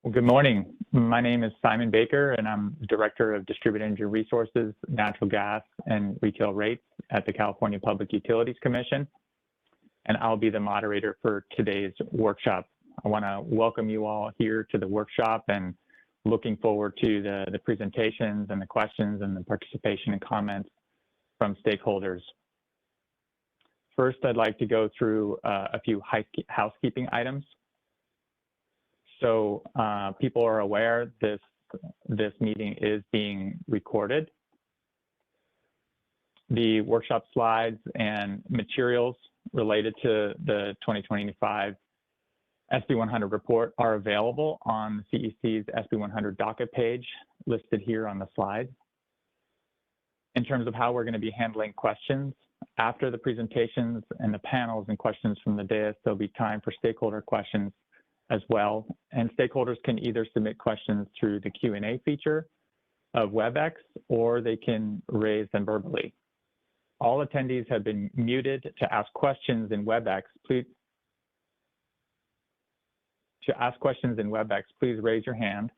Well, good morning. My name is Simon Baker, and I'm Director of Distributed Energy Resources, Natural Gas, and Retail Rates at the California Public Utilities Commission. And I'll be the moderator for today's workshop. I want to welcome you all here to the workshop and looking forward to the presentations and the questions and the participation and comments from stakeholders. First, I'd like to go through a few housekeeping items. So people are aware this meeting is being recorded. The workshop slides and materials related to the 2025 SB 100 report are available on CEC's SB 100 docket page listed here on the slide. In terms of how we're going to be handling questions, after the presentations and the panels and questions from the dais, there'll be time for stakeholder questions as well. And stakeholders can either submit questions through the Q&A feature of WebEx, or they can raise them verbally. All attendees have been muted. To ask questions in WebEx, please raise your hand,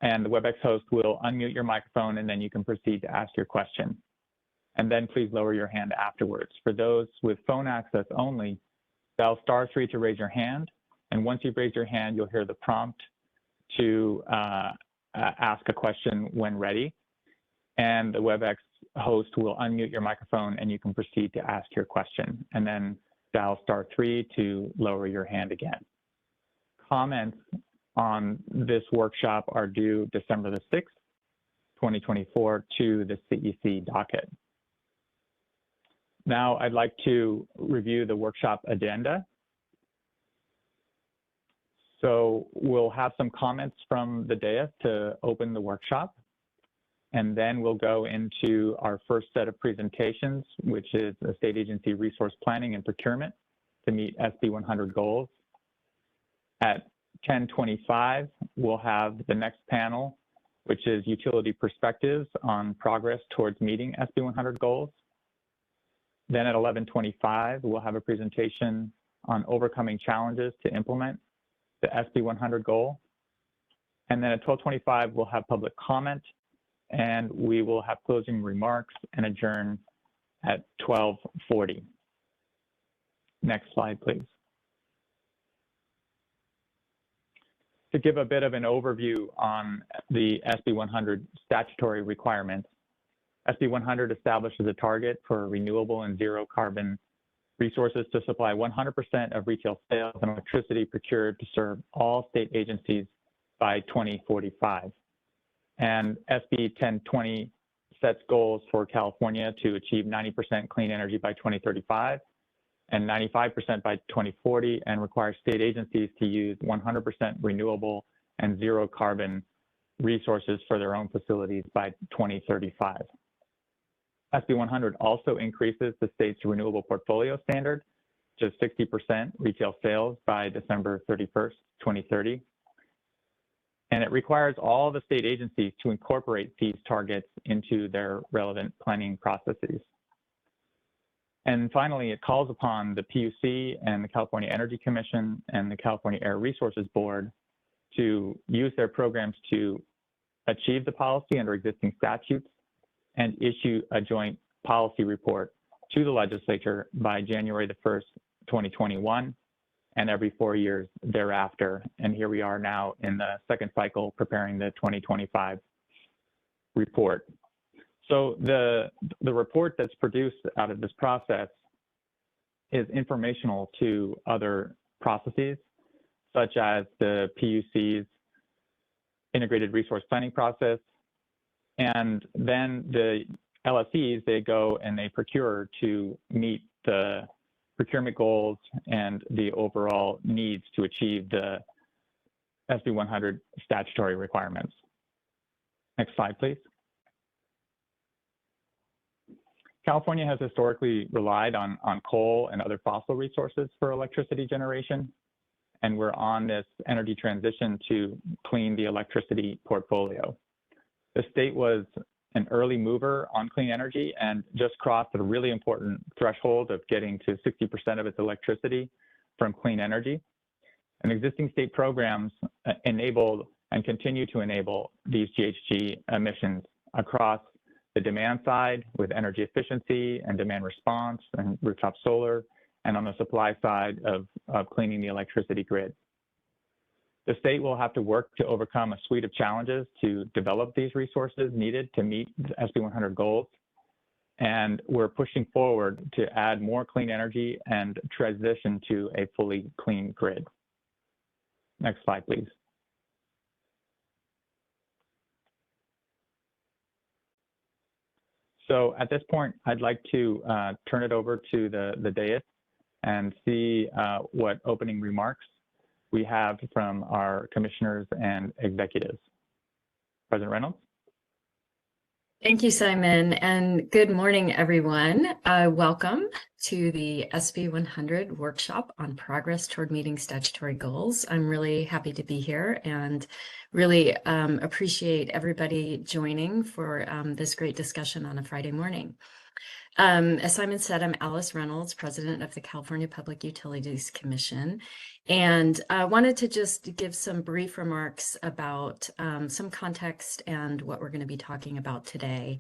and the WebEx host will unmute your microphone, and then you can proceed to ask your question. And then please lower your hand afterwards. For those with phone access only, dial *3 to raise your hand. And once you've raised your hand, you'll hear the prompt to ask a question when ready. And the WebEx host will unmute your microphone and you can proceed to ask your question. And then dial *3 to lower your hand again. Comments on this workshop are due December the 6th, 2024 to the CEC docket. Now I'd like to review the workshop agenda. So we'll have some comments from the dais to open the workshop, and then we'll go into our first set of presentations, which is a state agency resource planning and procurement to meet SB 100 goals. At 10:25, we'll have the next panel, which is utility perspectives on progress towards meeting SB 100 goals. Then at 11:25, we'll have a presentation on overcoming challenges to implement the SB 100 goal. And then at 12:25, we'll have public comment, and we will have closing remarks and adjourn at 12:40. Next slide, please. To give a bit of an overview on the SB 100 statutory requirements, SB 100 establishes a target for renewable and zero carbon resources to supply 100% of retail sales and electricity procured to serve all state agencies by 2045. And SB 1020 sets goals for California to achieve 90% clean energy by 2035 and 95% by 2040, and requires state agencies to use 100% renewable and zero carbon resources for their own facilities by 2035. SB 100 also increases the state's renewable portfolio standard to 60% retail sales by December 31st, 2030. And it requires all the state agencies to incorporate these targets into their relevant planning processes. And finally, it calls upon the PUC and the California Energy Commission and the California Air Resources Board to use their programs to achieve the policy under existing statutes and issue a joint policy report to the legislature by January the 1st, 2021, and every 4 years thereafter. And here we are now in the second cycle preparing the 2025 report. So the report that's produced out of this process is informational to other processes, such as the PUC's integrated resource planning process. And then the LSEs, they go and they procure to meet the procurement goals and the overall needs to achieve the SB 100 statutory requirements. Next slide, please. California has historically relied on coal and other fossil resources for electricity generation, and we're on this energy transition to clean the electricity portfolio. The state was an early mover on clean energy and just crossed a really important threshold of getting to 60% of its electricity from clean energy. And existing state programs enable and continue to enable these GHG emissions across the demand side with energy efficiency and demand response and rooftop solar, and on the supply side of cleaning the electricity grid. The state will have to work to overcome a suite of challenges to develop these resources needed to meet the SB 100 goals. And we're pushing forward to add more clean energy and transition to a fully clean grid. Next slide, please. So at this point, I'd like to turn it over to the dais and see what opening remarks we have from our commissioners and executives. President Reynolds. Thank you, Simon, and good morning, everyone. Welcome to the SB 100 workshop on progress toward meeting statutory goals. I'm really happy to be here and really appreciate everybody joining for this great discussion on a Friday morning. As Simon said, I'm Alice Reynolds, President of the California Public Utilities Commission, and I wanted to just give some brief remarks about some context and what we're going to be talking about today.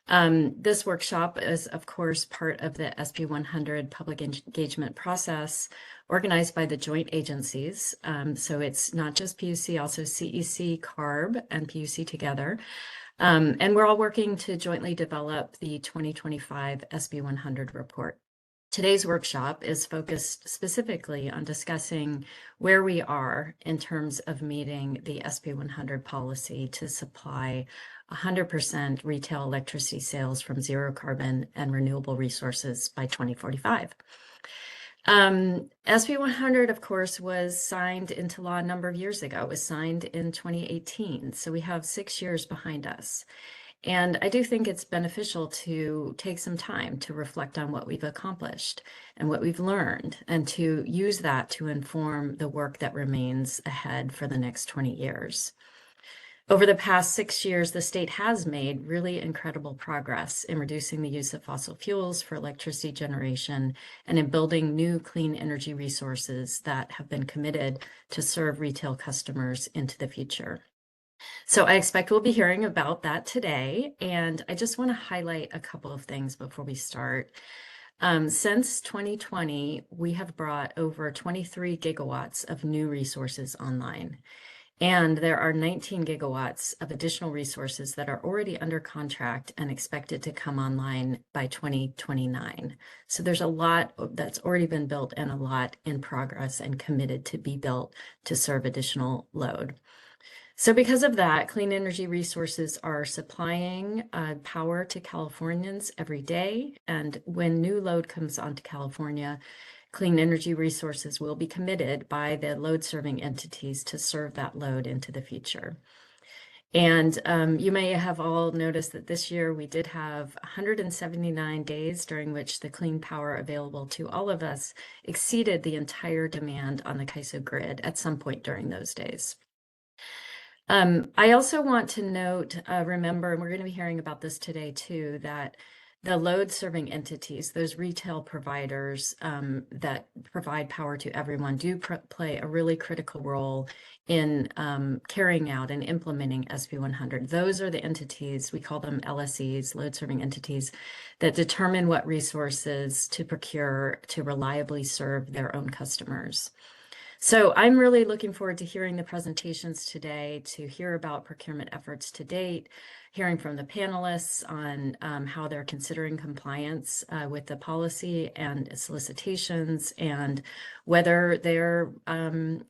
This workshop is, of course, part of the SB 100 public engagement process organized by the joint agencies. So it's not just PUC, also CEC, CARB, and PUC together. And we're all working to jointly develop the 2025 SB 100 report. Today's workshop is focused specifically on discussing where we are in terms of meeting the SB 100 policy to supply 100% retail electricity sales from zero carbon and renewable resources by 2045. SB 100, of course, was signed into law a number of years ago. It was signed in 2018, so we have 6 years behind us. And I do think it's beneficial to take some time to reflect on what we've accomplished and what we've learned, and to use that to inform the work that remains ahead for the next 20 years. Over the past 6 years, the state has made really incredible progress in reducing the use of fossil fuels for electricity generation and in building new clean energy resources that have been committed to serve retail customers into the future. So I expect we'll be hearing about that today, and I just want to highlight a couple of things before we start. Since 2020, we have brought over 23 gigawatts of new resources online. And there are 19 gigawatts of additional resources that are already under contract and expected to come online by 2029. So there's a lot that's already been built and a lot in progress and committed to be built to serve additional load. So because of that, clean energy resources are supplying power to Californians every day. And when new load comes onto California, clean energy resources will be committed by the load-serving entities to serve that load into the future. And you may have all noticed that this year we did have 179 days during which the clean power available to all of us exceeded the entire demand on the CAISO grid at some point during those days. I also want to note, remember, and we're going to be hearing about this today too, that the load-serving entities, those retail providers that provide power to everyone, do play a really critical role in carrying out and implementing SB 100. Those are the entities, we call them LSEs, load-serving entities, that determine what resources to procure to reliably serve their own customers. So I'm really looking forward to hearing the presentations today, to hear about procurement efforts to date, hearing from the panelists on how they're considering compliance with the policy and solicitations, and whether they're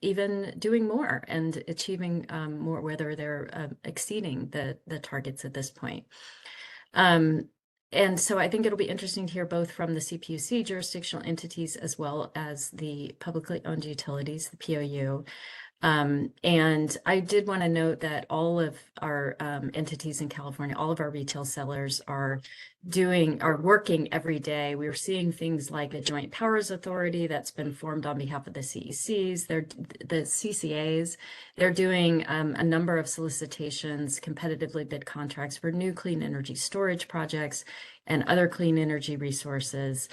even doing more and achieving more, whether they're exceeding the targets at this point. And so I think it'll be interesting to hear both from the CPUC jurisdictional entities as well as the publicly owned utilities, the POU. And I did want to note that all of our entities in California, all of our retail sellers are working every day. We're seeing things like the Joint Powers Authority that's been formed on behalf of the CECs, the CCAs. They're doing a number of solicitations, competitively bid contracts for new clean energy storage projects and other clean energy resources.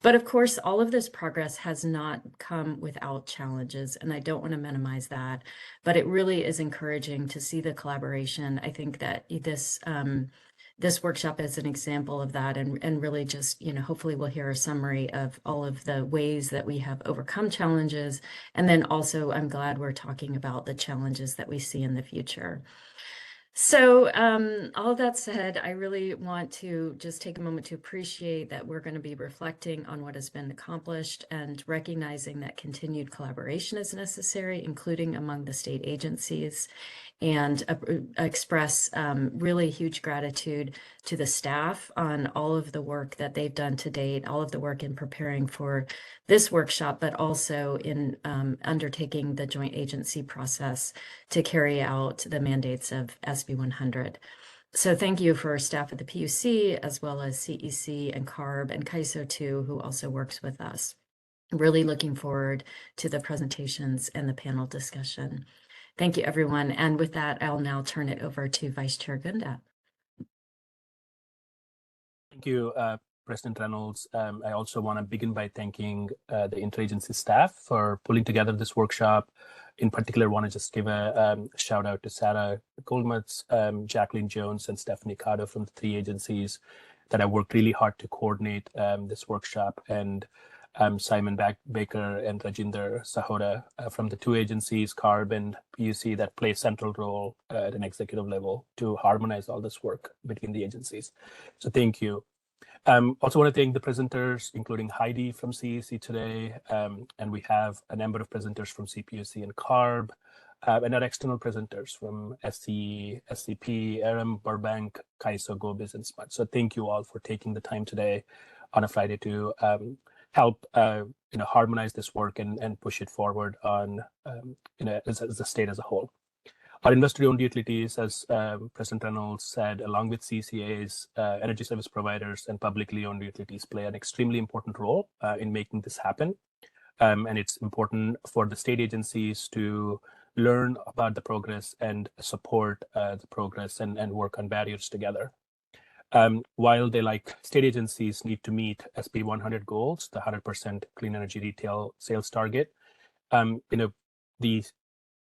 But of course, all of this progress has not come without challenges, and I don't want to minimize that, but it really is encouraging to see the collaboration. I think that this workshop is an example of that, and really just, hopefully we'll hear a summary of all of the ways that we have overcome challenges. And then also, I'm glad we're talking about the challenges that we see in the future. So all of that said, I really want to just take a moment to appreciate that we're going to be reflecting on what has been accomplished and recognizing that continued collaboration is necessary, including among the state agencies, and express really huge gratitude to the staff on all of the work that they've done to date, all of the work in preparing for this workshop, but also in undertaking the joint agency process to carry out the mandates of SB 100. So thank you for staff at the PUC, as well as CEC and CARB and CAISO too, who also works with us. Really looking forward to the presentations and the panel discussion. Thank you, everyone. And with that, I'll now turn it over to Vice Chair Gunda. Thank you, President Reynolds. I also want to begin by thanking the interagency staff for pulling together this workshop. In particular, want to just give a shout out to Sarah Goldmutz, Jacqueline Jones, and Stephanie Cotto from the three agencies that have worked really hard to coordinate this workshop, and Simon Baker and Rajinder Sahota from the two agencies, CARB and PUC, that play a central role at an executive level to harmonize all this work between the agencies. So thank you. Also want to thank the presenters, including Heidi from CEC today, and we have a number of presenters from CPUC and CARB, and our external presenters from SCE, SCP, ARM, Burbank, CAISO, GoBiz, and SMUD. So thank you all for taking the time today on a Friday to help harmonize this work and push it forward on as the state as a whole. Our investor-owned utilities, as President Reynolds said, along with CCAs, energy service providers, and publicly owned utilities play an extremely important role in making this happen. And it's important for the state agencies to learn about the progress and support the progress and work on barriers together. While they, like state agencies, need to meet SB 100 goals, the 100% clean energy retail sales target,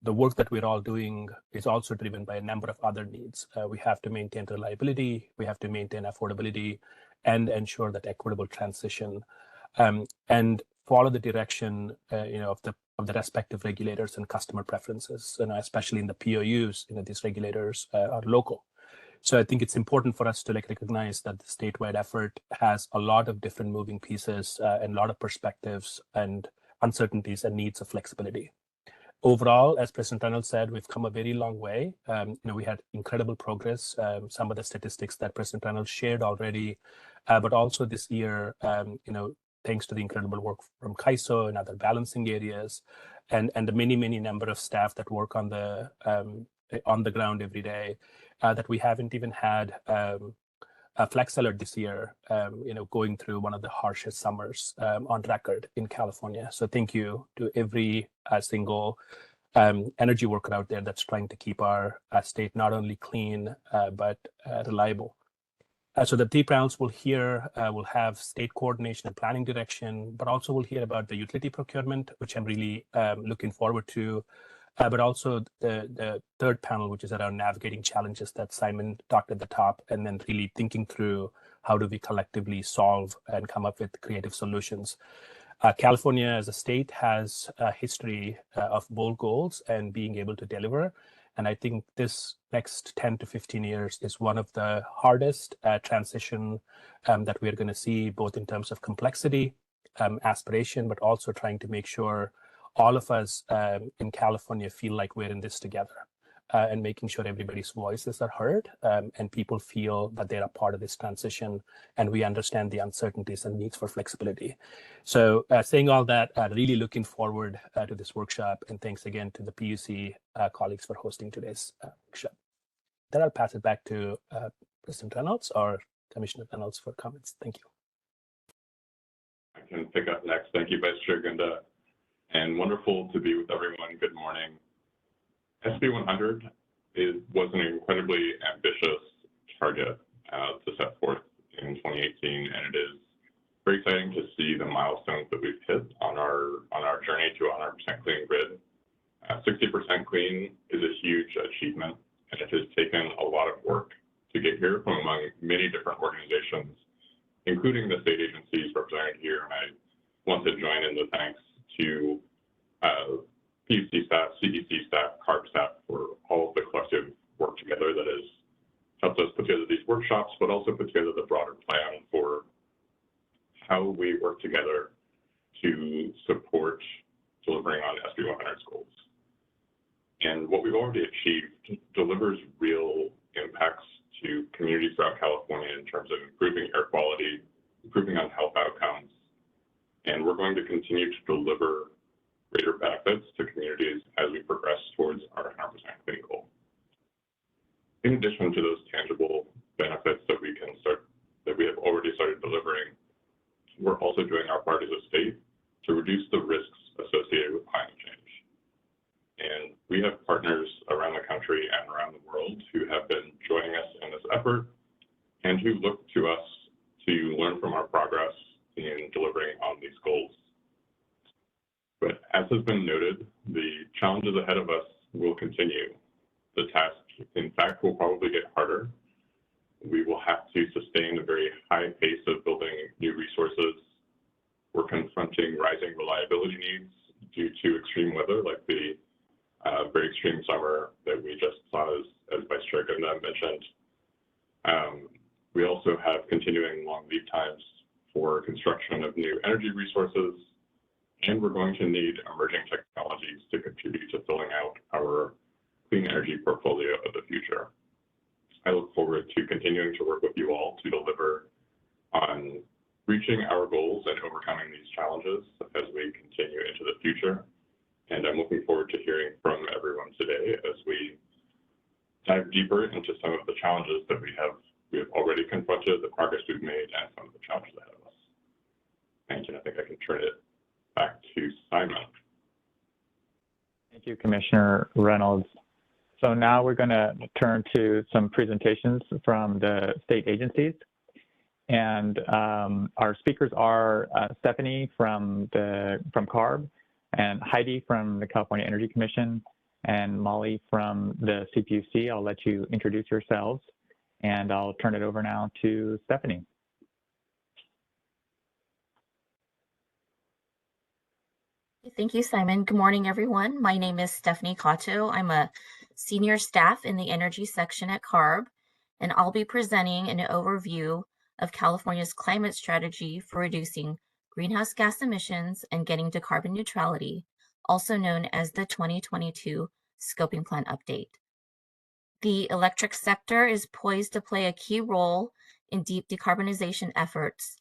the work that we're all doing is also driven by a number of other needs. We have to maintain reliability, we have to maintain affordability, and ensure that equitable transition, and follow the direction of the respective regulators and customer preferences, especially in the POUs. These regulators are local. So I think it's important for us to recognize that the statewide effort has a lot of different moving pieces and a lot of perspectives and uncertainties and needs of flexibility. Overall, as President Reynolds said, we've come a very long way. We had incredible progress. Some of the statistics that President Reynolds shared already, but also this year, thanks to the incredible work from CAISO and other balancing areas, and the many number of staff that work on the ground every day, that we haven't even had a flex alert this year, going through one of the harshest summers on record in California. So thank you to every single energy worker out there that's trying to keep our state not only clean, but reliable. So the three panels will have state coordination and planning direction, but also we'll hear about the utility procurement, which I'm really looking forward to. But also the third panel, which is around navigating challenges that Simon talked at the top, and then really thinking through how do we collectively solve and come up with creative solutions. California as a state has a history of bold goals and being able to deliver. And I think this next 10 to 15 years is one of the hardest transition that we're going to see, both in terms of complexity, aspiration, but also trying to make sure all of us in California feel like we're in this together, and making sure everybody's voices are heard, and people feel that they're a part of this transition, and we understand the uncertainties and needs for flexibility. So saying all that, really looking forward to this workshop, and thanks again to the PUC colleagues for hosting today's workshop. Then I'll pass it back to President Reynolds or Commissioner Reynolds for comments. Thank you. I can pick up next. Thank you, Vice Chair Gunda. And wonderful to be with everyone. Good morning. SB 100 was an incredibly ambitious target to set forth in 2018, and it is very exciting to see the milestones that we've hit on our journey to 100% clean grid. 60% clean is a huge achievement, and it has taken a lot of work to get here from among many different organizations, including the state agencies represented here. And I want to join in the thanks to PUC staff, CEC staff, CARB staff for all of the collective work together that has helped us put together these workshops, but also put together the broader plan for how we work together to support delivering on SB 100's goals. And what we've already achieved delivers real impacts to communities throughout California in terms of improving air quality, improving on health outcomes, and we're going to continue to deliver greater benefits to communities as we progress towards our 100% clean goal. In addition to those tangible benefits that we have already started delivering, we're also doing our part as a state to reduce the risks associated with climate change. And we have partners around the country and around the world who have been joining us in this effort and who look to us to learn from our progress in delivering on these goals. But as has been noted, the challenges ahead of us will continue. The task, in fact, will probably get harder. We will have to sustain a very high pace of building new resources. We're confronting rising reliability needs due to extreme weather, like the very extreme summer that we just saw, as Vice Chair Gunda mentioned. We also have continuing long lead times for construction of new energy resources, and we're going to need emerging technologies to contribute to filling out our clean energy portfolio of the future. I look forward to continuing to work with you all to deliver on reaching our goals and overcoming these challenges as we continue into the future. And I'm looking forward to hearing from everyone today as we dive deeper into some of the challenges that we have already confronted, the progress we've made, and some of the challenges ahead of us. Thank you. I think I can turn it back to Simon. Thank you, Commissioner Reynolds. So now we're going to turn to some presentations from the state agencies. And our speakers are Stephanie from CARB, and Heidi from the California Energy Commission, and Molly from the CPUC. I'll let you introduce yourselves, and I'll turn it over now to Stephanie. Thank you, Simon. Good morning, everyone. My name is Stephanie Cato. I'm a senior staff in the energy section at CARB, and I'll be presenting an overview of California's climate strategy for reducing greenhouse gas emissions and getting to carbon neutrality, also known as the 2022 Scoping Plan Update. The electric sector is poised to play a key role in deep decarbonization efforts.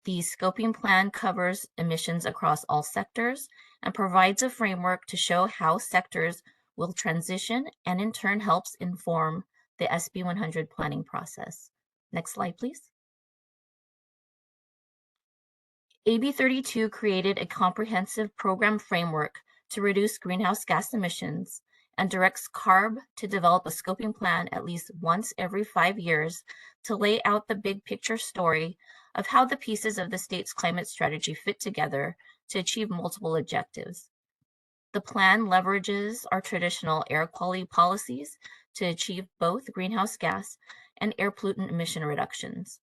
The Scoping Plan covers emissions across all sectors and provides a framework to show how sectors will transition and in turn helps inform the SB 100 planning process. Next slide, please. AB 32 created a comprehensive program framework to reduce greenhouse gas emissions and directs CARB to develop a scoping plan at least once every 5 years to lay out the big picture story of how the pieces of the state's climate strategy fit together to achieve multiple objectives. The plan leverages our traditional air quality policies to achieve both greenhouse gas and air pollutant emission reductions.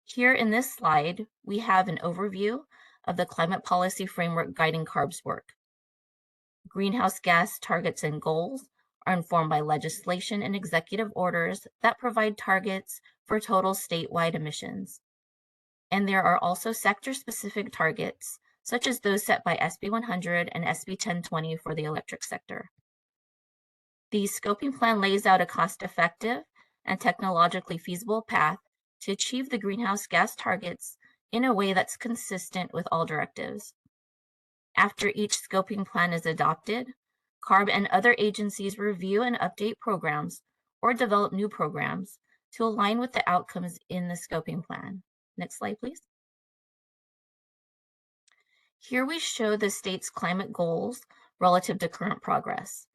Here in this slide, we have an overview of the climate policy framework guiding CARB's work. Greenhouse gas targets and goals are informed by legislation and executive orders that provide targets for total statewide emissions. And there are also sector-specific targets, such as those set by SB 100 and SB 1020 for the electric sector. The scoping plan lays out a cost-effective and technologically feasible path to achieve the greenhouse gas targets in a way that's consistent with all directives. After each scoping plan is adopted, CARB and other agencies review and update programs or develop new programs to align with the outcomes in the scoping plan. Next slide, please. Here we show the state's climate goals relative to current progress.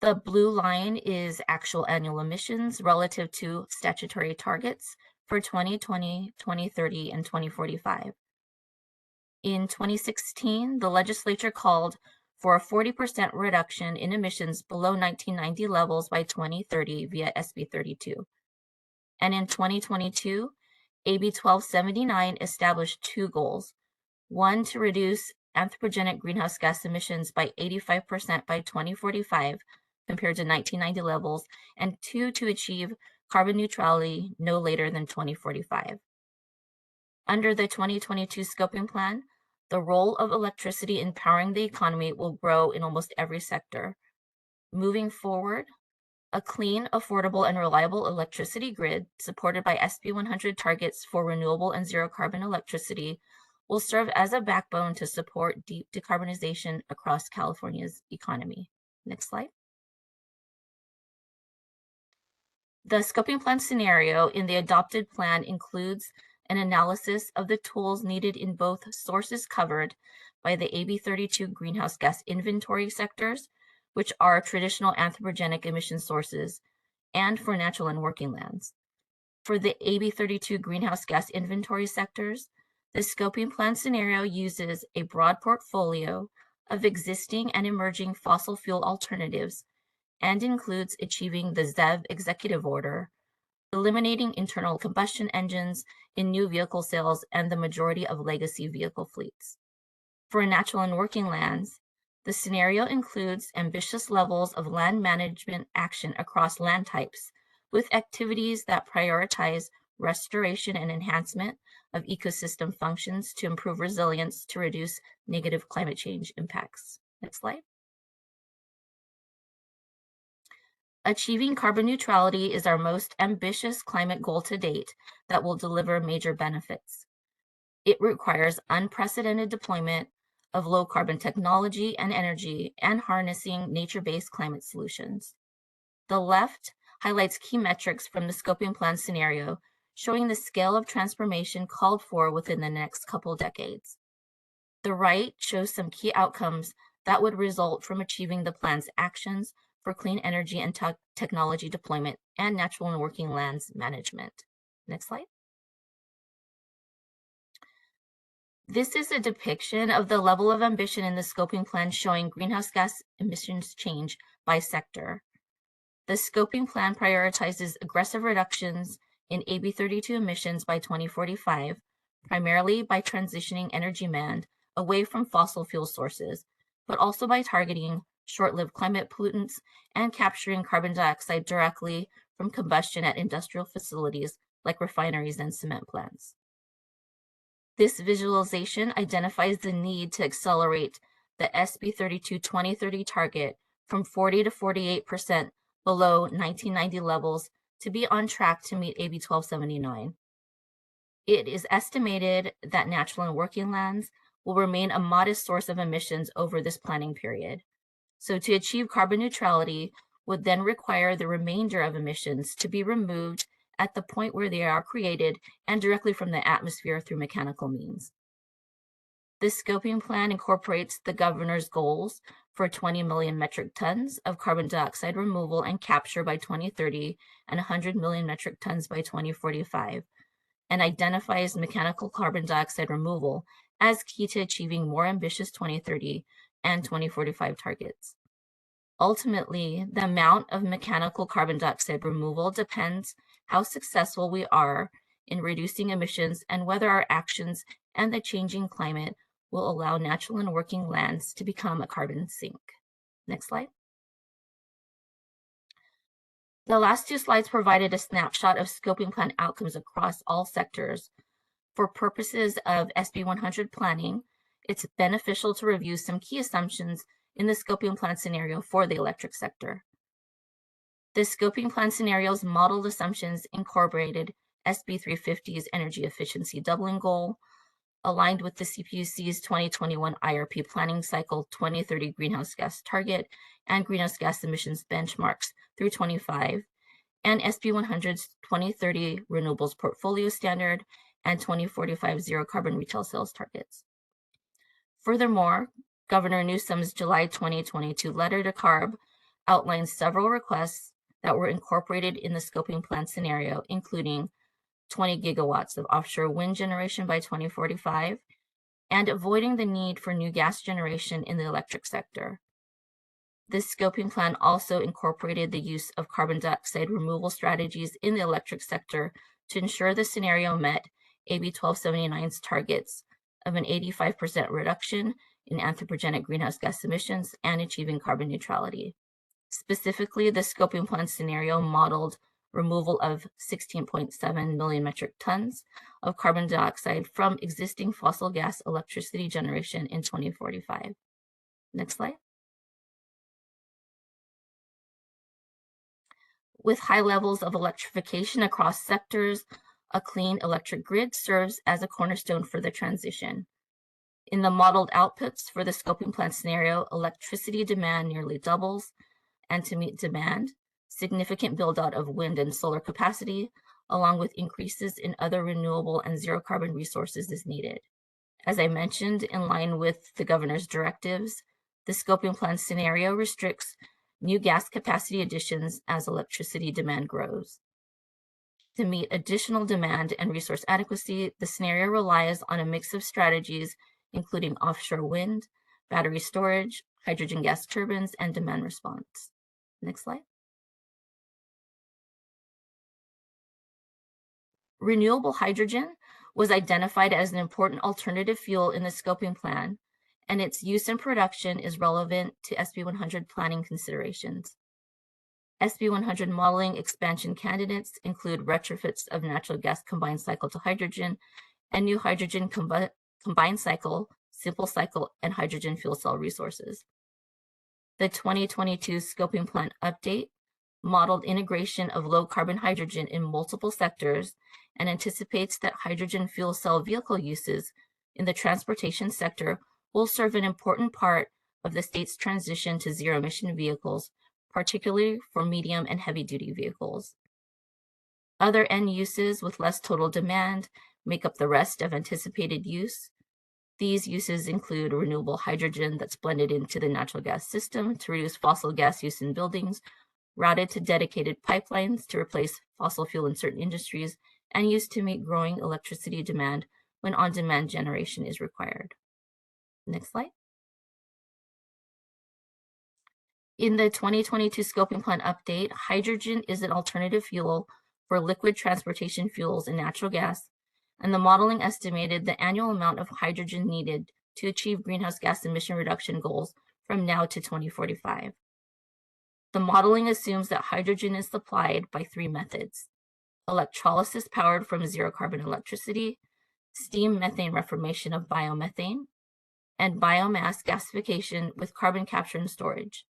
The blue line is actual annual emissions relative to statutory targets for 2020, 2030, and 2045. In 2016, the legislature called for a 40% reduction in emissions below 1990 levels by 2030 via SB 32. And in 2022, AB 1279 established two goals. One, to reduce anthropogenic greenhouse gas emissions by 85% by 2045 compared to 1990 levels, and two, to achieve carbon neutrality no later than 2045. Under the 2022 scoping plan, the role of electricity in powering the economy will grow in almost every sector. Moving forward, a clean, affordable, and reliable electricity grid supported by SB 100 targets for renewable and zero carbon electricity will serve as a backbone to support deep decarbonization across California's economy. Next slide. The scoping plan scenario in the adopted plan includes an analysis of the tools needed in both sources covered by the AB 32 greenhouse gas inventory sectors, which are traditional anthropogenic emission sources, and for natural and working lands. For the AB 32 greenhouse gas inventory sectors, the scoping plan scenario uses a broad portfolio of existing and emerging fossil fuel alternatives and includes achieving the ZEV executive order, eliminating internal combustion engines in new vehicle sales and the majority of legacy vehicle fleets. For natural and working lands, the scenario includes ambitious levels of land management action across land types, with activities that prioritize restoration and enhancement of ecosystem functions to improve resilience to reduce negative climate change impacts. Next slide. Achieving carbon neutrality is our most ambitious climate goal to date that will deliver major benefits. It requires unprecedented deployment of low carbon technology and energy and harnessing nature-based climate solutions. The left highlights key metrics from the scoping plan scenario, showing the scale of transformation called for within the next couple decades. The right shows some key outcomes that would result from achieving the plan's actions for clean energy and technology deployment and natural and working lands management. Next slide. This is a depiction of the level of ambition in the scoping plan showing greenhouse gas emissions change by sector. The scoping plan prioritizes aggressive reductions in AB 32 emissions by 2045, primarily by transitioning energy demand away from fossil fuel sources, but also by targeting short-lived climate pollutants and capturing carbon dioxide directly from combustion at industrial facilities like refineries and cement plants. This visualization identifies the need to accelerate the SB 32 2030 target from 40 to 48% below 1990 levels to be on track to meet AB 1279. It is estimated that natural and working lands will remain a modest source of emissions over this planning period. So to achieve carbon neutrality would then require the remainder of emissions to be removed at the point where they are created and directly from the atmosphere through mechanical means. This scoping plan incorporates the governor's goals for 20 million metric tons of carbon dioxide removal and capture by 2030 and 100 million metric tons by 2045, and identifies mechanical carbon dioxide removal as key to achieving more ambitious 2030 and 2045 targets. Ultimately, the amount of mechanical carbon dioxide removal depends how successful we are in reducing emissions and whether our actions and the changing climate will allow natural and working lands to become a carbon sink. Next slide. The last two slides provided a snapshot of scoping plan outcomes across all sectors. For purposes of SB 100 planning, it's beneficial to review some key assumptions in the scoping plan scenario for the electric sector. The scoping plan scenario's modeled assumptions incorporated SB 350's energy efficiency doubling goal, aligned with the CPUC's 2021 IRP planning cycle 2030 greenhouse gas target and greenhouse gas emissions benchmarks through 25, and SB 100's 2030 renewables portfolio standard and 2045 zero carbon retail sales targets. Furthermore, Governor Newsom's July 2022 letter to CARB outlines several requests that were incorporated in the scoping plan scenario, including 20 gigawatts of offshore wind generation by 2045 and avoiding the need for new gas generation in the electric sector. This scoping plan also incorporated the use of carbon dioxide removal strategies in the electric sector to ensure the scenario met AB 1279's targets of an 85% reduction in anthropogenic greenhouse gas emissions and achieving carbon neutrality. Specifically, the scoping plan scenario modeled removal of 16.7 million metric tons of carbon dioxide from existing fossil gas electricity generation in 2045. Next slide. With high levels of electrification across sectors, a clean electric grid serves as a cornerstone for the transition. In the modeled outputs for the scoping plan scenario, electricity demand nearly doubles, and to meet demand, significant build-out of wind and solar capacity, along with increases in other renewable and zero carbon resources is needed. As I mentioned, in line with the governor's directives, the scoping plan scenario restricts new gas capacity additions as electricity demand grows. To meet additional demand and resource adequacy, the scenario relies on a mix of strategies, including offshore wind, battery storage, hydrogen gas turbines, and demand response. Next slide. Renewable hydrogen was identified as an important alternative fuel in the scoping plan, and its use and production is relevant to SB 100 planning considerations. SB 100 modeling expansion candidates include retrofits of natural gas combined cycle to hydrogen and new hydrogen combined cycle, simple cycle, and hydrogen fuel cell resources. The 2022 scoping plan update modeled integration of low carbon hydrogen in multiple sectors and anticipates that hydrogen fuel cell vehicle uses in the transportation sector will serve an important part of the state's transition to zero emission vehicles, particularly for medium and heavy duty vehicles. Other end uses with less total demand make up the rest of anticipated use. These uses include renewable hydrogen that's blended into the natural gas system to reduce fossil gas use in buildings, routed to dedicated pipelines to replace fossil fuel in certain industries, and used to meet growing electricity demand when on-demand generation is required. Next slide. In the 2022 scoping plan update, hydrogen is an alternative fuel for liquid transportation fuels and natural gas, and the modeling estimated the annual amount of hydrogen needed to achieve greenhouse gas emission reduction goals from now to 2045. The modeling assumes that hydrogen is supplied by three methods: electrolysis powered from zero carbon electricity, steam methane reformation of biomethane, and biomass gasification with carbon capture and storage.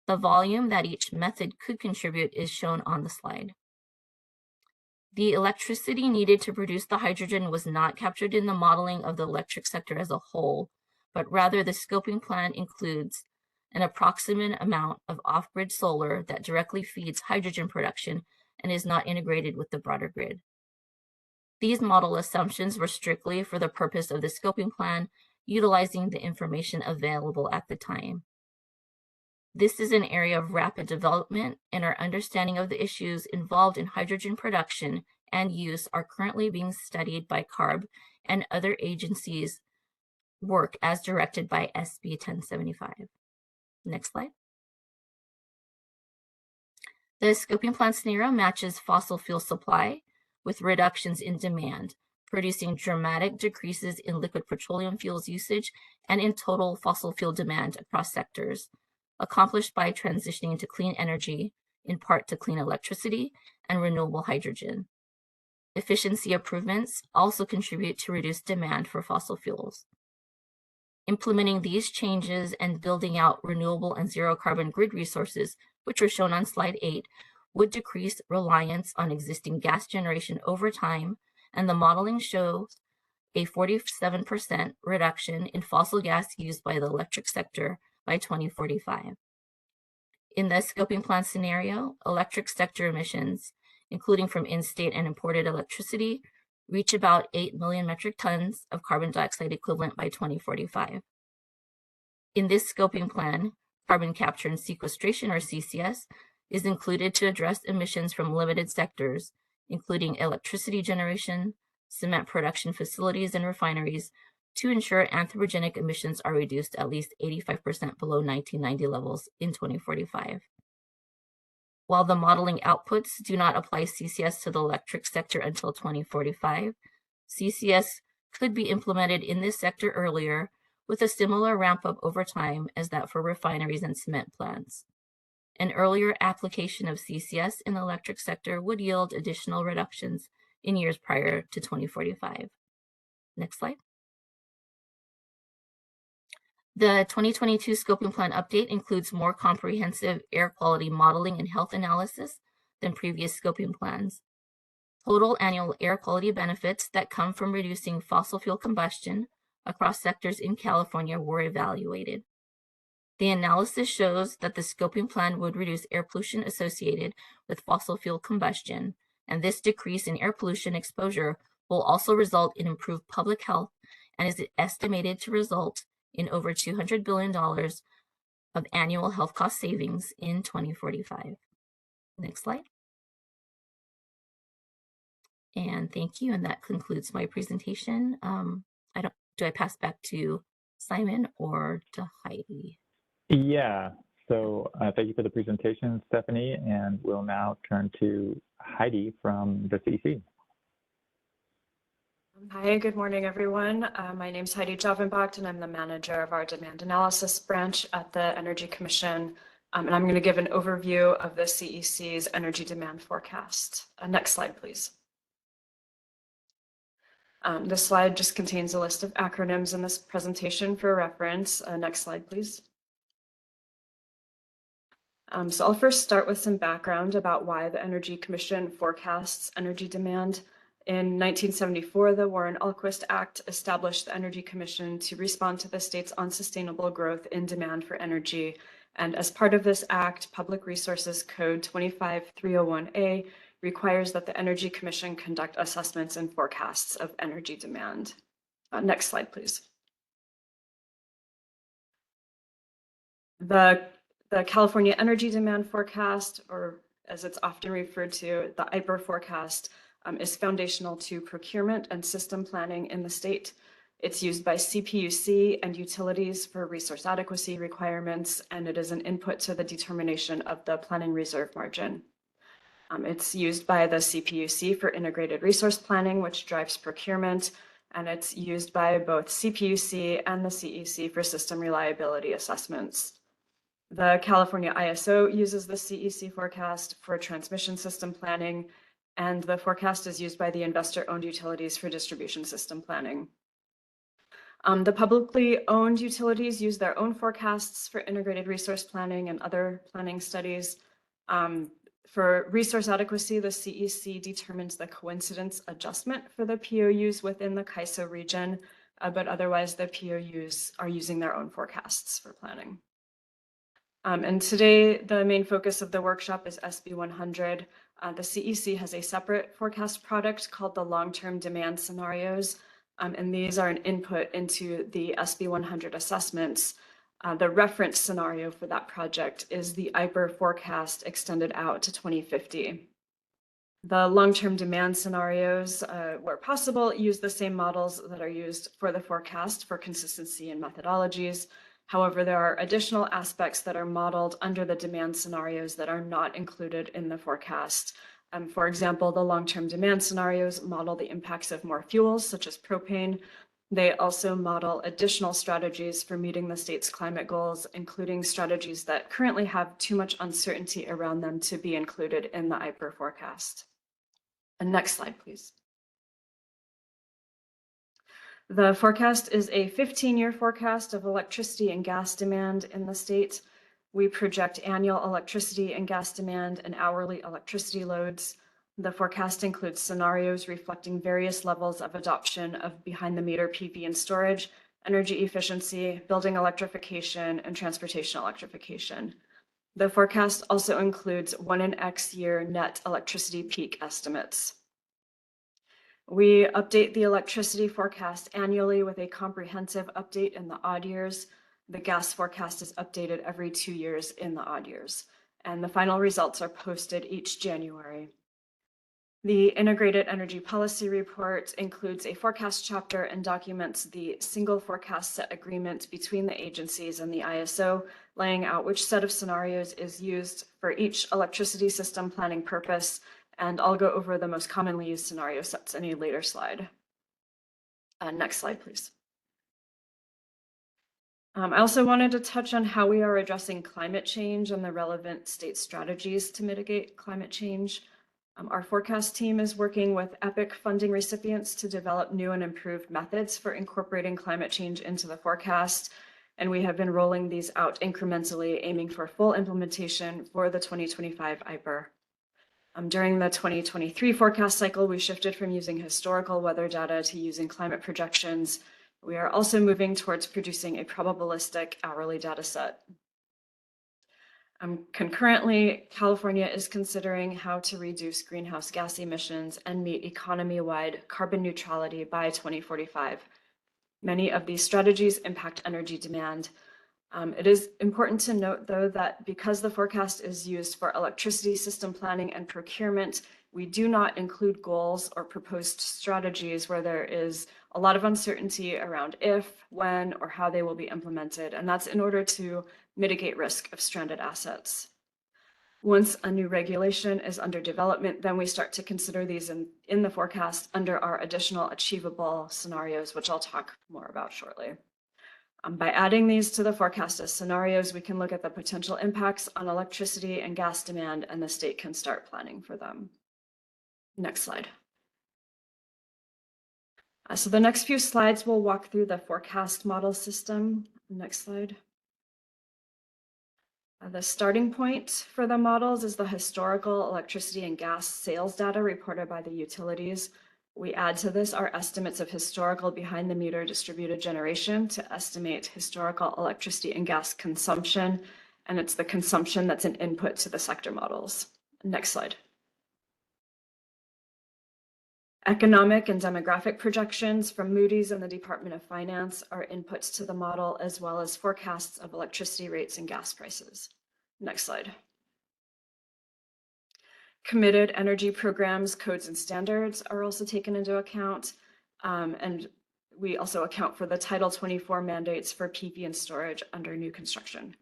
The volume that each method could contribute is shown on the slide. The electricity needed to produce the hydrogen was not captured in the modeling of the electric sector as a whole, but rather the scoping plan includes an approximate amount of off-grid solar that directly feeds hydrogen production and is not integrated with the broader grid. These model assumptions were strictly for the purpose of the scoping plan, utilizing the information available at the time. This is an area of rapid development, and our understanding of the issues involved in hydrogen production and use are currently being studied by CARB and other agencies' work as directed by SB 1075. Next slide. The scoping plan scenario matches fossil fuel supply with reductions in demand, producing dramatic decreases in liquid petroleum fuels usage and in total fossil fuel demand across sectors, accomplished by transitioning to clean energy, in part to clean electricity and renewable hydrogen. Efficiency improvements also contribute to reduced demand for fossil fuels. Implementing these changes and building out renewable and zero carbon grid resources, which are shown on slide 8, would decrease reliance on existing gas generation over time, and the modeling shows a 47% reduction in fossil gas used by the electric sector by 2045. In the scoping plan scenario, electric sector emissions, including from in-state and imported electricity, reach about 8 million metric tons of carbon dioxide equivalent by 2045. In this scoping plan, carbon capture and sequestration, or CCS, is included to address emissions from limited sectors, including electricity generation, cement production facilities and refineries, to ensure anthropogenic emissions are reduced at least 85% below 1990 levels in 2045. While the modeling outputs do not apply CCS to the electric sector until 2045, CCS could be implemented in this sector earlier with a similar ramp up over time as that for refineries and cement plants. An earlier application of CCS in the electric sector would yield additional reductions in years prior to 2045. Next slide. The 2022 Scoping Plan update includes more comprehensive air quality modeling and health analysis than previous scoping plans. Total annual air quality benefits that come from reducing fossil fuel combustion across sectors in California were evaluated. The analysis shows that the scoping plan would reduce air pollution associated with fossil fuel combustion, and this decrease in air pollution exposure will also result in improved public health and is estimated to result in over $200 billion of annual health cost savings in 2045. Next slide. And thank you, and that concludes my presentation. Do I pass back to Simon or to Heidi? Yeah, so thank you for the presentation, Stephanie, and we'll now turn to Heidi from the CEC. Hi, good morning, everyone. My name is Heidi Javenbach, and I'm the manager of our demand analysis branch at the Energy Commission. And I'm going to give an overview of the CEC's energy demand forecast. Next slide, please. This slide just contains a list of acronyms in this presentation for reference. Next slide, please. So I'll first start with some background about why the Energy Commission forecasts energy demand. In 1974, the Warren-Alquist Act established the Energy Commission to respond to the state's unsustainable growth in demand for energy. And as part of this act, Public Resources Code 25301A requires that the Energy Commission conduct assessments and forecasts of energy demand. Next slide, please. The California Energy Demand Forecast, or as it's often referred to, the IPER forecast, is foundational to procurement and system planning in the state. It's used by CPUC and utilities for resource adequacy requirements, and it is an input to the determination of the planning reserve margin. It's used by the CPUC for integrated resource planning, which drives procurement, and it's used by both CPUC and the CEC for system reliability assessments. The California ISO uses the CEC forecast for transmission system planning, and the forecast is used by the investor-owned utilities for distribution system planning. The publicly owned utilities use their own forecasts for integrated resource planning and other planning studies. For resource adequacy, the CEC determines the coincidence adjustment for the POUs within the CAISO region, but otherwise the POUs are using their own forecasts for planning. And today, the main focus of the workshop is SB 100. The CEC has a separate forecast product called the long-term demand scenarios, and these are an input into the SB 100 assessments. The reference scenario for that project is the IPER forecast extended out to 2050. The long-term demand scenarios, where possible, use the same models that are used for the forecast for consistency and methodologies. However, there are additional aspects that are modeled under the demand scenarios that are not included in the forecast. For example, the long-term demand scenarios model the impacts of more fuels, such as propane. They also model additional strategies for meeting the state's climate goals, including strategies that currently have too much uncertainty around them to be included in the IPER forecast. And next slide, please. The forecast is a 15-year forecast of electricity and gas demand in the state. We project annual electricity and gas demand and hourly electricity loads. The forecast includes scenarios reflecting various levels of adoption of behind-the-meter PV and storage, energy efficiency, building electrification, and transportation electrification. The forecast also includes 1 in X year net electricity peak estimates. We update the electricity forecast annually with a comprehensive update in the odd years. The gas forecast is updated every 2 years in the odd years, and the final results are posted each January. The Integrated Energy Policy Report includes a forecast chapter and documents the single forecast set agreement between the agencies and the ISO, laying out which set of scenarios is used for each electricity system planning purpose. And I'll go over the most commonly used scenario sets in a later slide. Next slide, please. I also wanted to touch on how we are addressing climate change and the relevant state strategies to mitigate climate change. Our forecast team is working with EPIC funding recipients to develop new and improved methods for incorporating climate change into the forecast. And we have been rolling these out incrementally, aiming for full implementation for the 2025 IPER. During the 2023 forecast cycle, we shifted from using historical weather data to using climate projections. We are also moving towards producing a probabilistic hourly data set. Concurrently, California is considering how to reduce greenhouse gas emissions and meet economy-wide carbon neutrality by 2045. Many of these strategies impact energy demand. It is important to note, though, that because the forecast is used for electricity system planning and procurement, we do not include goals or proposed strategies where there is a lot of uncertainty around if, when, or how they will be implemented, and that's in order to mitigate risk of stranded assets. Once a new regulation is under development, then we start to consider these in the forecast under our additional achievable scenarios, which I'll talk more about shortly. By adding these to the forecast as scenarios, we can look at the potential impacts on electricity and gas demand, and the state can start planning for them. Next slide. So the next few slides will walk through the forecast model system. Next slide. The starting point for the models is the historical electricity and gas sales data reported by the utilities. We add to this our estimates of historical behind-the-meter distributed generation to estimate historical electricity and gas consumption, and it's the consumption that's an input to the sector models. Next slide. Economic and demographic projections from Moody's and the Department of Finance are inputs to the model, as well as forecasts of electricity rates and gas prices. Next slide. Committed energy programs, codes, and standards are also taken into account. And we also account for the Title 24 mandates for PV and storage under new construction,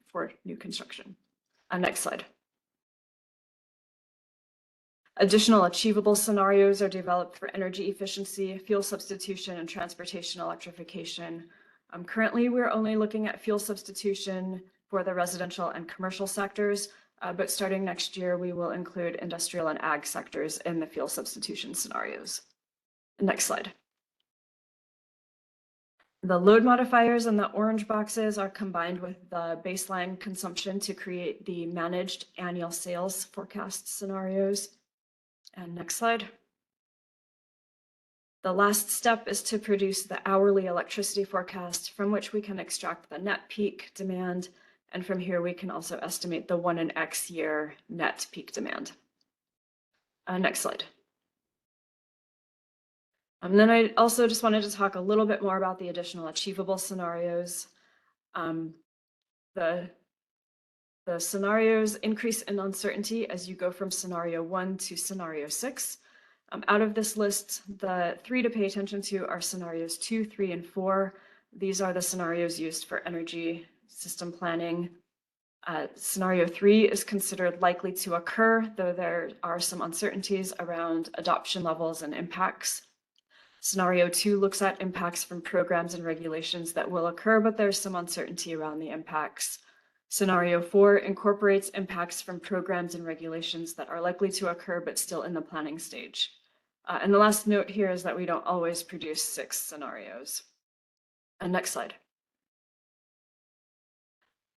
Next slide. Additional achievable scenarios are developed for energy efficiency, fuel substitution, and transportation electrification. Currently, we're only looking at fuel substitution for the residential and commercial sectors, but starting next year, we will include industrial and ag sectors in the fuel substitution scenarios. Next slide. The load modifiers in the orange boxes are combined with the baseline consumption to create the managed annual sales forecast scenarios. And next slide. The last step is to produce the hourly electricity forecast, from which we can extract the net peak demand. And from here, we can also estimate the 1 in X year net peak demand. Next slide. And then I also just wanted to talk a little bit more about the additional achievable scenarios. The scenarios increase in uncertainty as you go from scenario 1 to scenario 6. Out of this list, the 3 to pay attention to are scenarios 2, 3, and 4. These are the scenarios used for energy system planning. Scenario 3 is considered likely to occur, though there are some uncertainties around adoption levels and impacts. Scenario 2 looks at impacts from programs and regulations that will occur, but there's some uncertainty around the impacts. Scenario 4 incorporates impacts from programs and regulations that are likely to occur, but still in the planning stage. And the last note here is that we don't always produce 6 scenarios. Next slide.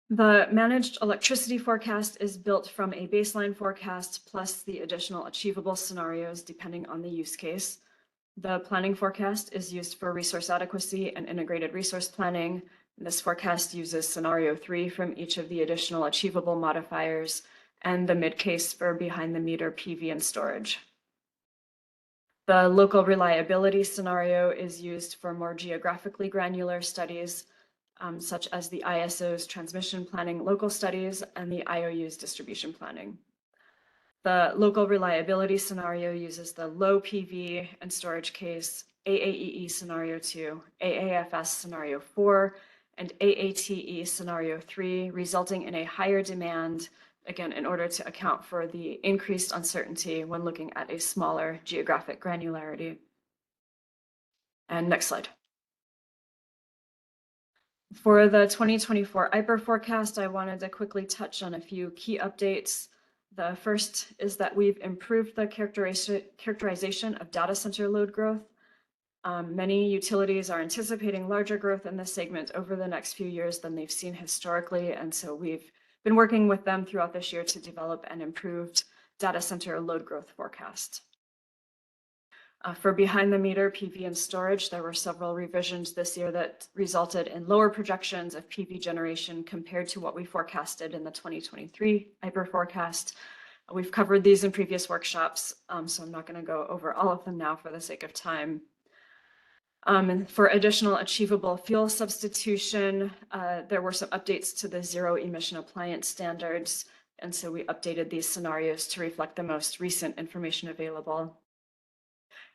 The managed electricity forecast is built from a baseline forecast plus the additional achievable scenarios depending on the use case. The planning forecast is used for resource adequacy and integrated resource planning. This forecast uses scenario 3 from each of the additional achievable modifiers and the mid case for behind the meter PV and storage. The local reliability scenario is used for more geographically granular studies, such as the ISO's transmission planning local studies and the IOU's distribution planning. The local reliability scenario uses the low PV and storage case, AAEE scenario 2, AAFS scenario 4, and AATE scenario 3, resulting in a higher demand, again, in order to account for the increased uncertainty when looking at a smaller geographic granularity. And next slide. For the 2024 IPER forecast, I wanted to quickly touch on a few key updates. The first is that we've improved the characterization of data center load growth. Many utilities are anticipating larger growth in this segment over the next few years than they've seen historically, and so we've been working with them throughout this year to develop an improved data center load growth forecast. For behind the meter PV and storage, there were several revisions this year that resulted in lower projections of PV generation compared to what we forecasted in the 2023 IPER forecast. We've covered these in previous workshops, so I'm not going to go over all of them now for the sake of time. And for additional achievable fuel substitution, there were some updates to the zero emission appliance standards, and so we updated these scenarios to reflect the most recent information available.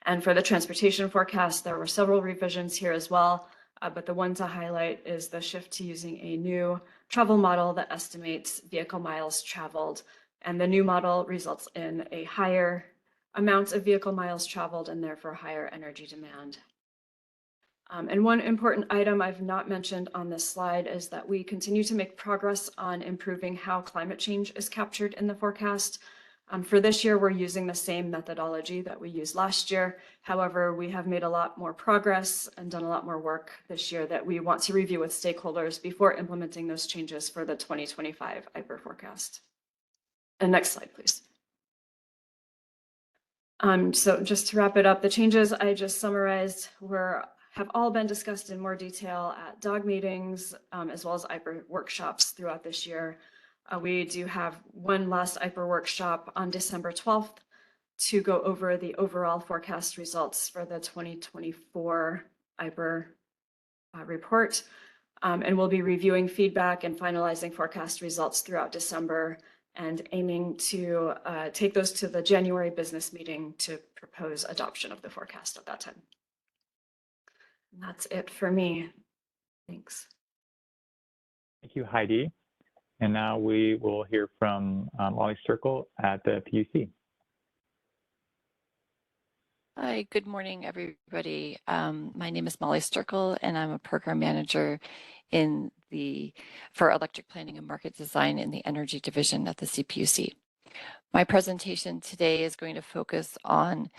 And for the transportation forecast, there were several revisions here as well, but the one to highlight is the shift to using a new travel model that estimates vehicle miles traveled. And the new model results in a higher amount of vehicle miles traveled and therefore higher energy demand. And one important item I've not mentioned on this slide is that we continue to make progress on improving how climate change is captured in the forecast. For this year, we're using the same methodology that we used last year. However, we have made a lot more progress and done a lot more work this year that we want to review with stakeholders before implementing those changes for the 2025 IPER forecast. And next slide, please. So just to wrap it up, the changes I just summarized have all been discussed in more detail at DOG meetings, as well as IPER workshops throughout this year. We do have one last IPER workshop on December 12th to go over the overall forecast results for the 2024 IPER report. And we'll be reviewing feedback and finalizing forecast results throughout December and aiming to take those to the January business meeting to propose adoption of the forecast at that time. And that's it for me. Thanks. Thank you, Heidi. And now we will hear from Molly Circle at the PUC. Hi, good morning, everybody. My name is Molly Circle, and I'm a program manager for electric planning and market design in the energy division at the CPUC. My presentation today is going to focus on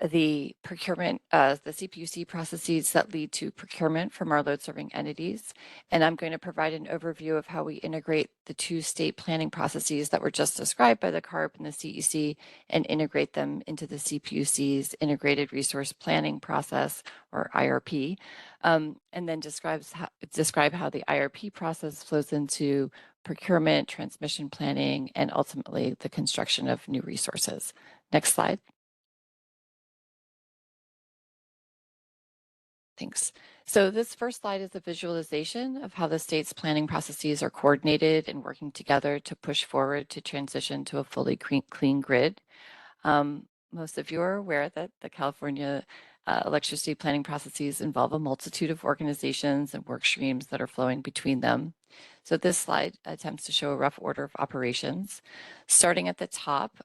the procurement, the CPUC processes that lead to procurement from our load serving entities. And I'm going to provide an overview of how we integrate the two state planning processes that were just described by the CARB and the CEC and integrate them into the CPUC's integrated resource planning process, or IRP, and then describe how the IRP process flows into procurement, transmission planning, and ultimately the construction of new resources. Next slide. Thanks. So this first slide is a visualization of how the state's planning processes are coordinated and working together to push forward to transition to a fully clean grid. Most of you are aware that the California electricity planning processes involve a multitude of organizations and work streams that are flowing between them. So this slide attempts to show a rough order of operations. Starting at the top,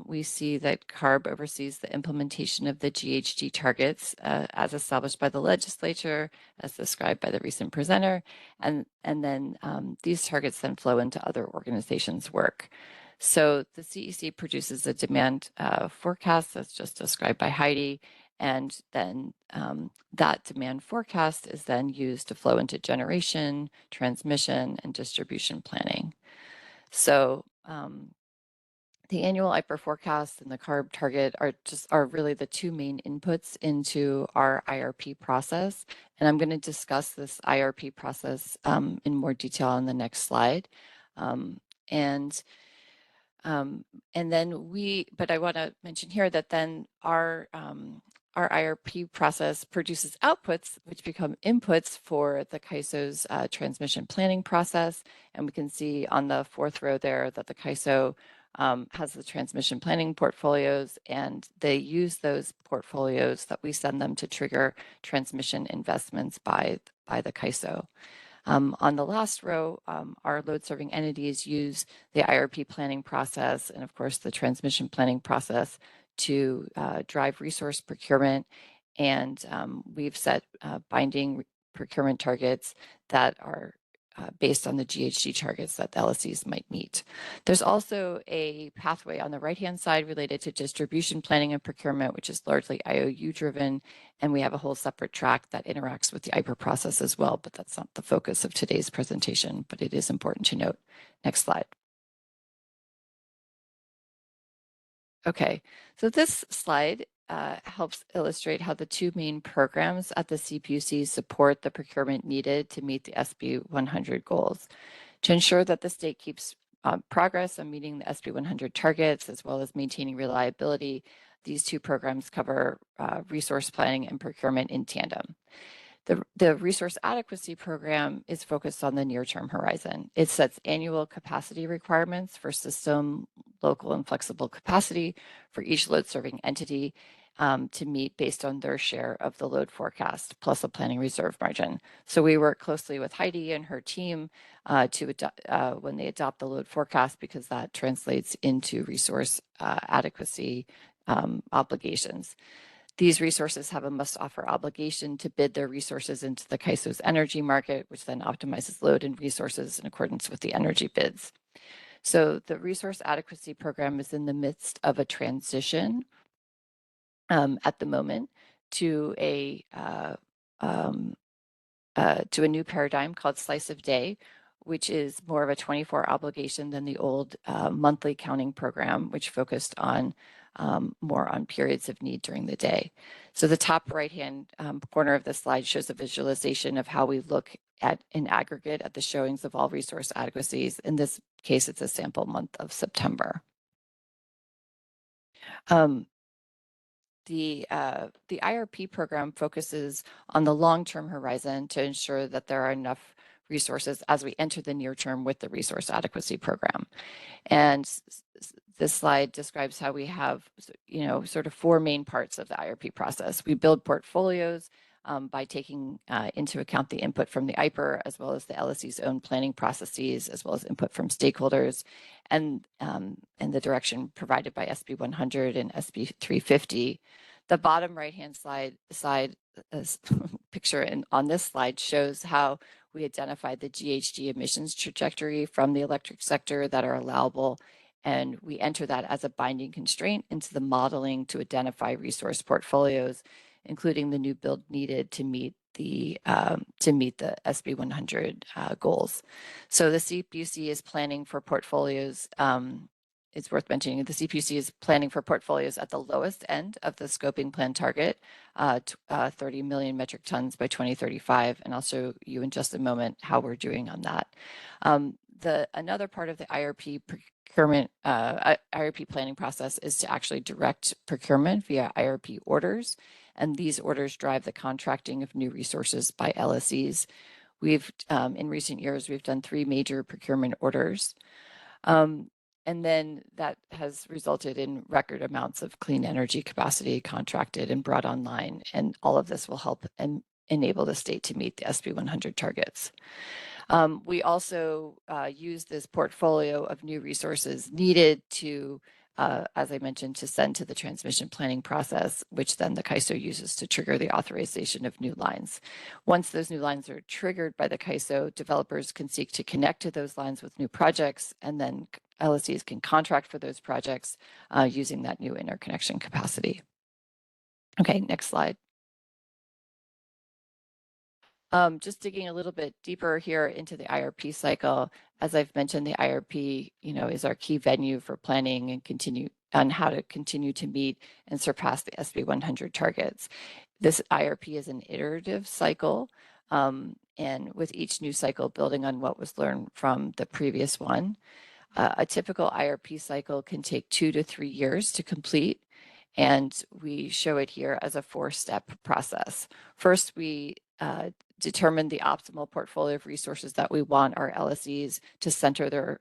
we see that CARB oversees the implementation of the GHG targets as established by the legislature, as described by the recent presenter, and then these targets then flow into other organizations' work. So the CEC produces a demand forecast that's just described by Heidi, and then that demand forecast is then used to flow into generation, transmission, and distribution planning. So the annual IPER forecast and the CARB target are really the two main inputs into our IRP process. And I'm going to discuss this IRP process in more detail on the next slide. But I want to mention here that then our IRP process produces outputs, which become inputs for the CAISO's transmission planning process. And we can see on the fourth row there that the CAISO has the transmission planning portfolios, and they use those portfolios that we send them to trigger transmission investments by the CAISO. On the last row, our load serving entities use the IRP planning process and, of course, the transmission planning process to drive resource procurement. And we've set binding procurement targets that are based on the GHG targets that the LSCs might meet. There's also a pathway on the right-hand side related to distribution planning and procurement, which is largely IOU driven. And we have a whole separate track that interacts with the IPER process as well, but that's not the focus of today's presentation, but it is important to note. Next slide. Okay, so this slide helps illustrate how the two main programs at the CPUC support the procurement needed to meet the SB 100 goals. To ensure that the state keeps progress on meeting the SB 100 targets, as well as maintaining reliability, these two programs cover resource planning and procurement in tandem. The resource adequacy program is focused on the near-term horizon. It sets annual capacity requirements for system, local, and flexible capacity for each load-serving entity to meet based on their share of the load forecast, plus a planning reserve margin. So we work closely with Heidi and her team when they adopt the load forecast, because that translates into resource adequacy obligations. These resources have a must-offer obligation to bid their resources into the CAISO's energy market, which then optimizes load and resources in accordance with the energy bids. So the resource adequacy program is in the midst of a transition at the moment to a new paradigm called Slice of Day, which is more of a 24 obligation than the old monthly counting program, which focused on more on periods of need during the day. So the top right-hand corner of the slide shows a visualization of how we look at in aggregate at the showings of all resource adequacies. In this case, it's a sample month of September. The IRP program focuses on the long-term horizon to ensure that there are enough resources as we enter the near term with the resource adequacy program. And this slide describes how we have, sort of four main parts of the IRP process. We build portfolios by taking into account the input from the IPER, as well as the LSC's own planning processes, as well as input from stakeholders, and the direction provided by SB 100 and SB 350. The bottom right-hand side picture on this slide shows how we identified the GHG emissions trajectory from the electric sector that are allowable, and we enter that as a binding constraint into the modeling to identify resource portfolios, including the new build needed to meet the SB 100 goals. So the CPUC is planning for portfolios. It's worth mentioning the CPUC is planning for portfolios at the lowest end of the scoping plan target, 30 million metric tons by 2035, and I'll show you in just a moment how we're doing on that. Another part of the IRP procurement, IRP planning process is to actually direct procurement via IRP orders, and these orders drive the contracting of new resources by LSCs. We've, in recent years, we've done 3 major procurement orders. And then that has resulted in record amounts of clean energy capacity contracted and brought online. And all of this will help enable the state to meet the SB 100 targets. We also use this portfolio of new resources needed to, as I mentioned, to send to the transmission planning process, which then the CAISO uses to trigger the authorization of new lines. Once those new lines are triggered by the CAISO, developers can seek to connect to those lines with new projects, and then LSCs can contract for those projects using that new interconnection capacity. Okay, next slide. Just digging a little bit deeper here into the IRP cycle. As I've mentioned, the IRP, is our key venue for planning and how to continue to meet and surpass the SB 100 targets. This IRP is an iterative cycle, and with each new cycle building on what was learned from the previous one. A typical IRP cycle can take 2 to 3 years to complete, and we show it here as a 4-step process. First, we determine the optimal portfolio of resources that we want our LSEs to center their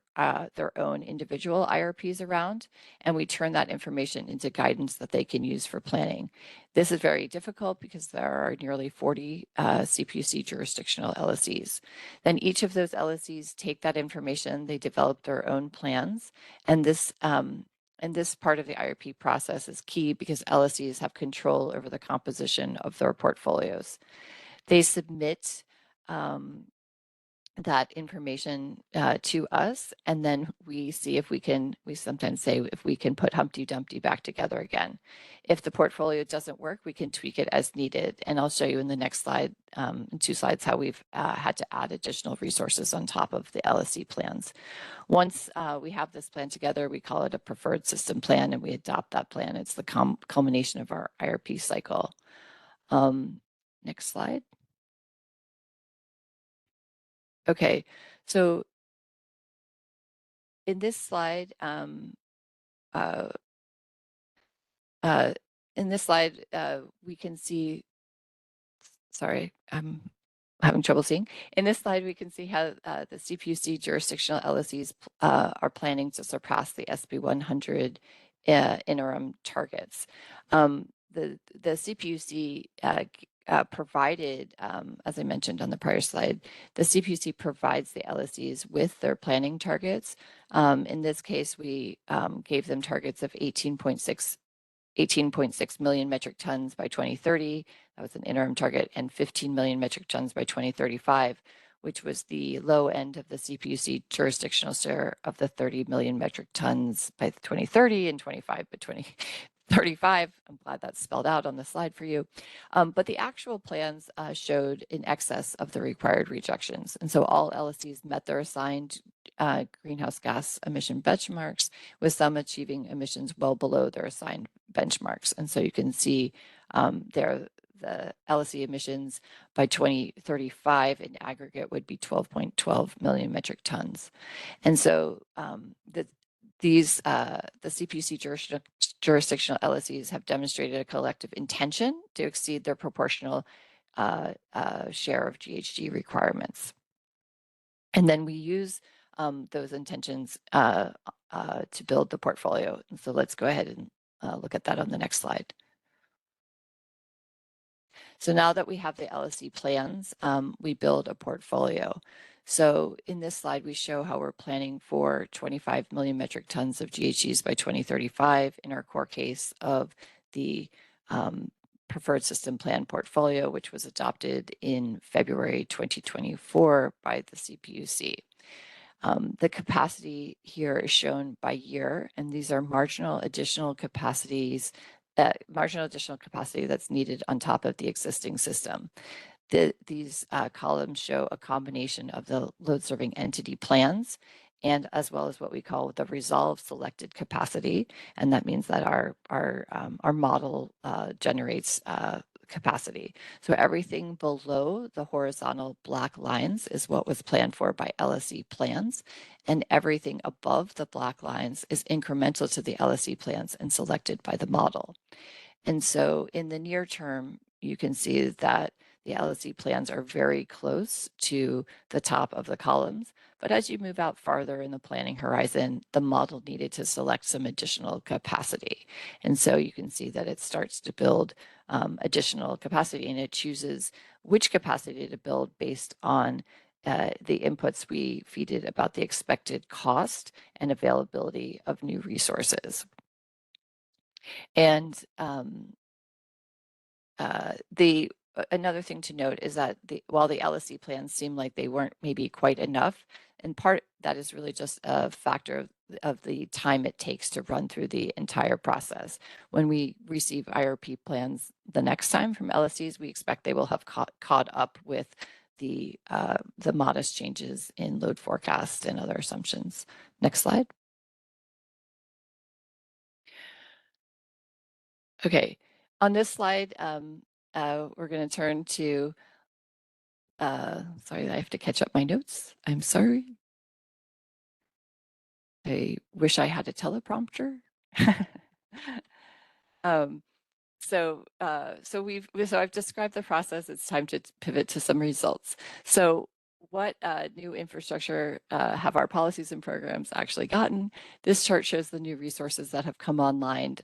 own individual IRPs around, and we turn that information into guidance that they can use for planning. This is very difficult because there are nearly 40 CPUC jurisdictional LSEs. Then each of those LSEs take that information, they develop their own plans, and this part of the IRP process is key because LSEs have control over the composition of their portfolios. They submit that information to us, and then we see if we can, we sometimes say if we can put Humpty Dumpty back together again. If the portfolio doesn't work, we can tweak it as needed. And I'll show you in the next slide, in 2 slides, how we've had to add additional resources on top of the LSE plans. Once we have this plan together, we call it a preferred system plan, and we adopt that plan. It's the culmination of our IRP cycle. Next slide. Okay, so in this slide, we can see, sorry, I'm having trouble seeing. In this slide, we can see how the CPUC jurisdictional LSEs are planning to surpass the SB 100 interim targets. The CPUC provided, as I mentioned on the prior slide, the CPUC provides the LSEs with their planning targets. In this case, we gave them targets of 18.6 million metric tons by 2030. That was an interim target, and 15 million metric tons by 2035, which was the low end of the CPUC jurisdictional share of the 30 million metric tons by 2030 and 25 by 2035. I'm glad that's spelled out on the slide for you. But the actual plans showed in excess of the required rejections. And so all LSEs met their assigned greenhouse gas emission benchmarks, with some achieving emissions well below their assigned benchmarks. And so you can see there the LSE emissions by 2035 in aggregate would be 12.12 million metric tons. And so the CPUC jurisdictional LSEs have demonstrated a collective intention to exceed their proportional share of GHG requirements. And then we use those intentions to build the portfolio. And so let's go ahead and look at that on the next slide. So now that we have the LSE plans, we build a portfolio. So in this slide, we show how we're planning for 25 million metric tons of GHGs by 2035 in our core case of the preferred system plan portfolio, which was adopted in February 2024 by the CPUC. The capacity here is shown by year, and these are marginal additional capacity that's needed on top of the existing system. These columns show a combination of the load-serving entity plans and as well as what we call the resolved selected capacity, and that means that our model generates capacity. So everything below the horizontal black lines is what was planned for by LSE plans, and everything above the black lines is incremental to the LSE plans and selected by the model. And so in the near term, you can see that the LSE plans are very close to the top of the columns. But as you move out farther in the planning horizon, the model needed to select some additional capacity. And so you can see that it starts to build additional capacity, and it chooses which capacity to build based on the inputs we feed it about the expected cost and availability of new resources. And another thing to note is that while the LSE plans seem like they weren't maybe quite enough, in part that is really just a factor of the time it takes to run through the entire process. When we receive IRP plans the next time from LSEs, we expect they will have caught up with the modest changes in load forecast and other assumptions. Next slide. Okay, on this slide, we're going to turn to, sorry, I have to catch up my notes. I'm sorry. I wish I had a teleprompter. So I've described the process. It's time to pivot to some results. So what new infrastructure have our policies and programs actually gotten? This chart shows the new resources that have come online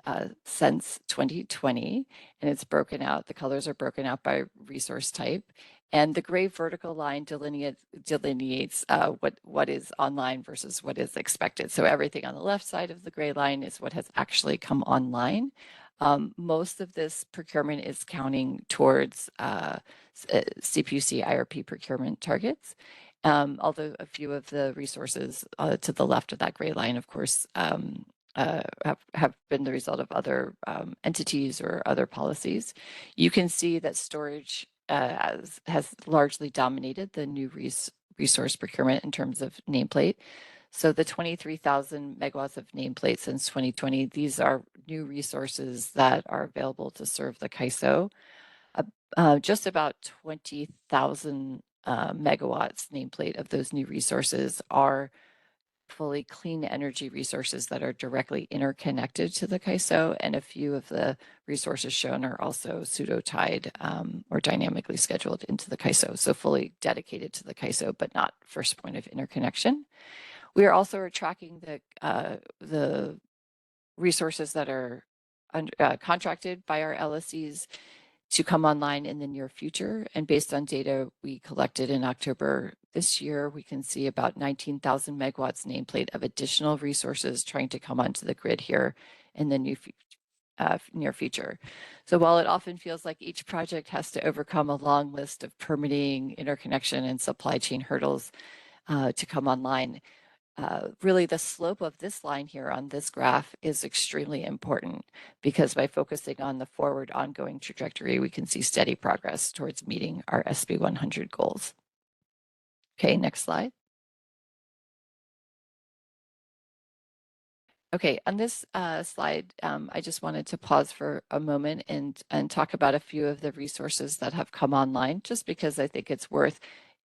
since 2020, and it's broken out. The colors are broken out by resource type. And the gray vertical line delineates what is online versus what is expected. So everything on the left side of the gray line is what has actually come online. Most of this procurement is counting towards CPUC IRP procurement targets, although a few of the resources to the left of that gray line, of course, have been the result of other entities or other policies. You can see that storage has largely dominated the new resource procurement in terms of nameplate. So the 23,000 megawatts of nameplate since 2020, these are new resources that are available to serve the CAISO. Just about 20,000 megawatts nameplate of those new resources are fully clean energy resources that are directly interconnected to the CAISO, and a few of the resources shown are also pseudo-tied or dynamically scheduled into the CAISO, so fully dedicated to the CAISO, but not first point of interconnection. We are also tracking the resources that are contracted by our LSCs to come online in the near future. And based on data we collected in October this year, we can see about 19,000 megawatts nameplate of additional resources trying to come onto the grid here in the near future. So while it often feels like each project has to overcome a long list of permitting, interconnection, and supply chain hurdles to come online, really the slope of this line here on this graph is extremely important, because by focusing on the forward ongoing trajectory, we can see steady progress towards meeting our SB 100 goals. Okay, next slide. Okay, on this slide, I just wanted to pause for a moment and talk about a few of the resources that have come online, just because I think it's worth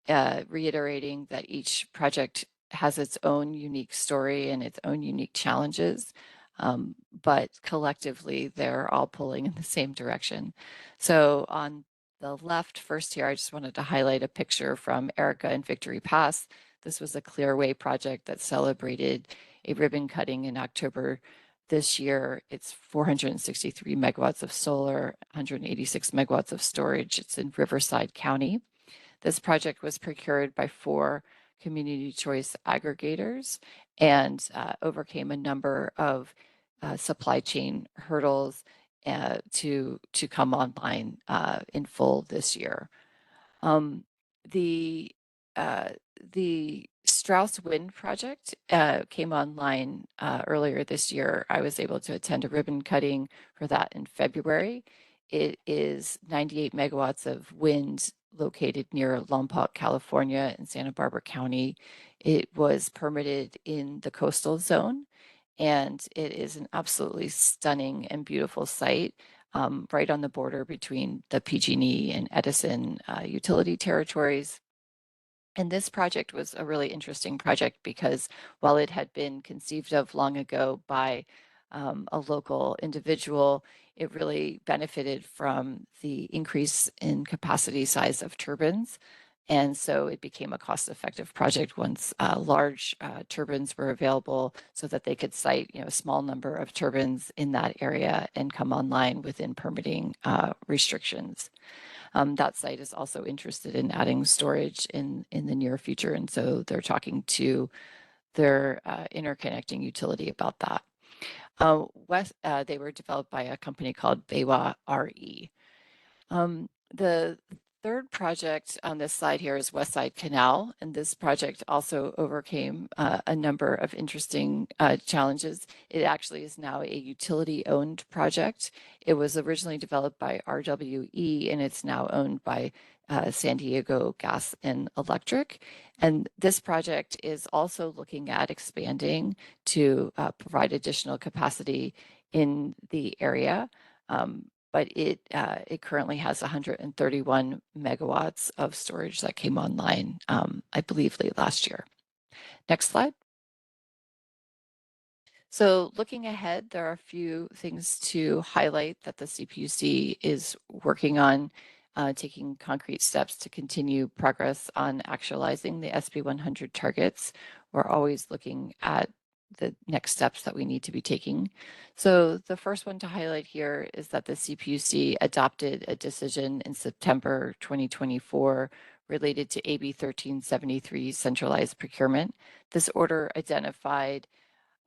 reiterating that each project has its own unique story and its own unique challenges, but collectively they're all pulling in the same direction. So on the left first here, I just wanted to highlight a picture from Erica and Victory Pass. This was a Clearway project that celebrated a ribbon cutting in October this year. It's 463 megawatts of solar, 186 megawatts of storage. It's in Riverside County. This project was procured by 4 community choice aggregators and overcame a number of supply chain hurdles to come online in full this year. The Strauss Wind project came online earlier this year. I was able to attend a ribbon cutting for that in February. It is 98 megawatts of wind located near Lompoc, California in Santa Barbara County. It was permitted in the coastal zone, and it is an absolutely stunning and beautiful site right on the border between the PG&E and Edison utility territories. And this project was a really interesting project because while it had been conceived of long ago by a local individual, it really benefited from the increase in capacity size of turbines. And so it became a cost-effective project once large turbines were available, so that they could site a small number of turbines in that area and come online within permitting restrictions. That site is also interested in adding storage in the near future, and so they're talking to their interconnecting utility about that. They were developed by a company called Baywa RE. The third project on this slide here is Westside Canal, and this project also overcame a number of interesting challenges. It actually is now a utility-owned project. It was originally developed by RWE, and it's now owned by San Diego Gas and Electric. And this project is also looking at expanding to provide additional capacity in the area. But it currently has 131 megawatts of storage that came online, I believe, late last year. Next slide. So looking ahead, there are a few things to highlight that the CPUC is working on, taking concrete steps to continue progress on actualizing the SB 100 targets. We're always looking at the next steps that we need to be taking. So the first one to highlight here is that the CPUC adopted a decision in September 2024 related to AB 1373 centralized procurement. This order identified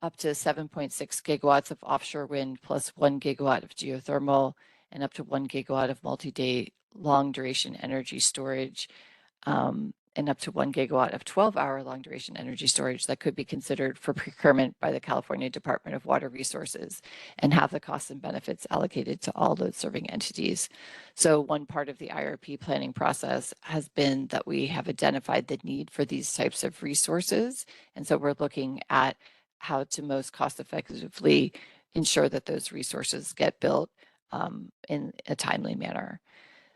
up to 7.6 gigawatts of offshore wind plus 1 gigawatt of geothermal and up to 1 gigawatt of multi-day long duration energy storage, and up to 1 gigawatt of 12-hour long duration energy storage that could be considered for procurement by the California Department of Water Resources and have the costs and benefits allocated to all load serving entities. So one part of the IRP planning process has been that we have identified the need for these types of resources. And so we're looking at how to most cost effectively ensure that those resources get built in a timely manner.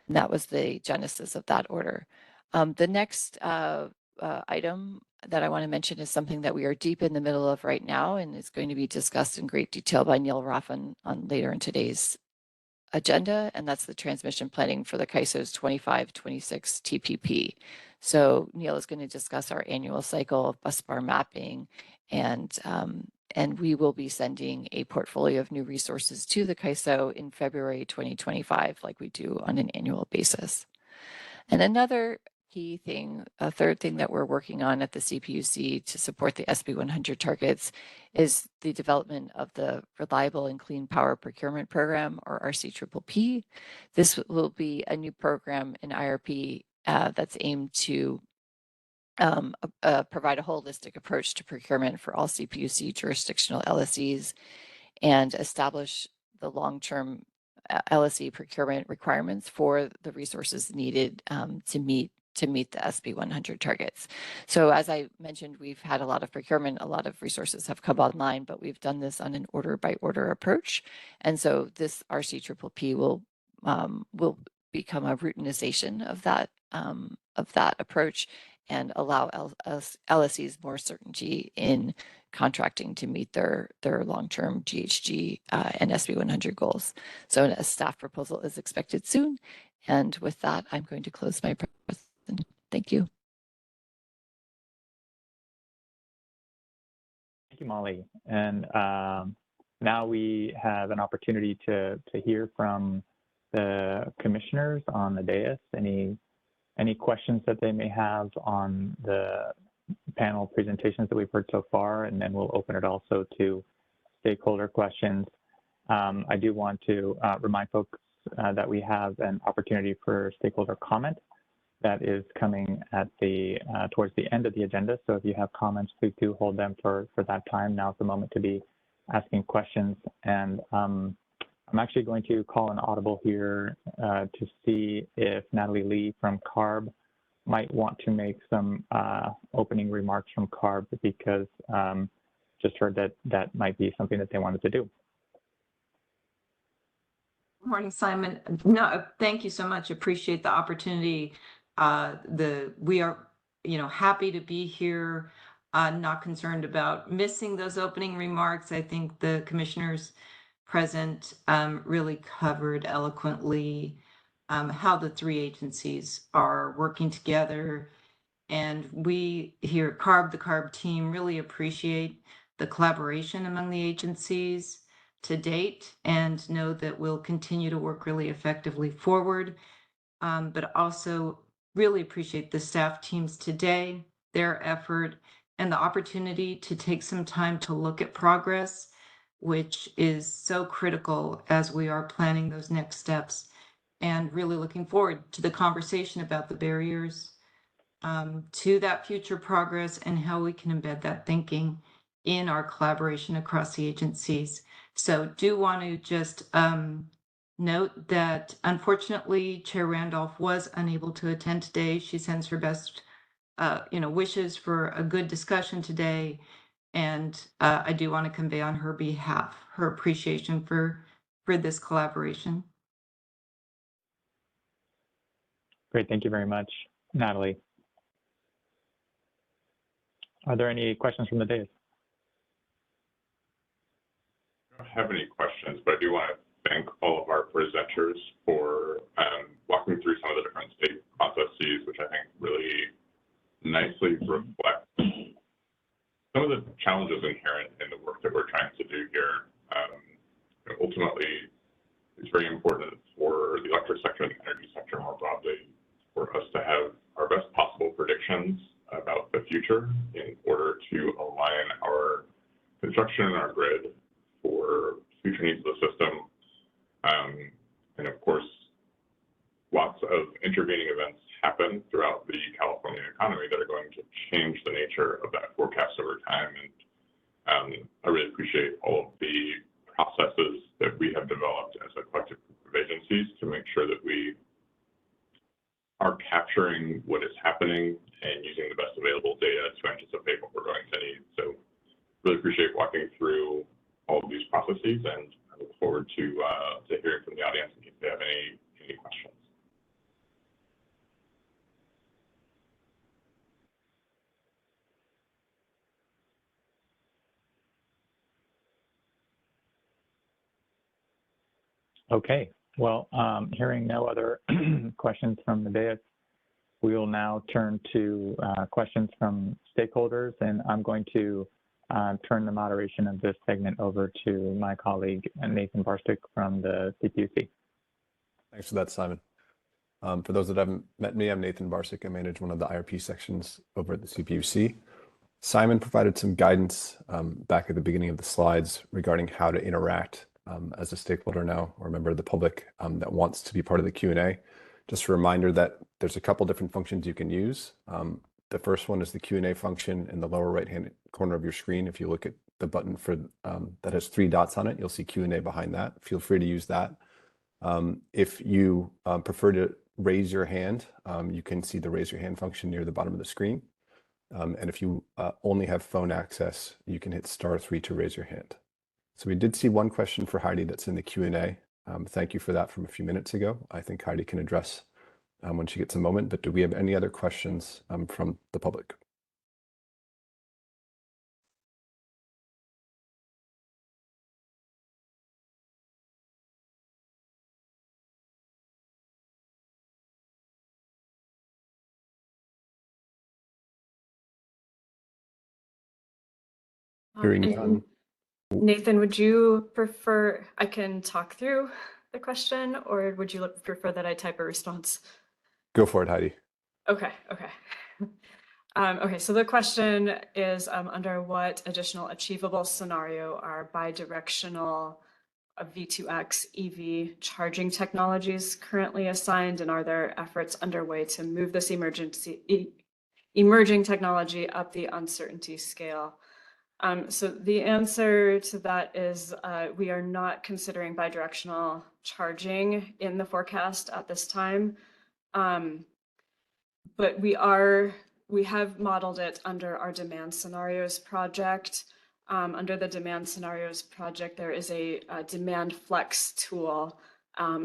And that was the genesis of that order. The next item that I want to mention is something that we are deep in the middle of right now and is going to be discussed in great detail by Neil Roth on later in today's agenda, and that's the transmission planning for the CAISO's 25-26 TPP. So Neil is going to discuss our annual cycle of busbar mapping, and we will be sending a portfolio of new resources to the CAISO in February 2025, like we do on an annual basis. And another key thing, a third thing that we're working on at the CPUC to support the SB 100 targets is the development of the Reliable and Clean Power Procurement Program, or RCPP. This will be a new program in IRP that's aimed to provide a holistic approach to procurement for all CPUC jurisdictional LSEs and establish the long-term LSE procurement requirements for the resources needed to meet the SB 100 targets. So as I mentioned, we've had a lot of procurement, a lot of resources have come online, but we've done this on an order by order approach. And so this RCPP will become a routinization of that approach and allow LSEs more certainty in contracting to meet their long-term GHG and SB 100 goals. So a staff proposal is expected soon. And with that, I'm going to close my presentation. Thank you. Thank you, Molly. And now we have an opportunity to hear from the commissioners on the dais. Any questions that they may have on the panel presentations that we've heard so far, and then we'll open it also to stakeholder questions. I do want to remind folks that we have an opportunity for stakeholder comment that is coming at towards the end of the agenda. So if you have comments, please do hold them for that time. Now's the moment to be asking questions. And I'm actually going to call an audible here to see if Natalie Lee from CARB might want to make some opening remarks from CARB, because just heard that might be something that they wanted to do. Good morning, Simon. No, thank you so much. Appreciate the opportunity. We are, happy to be here. Not concerned about missing those opening remarks. I think the commissioners present really covered eloquently how the three agencies are working together. And we here at CARB, the CARB team, really appreciate the collaboration among the agencies to date and know that we'll continue to work really effectively forward. But also really appreciate the staff teams today, their effort, and the opportunity to take some time to look at progress, which is so critical as we are planning those next steps, and really looking forward to the conversation about the barriers to that future progress and how we can embed that thinking in our collaboration across the agencies. So do want to just note that unfortunately Chair Randolph was unable to attend today. She sends her best wishes for a good discussion today. And I do want to convey on her behalf her appreciation for this collaboration. Great, thank you very much, Natalie. Are there any questions from the dais? have any questions, but I do want to thank all of our presenters for walking through some of the different state processes, which I think really nicely reflect some of the challenges inherent in the work that we're trying to do here. Ultimately, it's very important for the electric sector and the energy sector more broadly for us to have our best possible predictions about the future in order to align our construction and our grid for future needs of the system. And of course, lots of intervening events happen throughout the California economy that are going to change the nature of that forecast over time. And I really appreciate all of the processes that we have developed as a collective group of agencies to make sure that we are capturing what is happening and using the best available data to anticipate what we're going to need. So really appreciate walking through all of these processes, and I look forward to hearing from the audience in case they have any questions. Okay, well, hearing no other questions from the dais, we will now turn to questions from stakeholders, and I'm going to turn the moderation of this segment over to my colleague, Nathan Barstick from the CPUC. Thanks for that, Simon. For those that haven't met me, I'm Nathan Barstick. I manage one of the IRP sections over at the CPUC. Simon provided some guidance back at the beginning of the slides regarding how to interact as a stakeholder now, or a member of the public that wants to be part of the Q&A. Just a reminder that there's a couple different functions you can use. The first one is the Q&A function in the lower right-hand corner of your screen. If you look at the button for that has 3 dots on it, you'll see Q&A behind that. Feel free to use that. If you prefer to raise your hand, you can see the raise your hand function near the bottom of the screen. And if you only have phone access, you can hit *3 to raise your hand. So we did see one question for Heidi that's in the Q&A. Thank you for that from a few minutes ago. I think Heidi can address when she gets a moment, but do we have any other questions from the public? Hearing none. Nathan, would you prefer I can talk through the question, or would you prefer that I type a response? Go for it, Heidi. Okay. Okay, so the question is under what additional achievable scenario are bidirectional V2X EV charging technologies currently assigned, and are there efforts underway to move this emerging technology up the uncertainty scale? So the answer to that is we are not considering bidirectional charging in the forecast at this time, but we have modeled it under our demand scenarios project. Under the demand scenarios project, there is a demand flex tool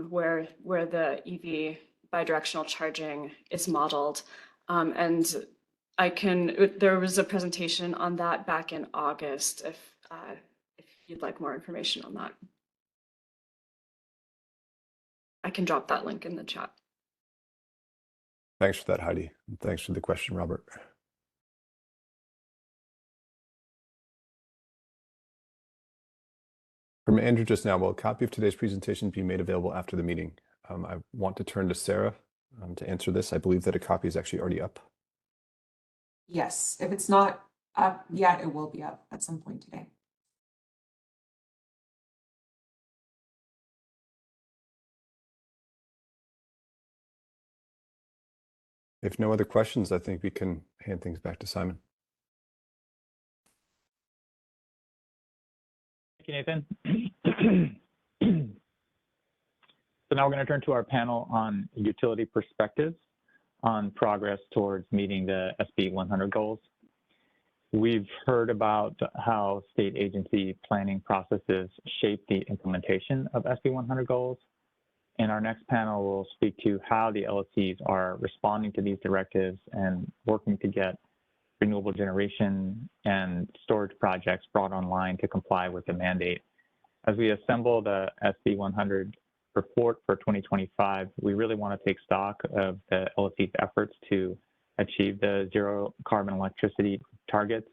where the EV bidirectional charging is modeled, and there was a presentation on that back in August if you'd like more information on that. I can drop that link in the chat. Thanks for that, Heidi. And thanks for the question, Robert. From Andrew just now, will a copy of today's presentation be made available after the meeting? I want to turn to Sarah to answer this. I believe that a copy is actually already up. Yes, if it's not up yet, it will be up at some point today. If no other questions, I think we can hand things back to Simon. Thank you, Nathan. So now we're going to turn to our panel on utility perspectives on progress towards meeting the SB 100 goals. We've heard about how state agency planning processes shape the implementation of SB 100 goals. And our next panel will speak to how the LSCs are responding to these directives and working to get renewable generation and storage projects brought online to comply with the mandate. As we assemble the SB 100 report for 2025, we really want to take stock of the LSC's efforts to achieve the zero carbon electricity targets.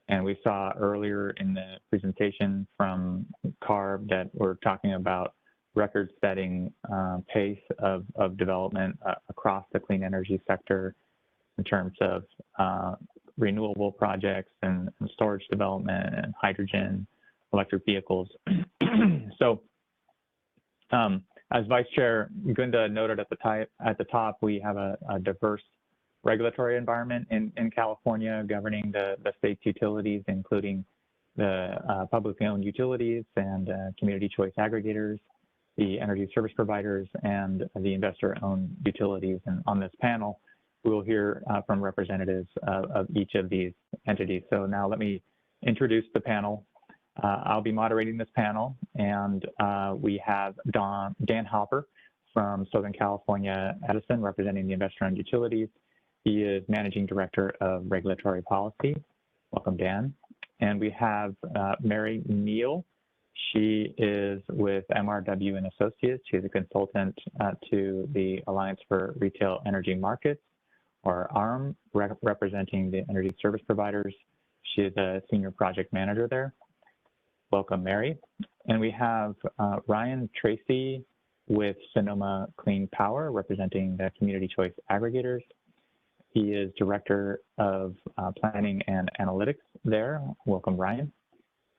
And we saw earlier in the presentation from CARB that we're talking about record-setting pace of development across the clean energy sector in terms of renewable projects and storage development and hydrogen, electric vehicles. So as Vice Chair Gunda noted at the top, we have a diverse regulatory environment in California governing the state's utilities, including the publicly owned utilities and community choice aggregators, the energy service providers, and the investor-owned utilities. And on this panel, we will hear from representatives of each of these entities. So now let me introduce the panel. I'll be moderating this panel, and we have Dan Hopper from Southern California Edison, representing the investor-owned utilities. He is Managing Director of Regulatory Policy. Welcome, Dan. And we have Mary Neal. She is with MRW and Associates. She's a consultant to the Alliance for Retail Energy Markets, or ARM, representing the energy service providers. She is a senior project manager there. Welcome, Mary. And we have Ryan Tracy with Sonoma Clean Power, representing the community choice aggregators. He is Director of Planning and Analytics there. Welcome, Ryan.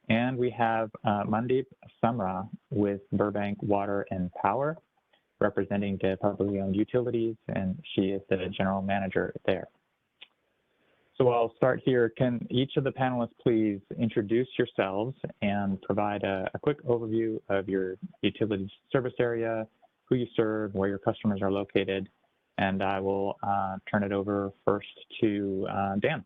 And we have Mandeep Samra with Burbank Water and Power, representing the publicly owned utilities, and she is the General Manager there. So I'll start here. Can each of the panelists please introduce yourselves and provide a quick overview of your utility service area, who you serve, where your customers are located, and I will turn it over first to Dan.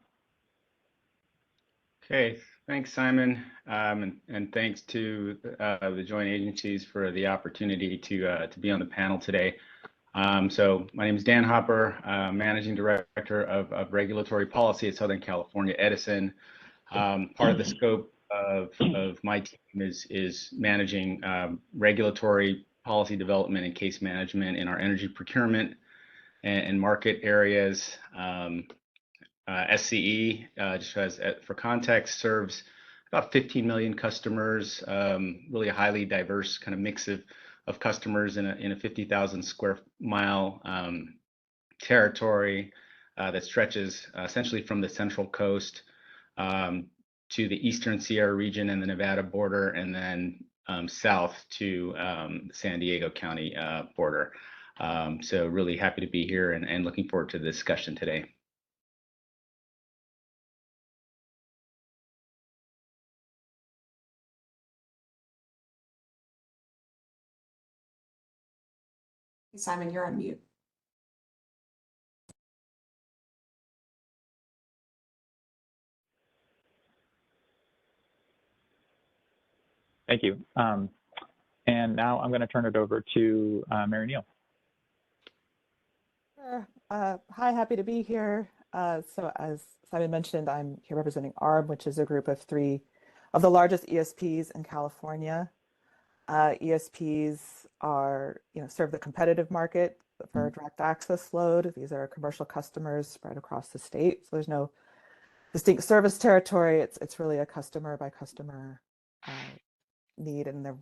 Okay, thanks, Simon, and thanks to the joint agencies for the opportunity to be on the panel today. So my name is Dan Hopper, Managing Director of Regulatory Policy at Southern California Edison. Part of the scope of my team is managing regulatory policy development and case management in our energy procurement and market areas. SCE, just as for context, serves about 15 million customers, really a highly diverse kind of mix of customers in a 50,000 square mile territory that stretches essentially from the Central Coast to the Eastern Sierra region and the Nevada border, and then south to the San Diego County border. So really happy to be here and looking forward to the discussion today. Simon, you're on mute. Thank you. And now I'm going to turn it over to Mary Neal. Sure. Hi, happy to be here. So as Simon mentioned, I'm here representing ARM, which is a group of 3 of the largest ESPs in California. ESPs are, serve the competitive market for direct access load. These are commercial customers spread across the state. So there's no distinct service territory. It's really a customer by customer need, and the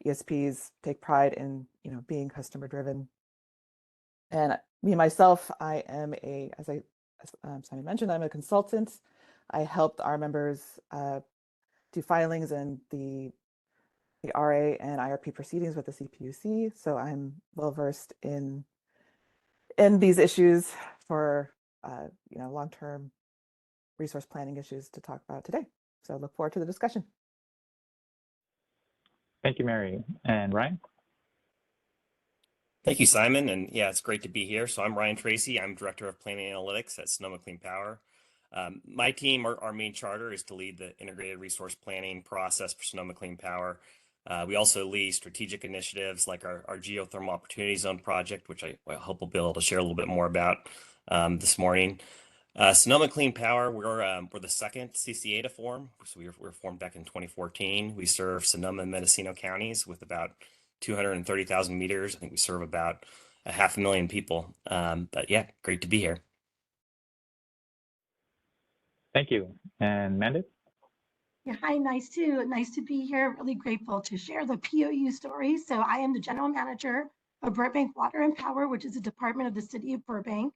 ESPs take pride in, being customer driven. And me myself, I am as Simon mentioned, I'm a consultant. I helped our members do filings in the RA and IRP proceedings with the CPUC. So I'm well versed in these issues for long-term resource planning issues to talk about today. So I look forward to the discussion. Thank you, Mary. And Ryan? Thank you, Simon. And yeah, it's great to be here. So I'm Ryan Tracy. I'm Director of Planning and Analytics at Sonoma Clean Power. My team, our main charter is to lead the integrated resource planning process for Sonoma Clean Power. We also lead strategic initiatives like our Geothermal Opportunity Zone project, which I hope we'll be able to share a little bit more about this morning. Sonoma Clean Power, we're the second CCA to form. So we were formed back in 2014. We serve Sonoma and Mendocino counties with about 230,000 meters. I think we serve about 500,000 people. But yeah, great to be here. Thank you. And Mandit? Yeah, hi, nice to be here. Really grateful to share the POU story. So I am the general manager of Burbank Water and Power, which is a department of the city of Burbank.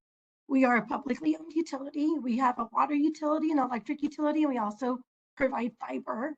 We are a publicly owned utility. We have a water utility and electric utility, and we also provide fiber.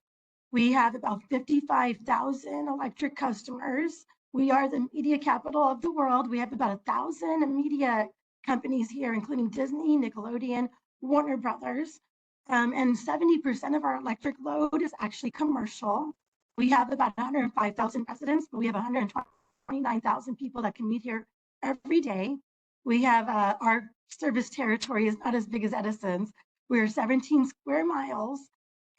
We have about 55,000 electric customers. We are the media capital of the world. We have about 1,000 media companies here, including Disney, Nickelodeon, Warner Brothers. And 70% of our electric load is actually commercial. We have about 105,000 residents, but we have 129,000 people that commute here every day. We have our service territory is not as big as Edison's. We're 17 square miles.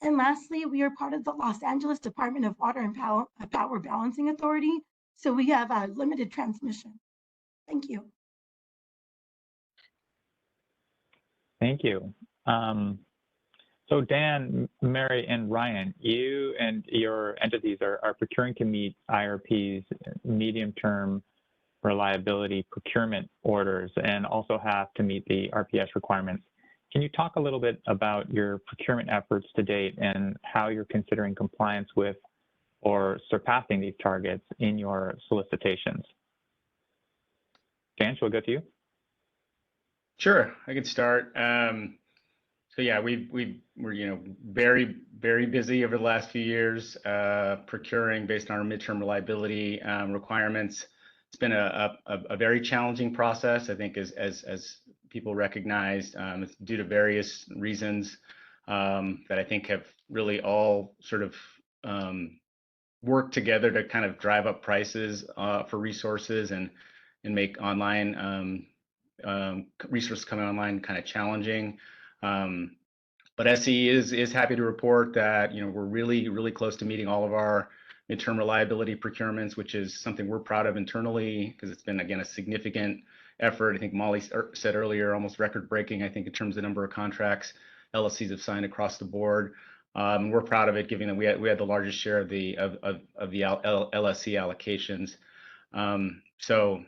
And lastly, we are part of the Los Angeles Department of Water and Power Balancing Authority. So we have a limited transmission. Thank you. Thank you. So Dan, Mary, and Ryan, you and your entities are procuring to meet IRP's medium-term reliability procurement orders and also have to meet the RPS requirements. Can you talk a little bit about your procurement efforts to date and how you're considering compliance with or surpassing these targets in your solicitations? Dan, shall we go to you? Sure, I can start. So yeah, we're very busy over the last few years procuring based on our midterm reliability requirements. It's been a very challenging process, I think, as people recognize. It's due to various reasons that I think have really all sort of worked together to kind of drive up prices for resources and make online resources coming online kind of challenging. But SE is happy to report that we're really close to meeting all of our midterm reliability procurements, which is something we're proud of internally because it's been, again, a significant effort. I think Molly said earlier, almost record breaking, I think, in terms of the number of contracts LSCs have signed across the board. We're proud of it, given that we had the largest share of the LSC allocations. So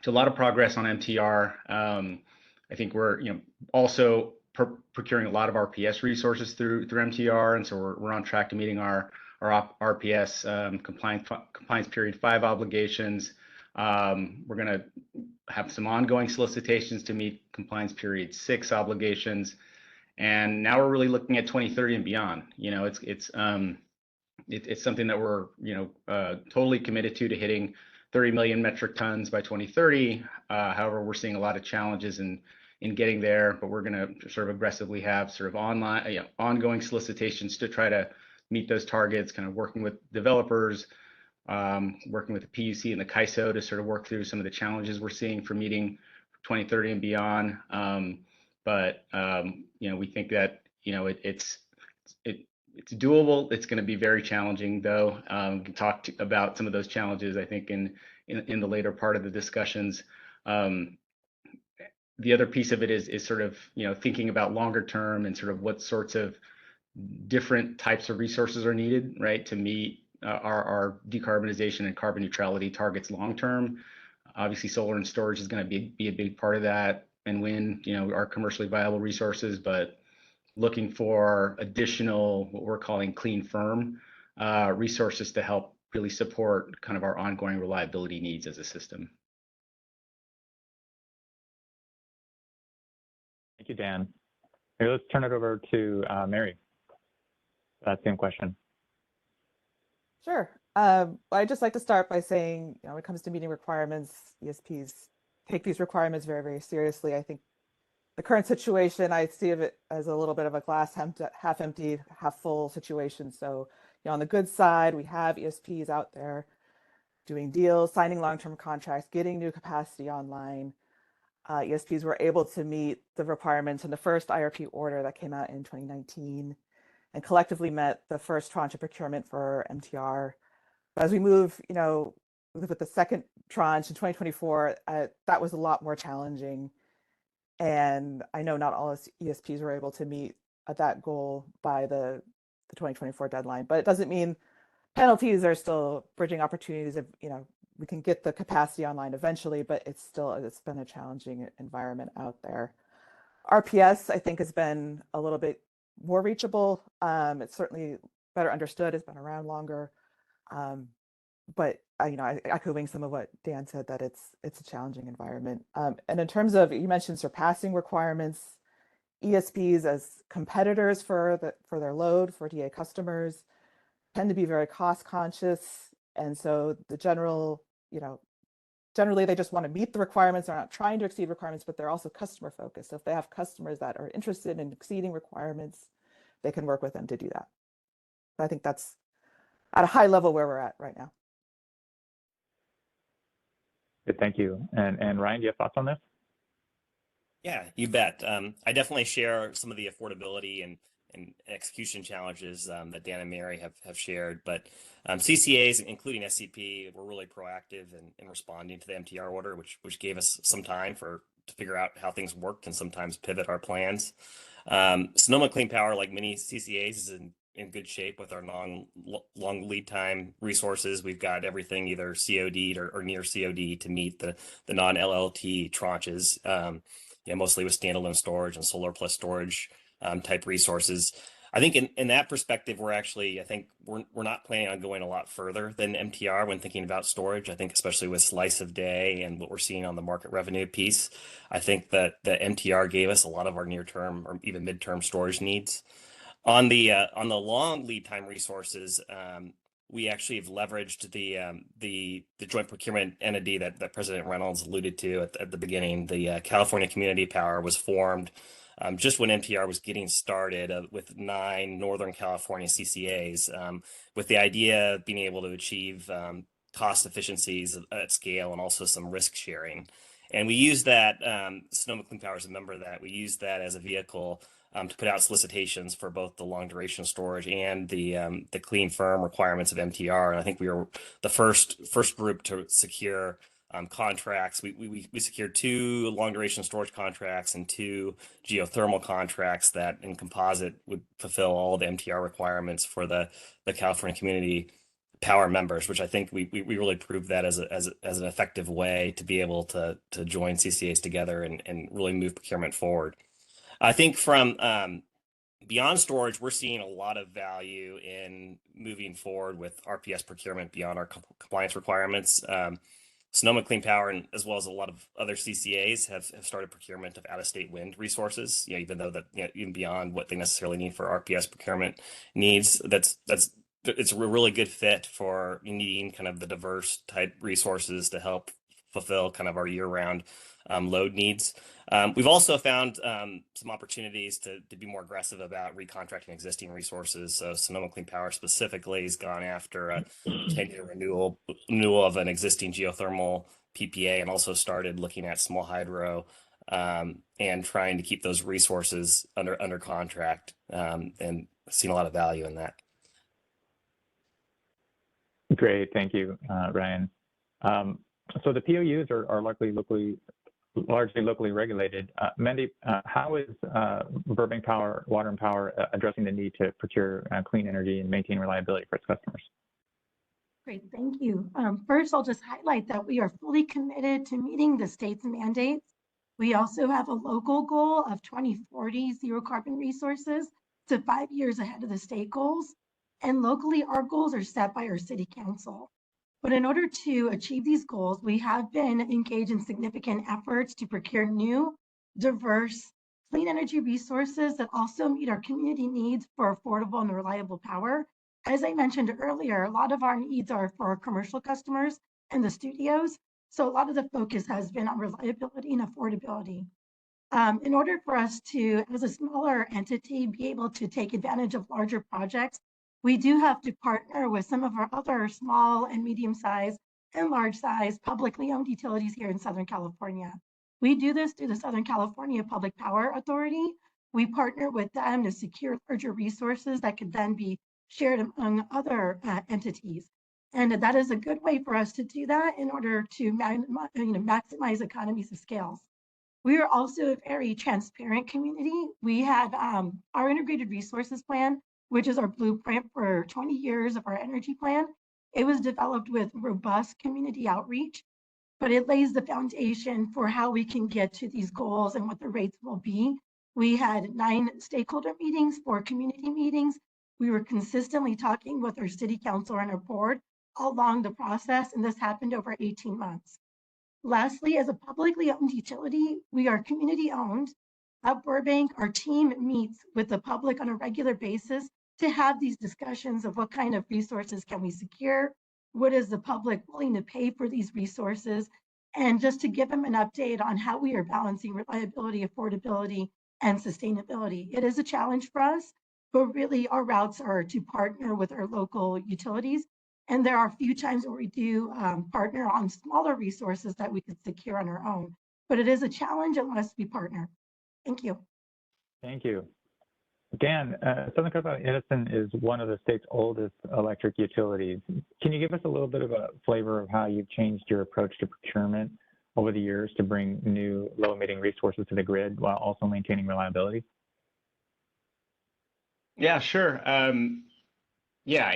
a lot of progress on MTR. I think we're also procuring a lot of RPS resources through MTR, and so we're on track to meeting our RPS compliance period 5 obligations. We're going to have some ongoing solicitations to meet compliance period 6 obligations, and now we're really looking at 2030 and beyond. It's something that we're totally committed to hitting 30 million metric tons by 2030. However, we're seeing a lot of challenges in getting there, but we're going to sort of aggressively have sort of ongoing solicitations to try to meet those targets, kind of working with developers, working with the PUC and the CAISO to sort of work through some of the challenges we're seeing for meeting 2030 and beyond. But we think that it's doable. It's going to be very challenging, though. We can talk about some of those challenges, I think, in the later part of the discussions. The other piece of it is sort of thinking about longer term and sort of what sorts of different types of resources are needed, right, to meet our decarbonization and carbon neutrality targets long term. Obviously, solar and storage is going to be a big part of that, and wind, are commercially viable resources, but looking for additional, what we're calling clean firm resources to help really support kind of our ongoing reliability needs as a system. Thank you, Dan. Maybe let's turn it over to Mary. That same question. Sure. I'd just like to start by saying, when it comes to meeting requirements, ESPs take these requirements very, very seriously. I think the current situation, I see it as a little bit of a glass half empty, half full situation. So, on the good side, we have ESPs out there doing deals, signing long-term contracts, getting new capacity online. ESPs were able to meet the requirements in the first IRP order that came out in 2019 and collectively met the first tranche of procurement for MTR. But as we move, with the second tranche in 2024, that was a lot more challenging. And I know not all ESPs were able to meet that goal by the 2024 deadline, but it doesn't mean penalties are still bridging opportunities. If we can get the capacity online eventually, but it's been a challenging environment out there. RPS, I think, has been a little bit more reachable. It's certainly better understood, it's been around longer. But echoing some of what Dan said, that it's a challenging environment. And in terms of, you mentioned surpassing requirements, ESPs as competitors for their load for DA customers tend to be very cost conscious, and so generally they just want to meet the requirements. They're not trying to exceed requirements, but they're also customer focused. So if they have customers that are interested in exceeding requirements, they can work with them to do that. But I think that's at a high level where we're at right now. Good, thank you. And Ryan, do you have thoughts on this? Yeah, you bet. I definitely share some of the affordability and execution challenges that Dan and Mary have shared, but CCAs, including SCP, were really proactive in responding to the MTR order, which gave us some time to figure out how things worked and sometimes pivot our plans. Sonoma Clean Power, like many CCAs, is in good shape with our long lead time resources. We've got everything either COD'd or near COD to meet the non-LLT tranches, mostly with standalone storage and solar plus storage type resources. I think in that perspective, we're not planning on going a lot further than MTR when thinking about storage. I think especially with slice of day and what we're seeing on the market revenue piece, I think that the MTR gave us a lot of our near term or even midterm storage needs. On the long lead time resources, we actually have leveraged the joint procurement entity that President Reynolds alluded to at the beginning. The California Community Power was formed just when MTR was getting started with 9 Northern California CCAs, with the idea of being able to achieve cost efficiencies at scale and also some risk sharing. And we use that, Sonoma Clean Power is a member of that. We use that as a vehicle to put out solicitations for both the long duration storage and the clean firm requirements of MTR. And I think we were the first group to secure contracts. We secured 2 long duration storage contracts and 2 geothermal contracts that in composite would fulfill all the MTR requirements for the California Community Power members, which I think we really proved that as an effective way to be able to join CCAs together and really move procurement forward. I think from beyond storage, we're seeing a lot of value in moving forward with RPS procurement beyond our compliance requirements. Sonoma Clean Power, and as well as a lot of other CCAs, have started procurement of out-of-state wind resources. Even though that even beyond what they necessarily need for RPS procurement needs, it's a really good fit for needing kind of the diverse type resources to help fulfill kind of our year-round load needs. We've also found some opportunities to be more aggressive about recontracting existing resources. So Sonoma Clean Power specifically has gone after a 10-year renewal of an existing geothermal PPA, and also started looking at small hydro and trying to keep those resources under contract, and seen a lot of value in that. Great, thank you, Ryan. So the POUs are largely locally regulated. Mandy, how is Burbank Power, Water and Power addressing the need to procure clean energy and maintain reliability for its customers? Great, thank you. First, I'll just highlight that we are fully committed to meeting the state's mandates. We also have a local goal of 2040 zero carbon resources, so 5 years ahead of the state goals. And locally, our goals are set by our city council. But in order to achieve these goals, we have been engaged in significant efforts to procure new, diverse, clean energy resources that also meet our community needs for affordable and reliable power. As I mentioned earlier, a lot of our needs are for our commercial customers and the studios. So a lot of the focus has been on reliability and affordability. In order for us to, as a smaller entity, be able to take advantage of larger projects, we do have to partner with some of our other small and medium-sized and large-sized publicly owned utilities here in Southern California. We do this through the Southern California Public Power Authority. We partner with them to secure larger resources that could then be shared among other entities. And that is a good way for us to do that in order to maximize economies of scale. We are also a very transparent community. We had our integrated resources plan, which is our blueprint for 20 years of our energy plan. It was developed with robust community outreach, but it lays the foundation for how we can get to these goals and what the rates will be. We had 9 stakeholder meetings, 4 community meetings. We were consistently talking with our city council and our board all along the process, and this happened over 18 months. Lastly, as a publicly owned utility, we are community owned. At Burbank, our team meets with the public on a regular basis to have these discussions of what kind of resources can we secure, what is the public willing to pay for these resources, and just to give them an update on how we are balancing reliability, affordability, and sustainability. It is a challenge for us, but really our routes are to partner with our local utilities. And there are a few times where we do partner on smaller resources that we could secure on our own. But it is a challenge unless we partner. Thank you. Thank you. Dan, Southern California Edison is one of the state's oldest electric utilities. Can you give us a little bit of a flavor of how you've changed your approach to procurement over the years to bring new low-emitting resources to the grid while also maintaining reliability? Yeah, sure. Yeah,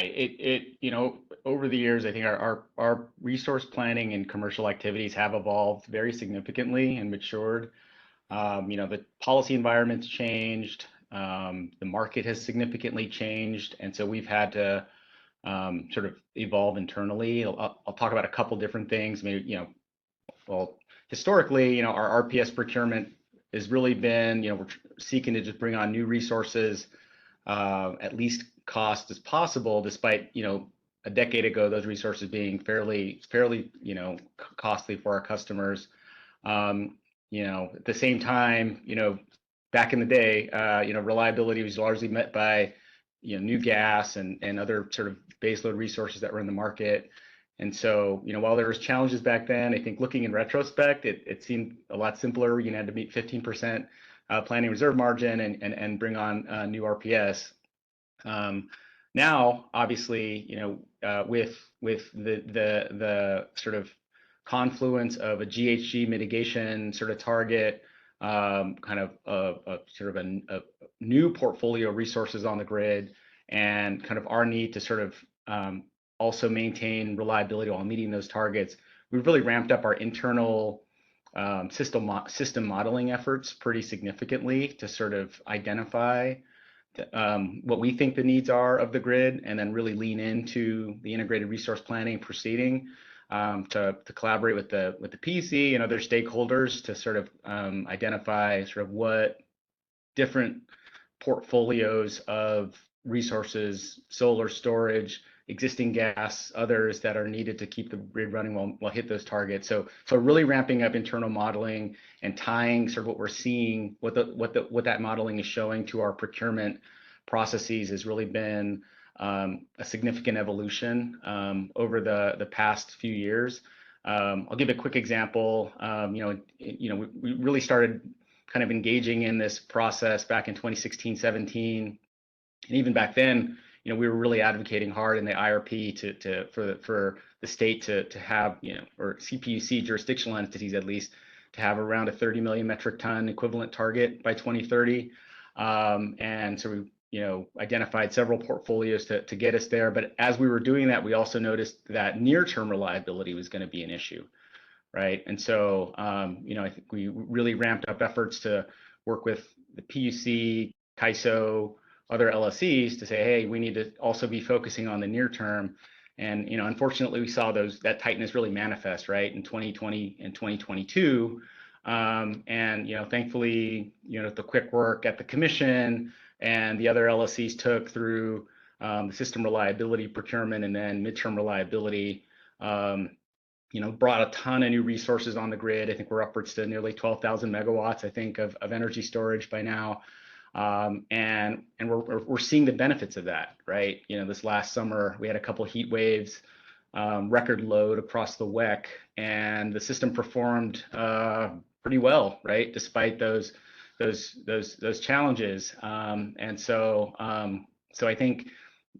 over the years, I think our resource planning and commercial activities have evolved very significantly and matured. The policy environment's changed, the market has significantly changed, and so we've had to sort of evolve internally. I'll talk about a couple different things. Maybe, well, historically, our RPS procurement has really been, we're seeking to just bring on new resources at least cost as possible, despite a decade ago those resources being fairly costly for our customers. At the same time, back in the day, reliability was largely met by new gas and other sort of baseload resources that were in the market. And so, while there was challenges back then, I think looking in retrospect, it seemed a lot simpler. You had to meet 15% planning reserve margin and bring on new RPS. Now, obviously, with the sort of confluence of a GHG mitigation sort of target, kind of a new portfolio of resources on the grid, and kind of our need to sort of also maintain reliability while meeting those targets, we've really ramped up our internal system modeling efforts pretty significantly to sort of identify what we think the needs are of the grid, and then really lean into the integrated resource planning proceeding to collaborate with the PUC and other stakeholders to sort of identify sort of what different portfolils of resources, solar storage, existing gas, others that are needed to keep the grid running while hit those targets. So really ramping up internal modeling and tying sort of what we're seeing, what that modeling is showing to our procurement processes has really been a significant evolution over the past few years. I'll give a quick example. We really started kind of engaging in this process back in 2016, 17, and even back then, we were really advocating hard in the IRP for the state to have, or CPUC jurisdictional entities at least, to have around a 30 million metric ton equivalent target by 2030. And so we, identified several portfolios to get us there. But as we were doing that, we also noticed that near-term reliability was going to be an issue, right? And so, I think we really ramped up efforts to work with the PUC, CAISO, other LSEs to say, hey, we need to also be focusing on the near term. And, unfortunately, we saw that tightness really manifest, right, in 2020 and 2022. And, thankfully, the quick work at the commission and the other LSEs took through the system reliability procurement and then midterm reliability, brought a ton of new resources on the grid. I think we're upwards to nearly 12,000 megawatts, I think, of energy storage by now. And we're seeing the benefits of that, right? This last summer we had a couple heat waves, record load across the WEC, and the system performed pretty well, right, despite those challenges. And so I think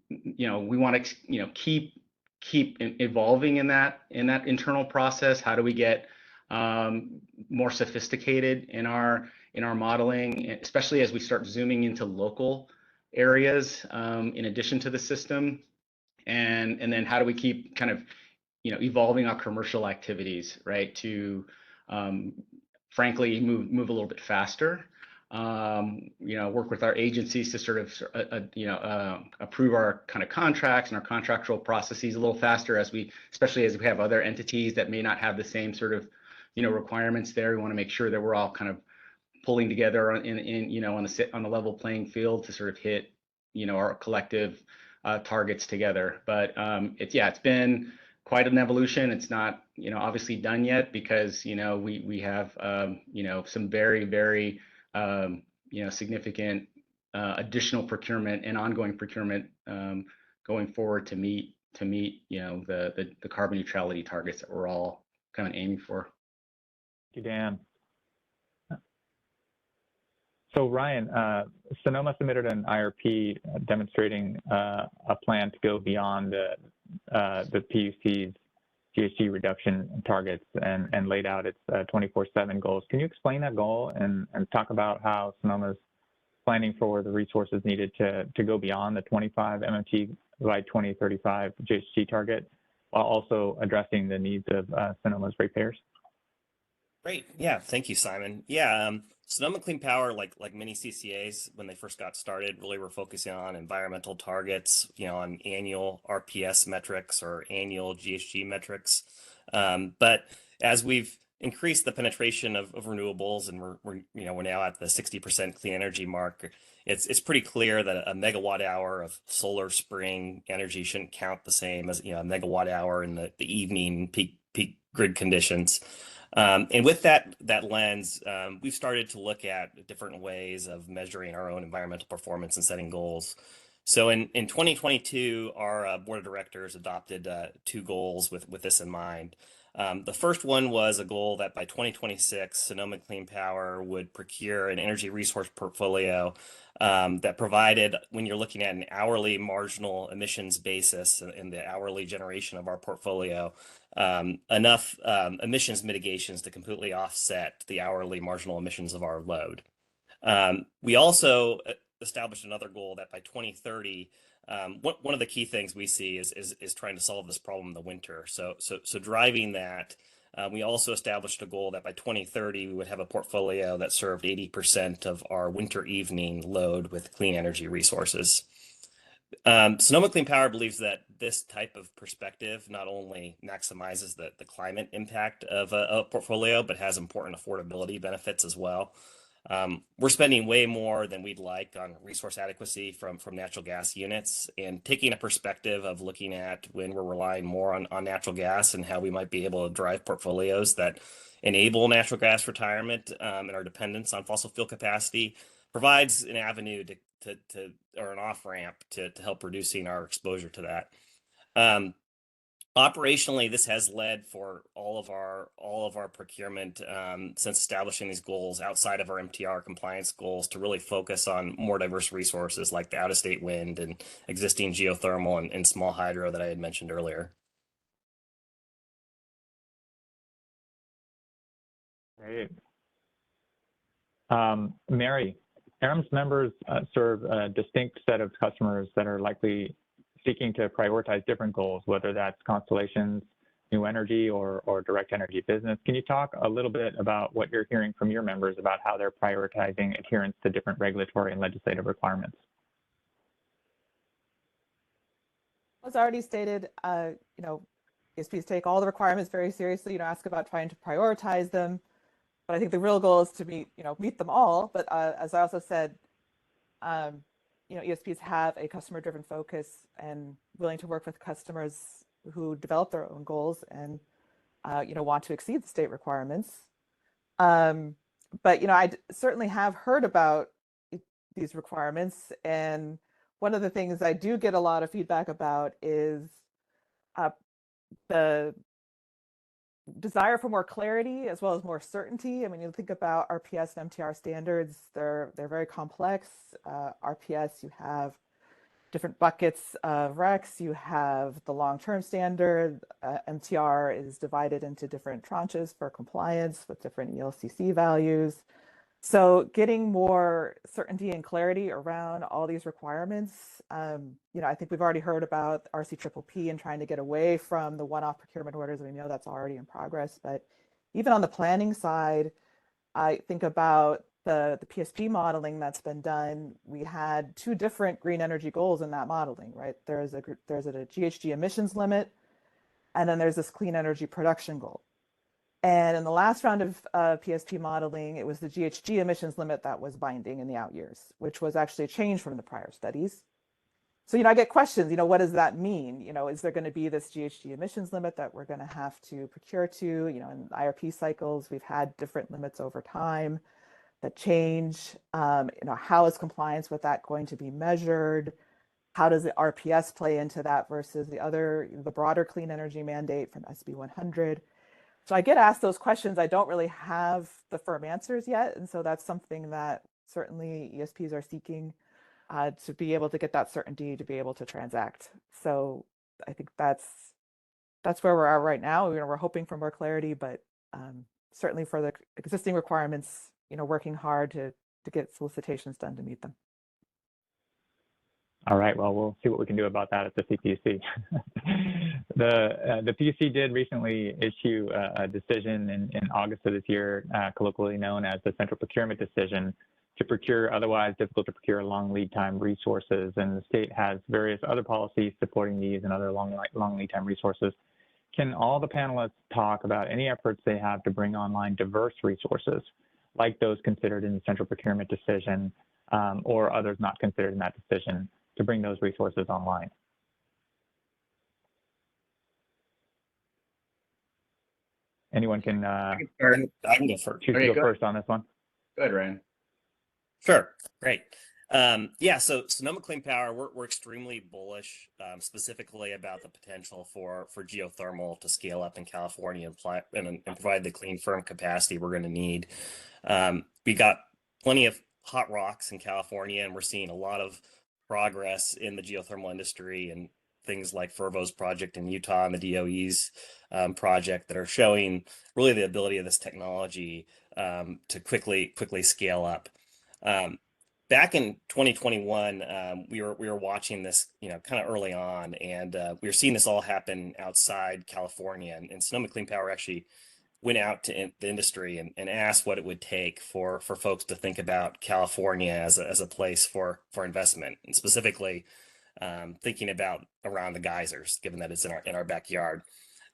we want to keep evolving in that internal process. How do we get more sophisticated in our modeling, especially as we start zooming into local areas in addition to the system. And then how do we keep kind of, evolving our commercial activities, right, to frankly move a little bit faster. Work with our agencies to sort of, approve our kind of contracts and our contractual processes a little faster especially as we have other entities that may not have the same sort of, requirements there. We want to make sure that we're all kind of pulling together on the level playing field to sort of hit, our collective targets together. But it's been quite an evolution. It's not, obviously done yet because, we have, some very, very, significant additional procurement and ongoing procurement going forward to meet, the carbon neutrality targets that we're all kind of aiming for. Thank you, Dan. So Ryan, Sonoma submitted an IRP demonstrating a plan to go beyond the PUC's GHG reduction targets and laid out its 24/7 goals. Can you explain that goal and talk about how Sonoma's planning for the resources needed to go beyond the 25 MMT by 2035 GHG target, while also addressing the needs of Sonoma's ratepayers? Great. Yeah. Thank you, Simon. Yeah. Sonoma Clean Power, like many CCAs, when they first got started, really were focusing on environmental targets, on annual RPS metrics or annual GHG metrics. But as we've increased the penetration of renewables, and we're now at the 60% clean energy mark, it's pretty clear that a megawatt hour of solar spring energy shouldn't count the same as a megawatt hour in the evening peak grid conditions. And with that lens, we've started to look at different ways of measuring our own environmental performance and setting goals. So in 2022, our board of directors adopted 2 goals with this in mind. The first one was a goal that by 2026, Sonoma Clean Power would procure an energy resource portfolio that provided, when you're looking at an hourly marginal emissions basis in the hourly generation of our portfolio, enough emissions mitigations to completely offset the hourly marginal emissions of our load. We also established another goal that by 2030, one of the key things we see is trying to solve this problem in the winter. So driving that, we also established a goal that by 2030 we would have a portfolio that served 80% of our winter evening load with clean energy resources. Sonoma Clean Power believes that this type of perspective not only maximizes the climate impact of a portfolio, but has important affordability benefits as well. We're spending way more than we'd like on resource adequacy from natural gas units, and taking a perspective of looking at when we're relying more on natural gas and how we might be able to drive portfolios that enable natural gas retirement and our dependence on fossil fuel capacity provides an avenue or an off-ramp to help reducing our exposure to that. Operationally, this has led for all of our procurement since establishing these goals outside of our MTR compliance goals to really focus on more diverse resources like the out-of-state wind and existing geothermal and small hydro that I had mentioned earlier. Great. Mary, ARM's members serve a distinct set of customers that are likely seeking to prioritize different goals, whether that's Constellation's new energy or direct energy business. Can you talk a little bit about what you're hearing from your members about how they're prioritizing adherence to different regulatory and legislative requirements? As already stated, ESPs take all the requirements very seriously. Ask about trying to prioritize them, but I think the real goal is to meet them all. But as I also said, ESPs have a customer-driven focus and willing to work with customers who develop their own goals and want to exceed the state requirements. But I certainly have heard about these requirements, and one of the things I do get a lot of feedback about is the desire for more clarity as well as more certainty. I mean, you think about RPS and MTR standards, they're very complex. RPS, you have different buckets of RECs. You have the long-term standard. MTR is divided into different tranches for compliance with different ELCC values. So getting more certainty and clarity around all these requirements, I think we've already heard about RCPPP and trying to get away from the one-off procurement orders. We know that's already in progress, but even on the planning side, I think about the PSP modeling that's been done. We had two different green energy goals in that modeling, right? There's a GHG emissions limit, and then there's this clean energy production goal. And in the last round of PSP modeling, it was the GHG emissions limit that was binding in the out years, which was actually a change from the prior studies. So, I get questions, what does that mean? Is there going to be this GHG emissions limit that we're going to have to procure to? In IRP cycles, we've had different limits over time that change. How is compliance with that going to be measured? How does the RPS play into that versus the broader clean energy mandate from SB 100? So I get asked those questions. I don't really have the firm answers yet. And so that's something that certainly ESPs are seeking to be able to get that certainty to be able to transact. So I think that's where we're at right now. We're hoping for more clarity, but certainly for the existing requirements, working hard to get solicitations done to meet them. All right, well, we'll see what we can do about that at the CPUC. The PUC did recently issue a decision in August of this year, colloquially known as the Central Procurement Decision, to procure otherwise difficult to procure long lead time resources. And the state has various other policies supporting these and other long lead time resources. Can all the panelists talk about any efforts they have to bring online diverse resources, like those considered in the Central Procurement Decision or others not considered in that decision, to bring those resources online? Anyone can I can go first. choose to go first on this one. Go ahead, Ryan. Sure, great. Yeah, so Sonoma Clean Power, we're extremely bullish, specifically about the potential for geothermal to scale up in California and provide the clean, firm capacity we're going to need. We got plenty of hot rocks in California, and we're seeing a lot of progress in the geothermal industry and things like Fervo's project in Utah and the DOE's project that are showing really the ability of this technology to quickly scale up. Back in 2021, we were watching this, kind of early on, and we were seeing this all happen outside California. And Sonoma Clean Power actually went out to the industry and asked what it would take for folks to think about California as a place for investment, and specifically thinking about around the geysers, given that it's in our backyard.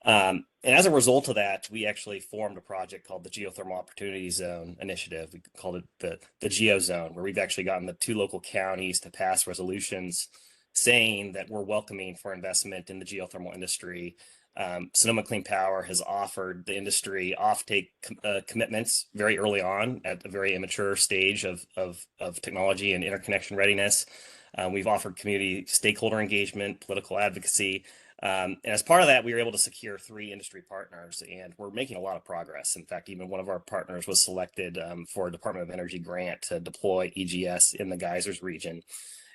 And as a result of that, we actually formed a project called the Geothermal Opportunity Zone Initiative. We called it the Geo Zone, where we've actually gotten the 2 local counties to pass resolutions saying that we're welcoming for investment in the geothermal industry. Sonoma Clean Power has offered the industry offtake commitments very early on at a very immature stage of technology and interconnection readiness. We've offered community stakeholder engagement, political advocacy. And as part of that, we were able to secure 3 industry partners, and we're making a lot of progress. In fact, even one of our partners was selected for a Department of Energy grant to deploy EGS in the geysers region.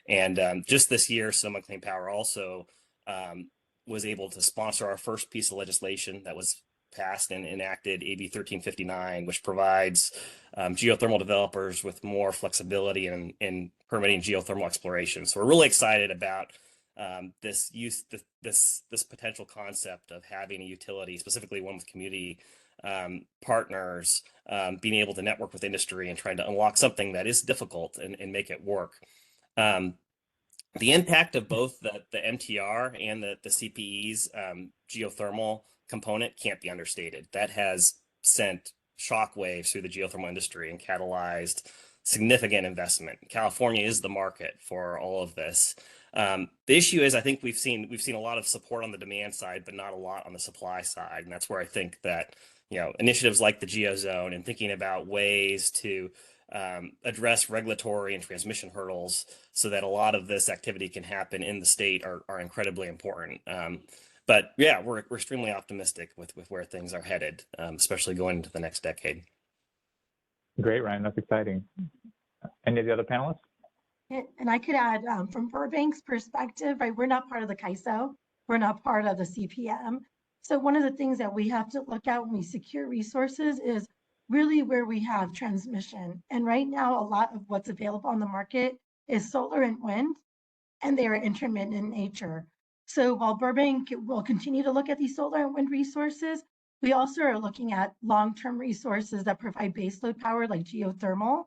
And just this year, Sonoma Clean Power also was able to sponsor our first piece of legislation that was passed and enacted, AB 1359, which provides geothermal developers with more flexibility in permitting geothermal exploration. So we're really excited about this potential concept of having a utility, specifically one with community partners, being able to network with industry and trying to unlock something that is difficult and make it work. The impact of both the MTR and the CPE's geothermal component can't be understated. That has sent shockwaves through the geothermal industry and catalyzed significant investment. California is the market for all of this. The issue is, I think we've seen a lot of support on the demand side, but not a lot on the supply side. And that's where I think that, initiatives like the GeoZone and thinking about ways to address regulatory and transmission hurdles so that a lot of this activity can happen in the state are incredibly important. But yeah, we're extremely optimistic with where things are headed, especially going into the next decade. Great, Ryan. That's exciting. Any of the other panelists? market. And I could add from Burbank's perspective, right, we're not part of the CAISO, we're not part of the CPM. So one of the things that we have to look at when we secure resources is really where we have transmission. And right now, a lot of what's available on the market is solar and wind, and they are intermittent in nature. So while Burbank will continue to look at these solar and wind resources, we also are looking at long-term resources that provide baseload power like geothermal.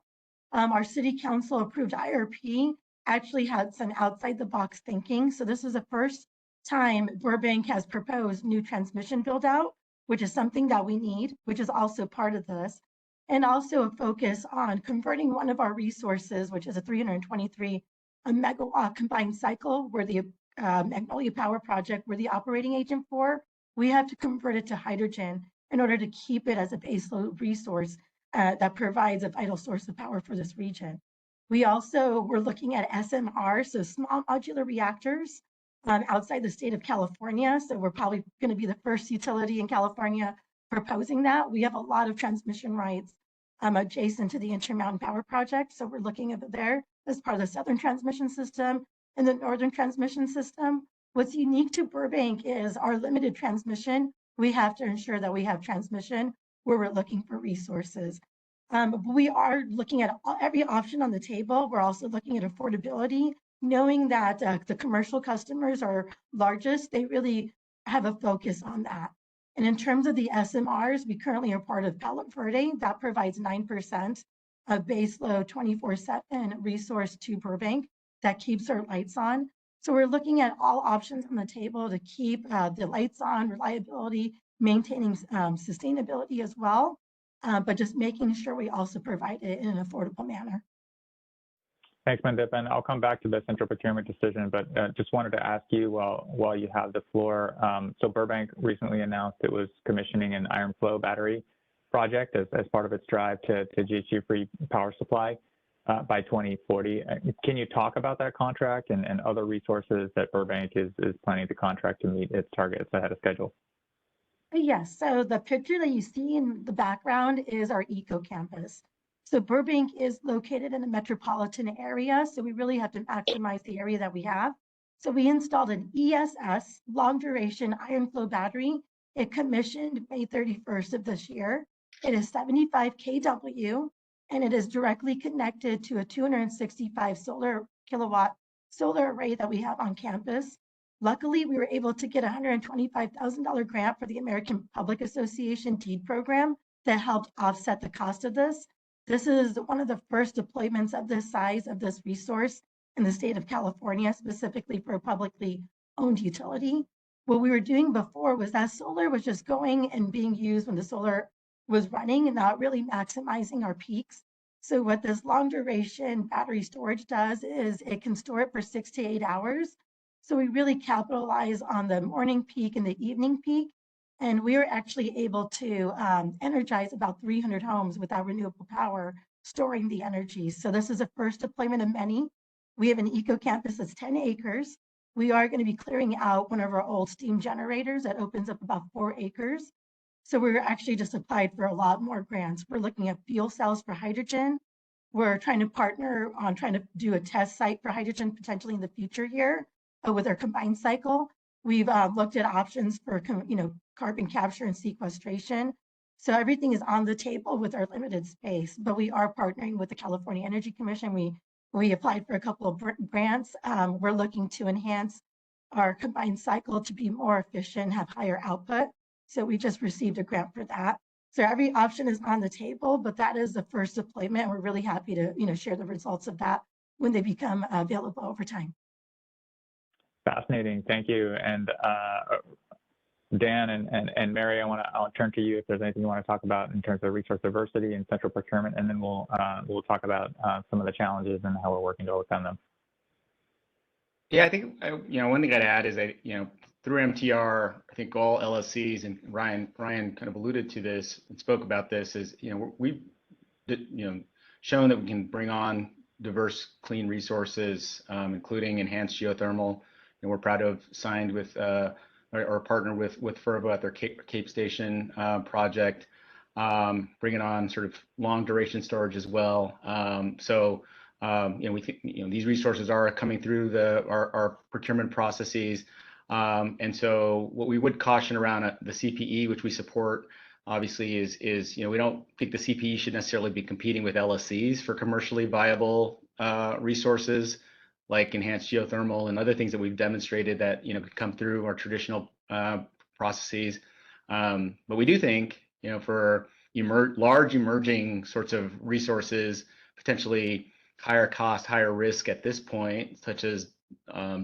Our city council approved IRP actually had some outside the box thinking. So this is the first time Burbank has proposed new transmission build out, which is something that we need, which is also part of this. And also a focus on converting one of our resources, which is a 323 megawatt combined cycle, where the Magnolia Power Project, we're the operating agent for. We have to convert it to hydrogen in order to keep it as a baseload resource that provides a vital source of power for this region. We also were looking at SMR, so small modular reactors outside the state of California. So we're probably going to be the first utility in California proposing that. We have a lot of transmission rights adjacent to the Intermountain Power Project. So we're looking at there as part of the Southern Transmission System and the Northern Transmission System. What's unique to Burbank is our limited transmission. We have to ensure that we have transmission where we're looking for resources. We are looking at every option on the table. We're also looking at affordability, knowing that the commercial customers are largest. They really have a focus on that. And in terms of the SMRs, we currently are part of Palo Verde. That provides 9% of baseload 24/7 resource to Burbank that keeps our lights on. So we're looking at all options on the table to keep the lights on, reliability, maintaining sustainability as well, but just making sure we also provide it in an affordable manner. Thanks, Mandip, and I'll come back to the central procurement decision, but just wanted to ask you while you have the floor. So Burbank recently announced it was commissioning an iron flow battery project as part of its drive to GHG-free power supply by 2040. Can you talk about that contract and other resources that Burbank is planning to contract to meet its targets ahead of schedule? Yes, so the picture that you see in the background is our eco campus. So Burbank is located in a metropolitan area, so we really have to maximize the area that we have. So we installed an ESS, long duration iron flow battery. It commissioned May 31st of this year. It is 75 kW, and it is directly connected to a 265 kilowatt solar array that we have on campus. Luckily, we were able to get a $125,000 grant for the American Public Association TEED program that helped offset the cost of this. This is one of the first deployments of this size of this resource in the state of California, specifically for a publicly owned utility. What we were doing before was that solar was just going and being used when the solar was running and not really maximizing our peaks. So what this long duration battery storage does is it can store it for 6 to 8 hours. So we really capitalize on the morning peak and the evening peak. And we were actually able to energize about 300 homes with our renewable power, storing the energy. So this is the first deployment of many. We have an eco campus that's 10 acres. We are going to be clearing out one of our old steam generators that opens up about 4 acres. So we're actually just applied for a lot more grants. We're looking at fuel cells for hydrogen. We're trying to partner on trying to do a test site for hydrogen potentially in the future here with our combined cycle. We've looked at options for carbon capture and sequestration. So everything is on the table with our limited space, but we are partnering with the California Energy Commission. We applied for a couple of grants. We're looking to enhance our combined cycle to be more efficient, have higher output. So we just received a grant for that. So every option is on the table, but that is the first deployment. We're really happy to share the results of that when they become available over time. Fascinating, thank you. And Dan and Mary, I'll turn to you if there's anything you want to talk about in terms of resource diversity and central procurement, and then we'll talk about some of the challenges and how we're working to overcome them. Yeah, I think one thing I'd add is that through MTR, I think all LSCs, and Ryan kind of alluded to this and spoke about this, is we've shown that we can bring on diverse clean resources, including enhanced geothermal. And we're proud to have signed with or partner with Fervo at their Cape Station project, bringing on sort of long duration storage as well. So We think these resources are coming through our procurement processes, and so what we would caution around the CPE, which we support, obviously, is we don't think the CPE should necessarily be competing with LSCs for commercially viable resources like enhanced geothermal and other things that we've demonstrated that could come through our traditional processes. But we do think for large emerging sorts of resources, potentially higher cost, higher risk at this point, such as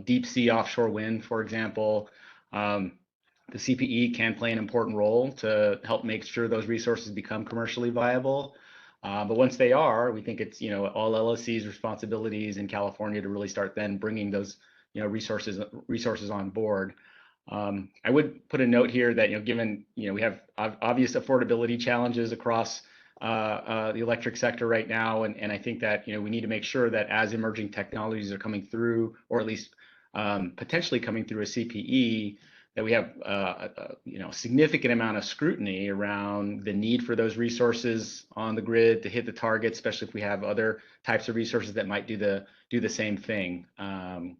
deep sea offshore wind, for example, the CPE can play an important role to help make sure those resources become commercially viable. But once they are, we think it's all LSC's responsibilities in California to really start then bringing those resources on board. I would put a note here that given we have obvious affordability challenges across the electric sector right now, and I think that we need to make sure that as emerging technologies are coming through, or at least potentially coming through a CPE, that we have a significant amount of scrutiny around the need for those resources on the grid to hit the target, especially if we have other types of resources that might do the same thing. And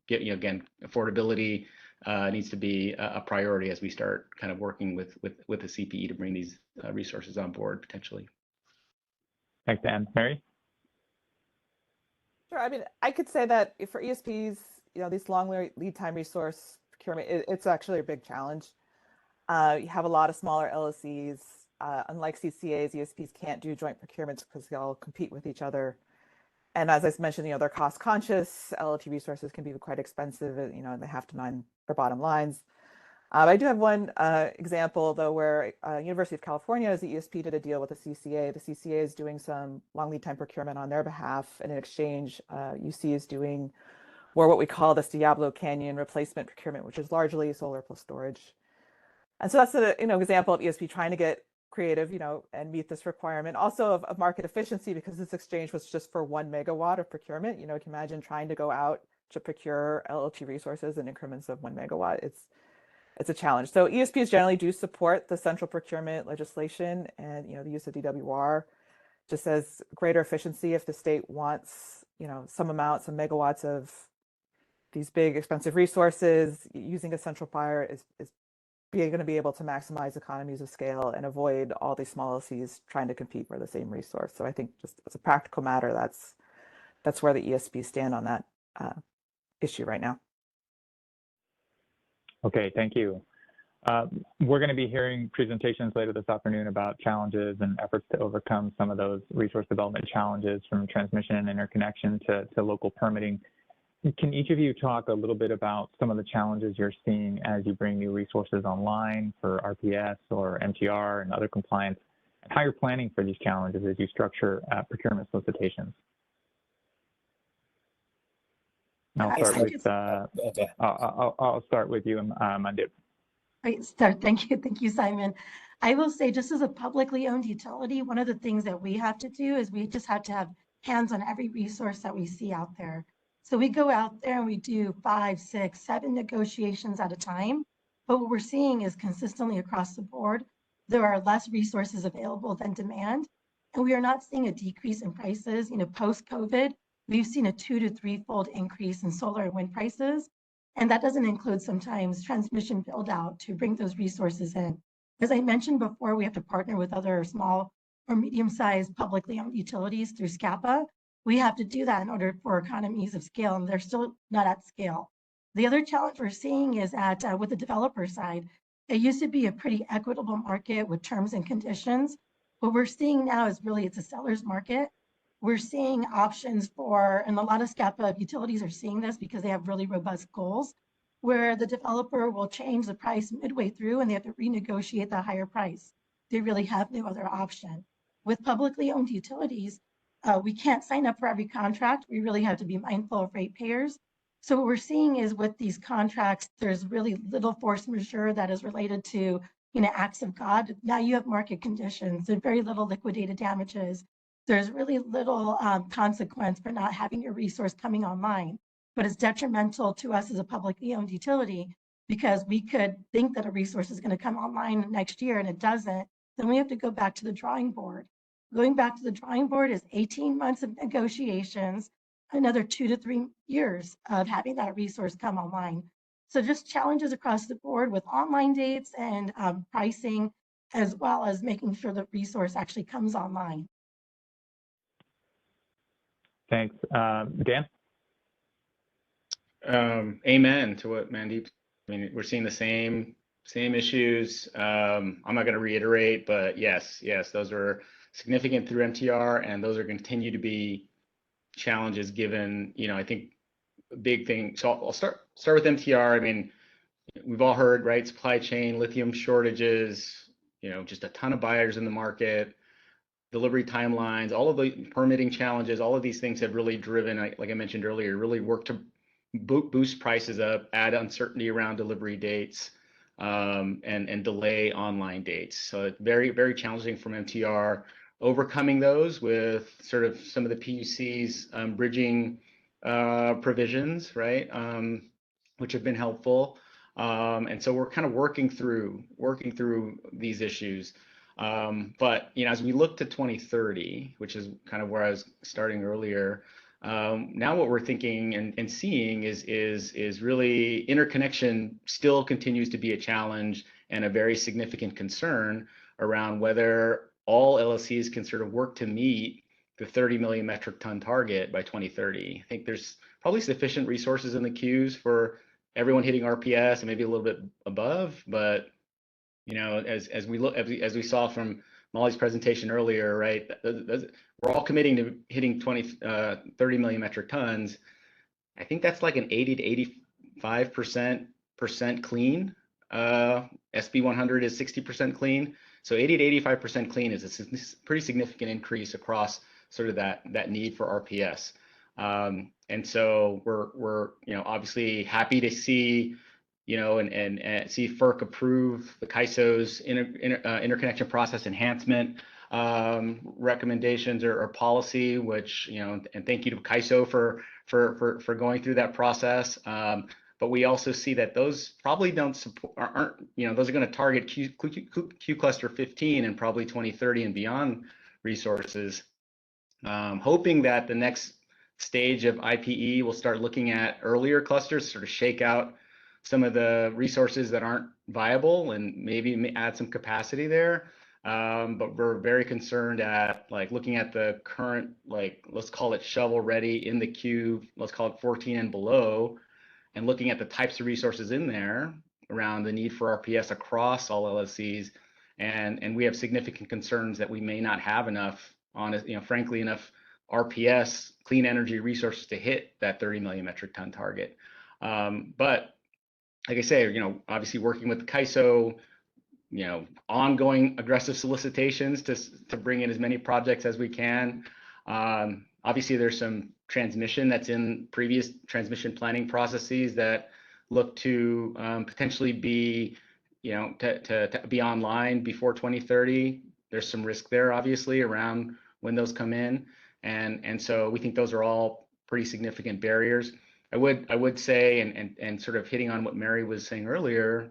again, affordability needs to be a priority as we start kind of working with the CPE to bring these resources on board potentially. Thanks, Dan. Mary? Sure. I mean, I could say that for ESPs, these long lead time resource procurement, it's actually a big challenge. You have a lot of smaller LSCs. Unlike CCAs, ESPs can't do joint procurements because they all compete with each other. And as I mentioned, they're cost conscious. LLT resources can be quite expensive. They have to mind their bottom lines. I do have one example, though, where University of California, as the ESP, did a deal with the CCA. The CCA is doing some long lead time procurement on their behalf, and in exchange, UC is doing more what we call this Diablo Canyon replacement procurement, which is largely solar plus storage. And so that's an example of ESP trying to get creative, and meet this requirement. Also of market efficiency, because this exchange was just for 1 megawatt of procurement. You can imagine trying to go out to procure LLT resources in increments of 1 megawatt. It's a challenge. So ESPs generally do support the central procurement legislation and the use of DWR just as greater efficiency if the state wants some megawatts of these big expensive resources. Using a central buyer is going to be able to maximize economies of scale and avoid all these small LCs trying to compete for the same resource. So I think just as a practical matter, that's where the ESPs stand on that issue right now. Okay, thank you. We're going to be hearing presentations later this afternoon about challenges and efforts to overcome some of those resource development challenges, from transmission and interconnection to local permitting. Can each of you talk a little bit about some of the challenges you're seeing as you bring new resources online for RPS or MTR and other compliance, and how you're planning for these challenges as you structure procurement solicitations? I'll start with you, Mandip. Great start. Thank you, Simon. I will say, just as a publicly owned utility, one of the things that we have to do is we just have to have hands on every resource that we see out there. So we go out there and we do 5, 6, 7 negotiations at a time. But what we're seeing is consistently across the board, there are less resources available than demand. And we are not seeing a decrease in prices. Post-COVID, we've seen a 2 to 3-fold increase in solar and wind prices. And that doesn't include sometimes transmission build out to bring those resources in. As I mentioned before, we have to partner with other small or medium-sized publicly owned utilities through SCAPA. We have to do that in order for economies of scale, and they're still not at scale. The other challenge we're seeing is with the developer side, it used to be a pretty equitable market with terms and conditions. What we're seeing now is really it's a seller's market. We're seeing options and a lot of SCAPA utilities are seeing this because they have really robust goals, where the developer will change the price midway through and they have to renegotiate the higher price. They really have no other option. With publicly owned utilities, we can't sign up for every contract. We really have to be mindful of ratepayers. So what we're seeing is with these contracts, there's really little force majeure that is related to acts of God. Now you have market conditions. There's very little liquidated damages. There's really little consequence for not having your resource coming online, but it's detrimental to us as a publicly owned utility because we could think that a resource is going to come online next year and it doesn't. Then we have to go back to the drawing board. Going back to the drawing board is 18 months of negotiations, another 2 to 3 years of having that resource come online. So just challenges across the board with online dates and pricing, as well as making sure the resource actually comes online. Thanks. Dan? Amen to what Mandeep. I mean, we're seeing the same issues. I'm not going to reiterate, but yes, those are significant through MTR, and those are going to continue to be challenges given, I think a big thing. So I'll start with MTR. I mean, we've all heard, right? Supply chain, lithium shortages, just a ton of buyers in the market, delivery timelines, all of the permitting challenges, all of these things have really driven, like I mentioned earlier, really worked to boost prices up, add uncertainty around delivery dates, and delay online dates. So it's very, very challenging from MTR. Overcoming those with sort of some of the PUC's bridging provisions, right, which have been helpful. And so we're kind of working through these issues. But as we look to 2030, which is kind of where I was starting earlier, now what we're thinking and seeing is really interconnection still continues to be a challenge and a very significant concern around whether all LLCs can sort of work to meet the 30 million metric ton target by 2030. I think there's probably sufficient resources in the queues for everyone hitting RPS and maybe a little bit above, but as we saw from Molly's presentation earlier, right, we're all committing to hitting 30 million metric tons. I think that's like an 80 to 85% clean. SB 100 is 60% clean. So 80 to 85% clean is a pretty significant increase across sort of that need for RPS. And so we're obviously happy to see and see FERC approve the CAISO's interconnection process enhancement recommendations or policy, which and thank you to CAISO for going through that process. But we also see that those probably aren't those are going to target Q cluster 15 and probably 2030 and beyond resources. Hoping that the next stage of IPE will start looking at earlier clusters, sort of shake out some of the resources that aren't viable and maybe add some capacity there. But we're very concerned at looking at the current, let's call it shovel ready in the queue, let's call it 14 and below, and looking at the types of resources in there around the need for RPS across all LSCs. And we have significant concerns that we may not have enough frankly, enough RPS, clean energy resources to hit that 30 million metric ton target. But like I say, obviously working with the CAISO, ongoing aggressive solicitations to bring in as many projects as we can. Obviously, there's some transmission that's in previous transmission planning processes that look to potentially be, to be online before 2030. There's some risk there, obviously, around when those come in, and so we think those are all pretty significant barriers. I would say, and sort of hitting on what Mary was saying earlier,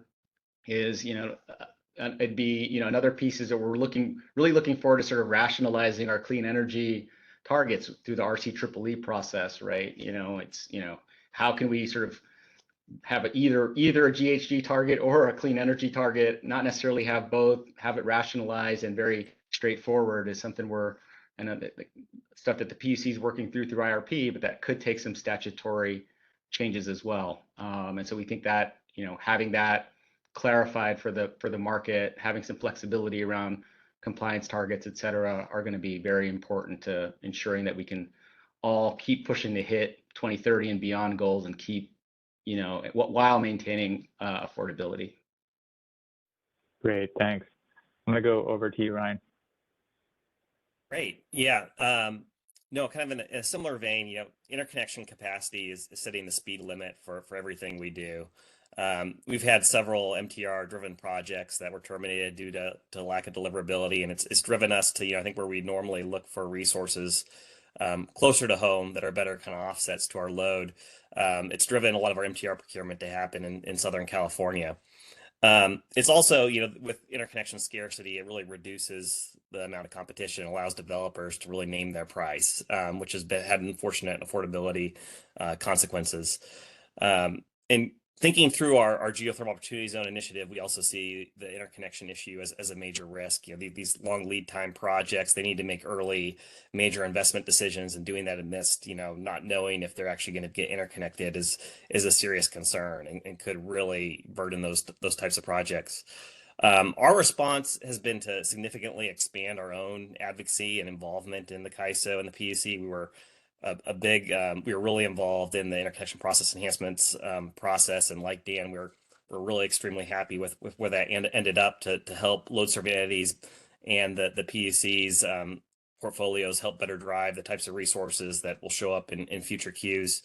is it'd be another piece is that we're really looking forward to sort of rationalizing our clean energy targets through the RCEEE process, right? It's how can we sort of have either a GHG target or a clean energy target, not necessarily have both, have it rationalized and very straightforward is something the stuff that the PUC is working through IRP, but that could take some statutory changes as well. And so we think that having that clarified for the market, having some flexibility around compliance targets, et cetera, are going to be very important to ensuring that we can all keep pushing to hit 2030 and beyond goals and keep while maintaining affordability. Great, thanks. I'm going to go over to you, Ryan. Great. Yeah. No, kind of in a similar vein, interconnection capacity is setting the speed limit for everything we do. We've had several MTR-driven projects that were terminated due to lack of deliverability, and it's driven us to, I think, where we normally look for resources closer to home that are better kind of offsets to our load. It's driven a lot of our MTR procurement to happen in Southern California. It's also, with interconnection scarcity, it really reduces the amount of competition, allows developers to really name their price, which has had unfortunate affordability consequences. And thinking through our geothermal opportunity zone initiative, we also see the interconnection issue as a major risk. These long lead time projects, they need to make early major investment decisions, and doing that amidst, not knowing if they're actually going to get interconnected is a serious concern and could really burden those types of projects. Our response has been to significantly expand our own advocacy and involvement in the CAISO and the PUC. We were we were really involved in the interconnection process enhancements process, and like Dan, we're really extremely happy with where that ended up to help load serving entities and the PUC's portfolios help better drive the types of resources that will show up in future queues.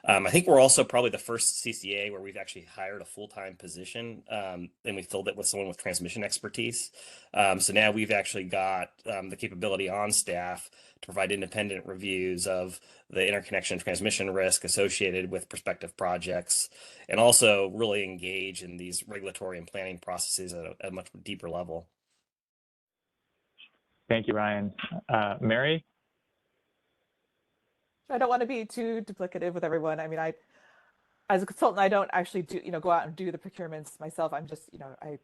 I think we're also probably the first CCA where we've actually hired a full-time position, and we filled it with someone with transmission expertise. So now we've actually got the capability on staff to provide independent reviews of the interconnection transmission risk associated with prospective projects, and also really engage in these regulatory and planning processes at a much deeper level. Thank you, Ryan. Mary? I don't want to be too duplicative with everyone. I mean, as a consultant, I don't actually go out and do the procurements myself. I'm just, I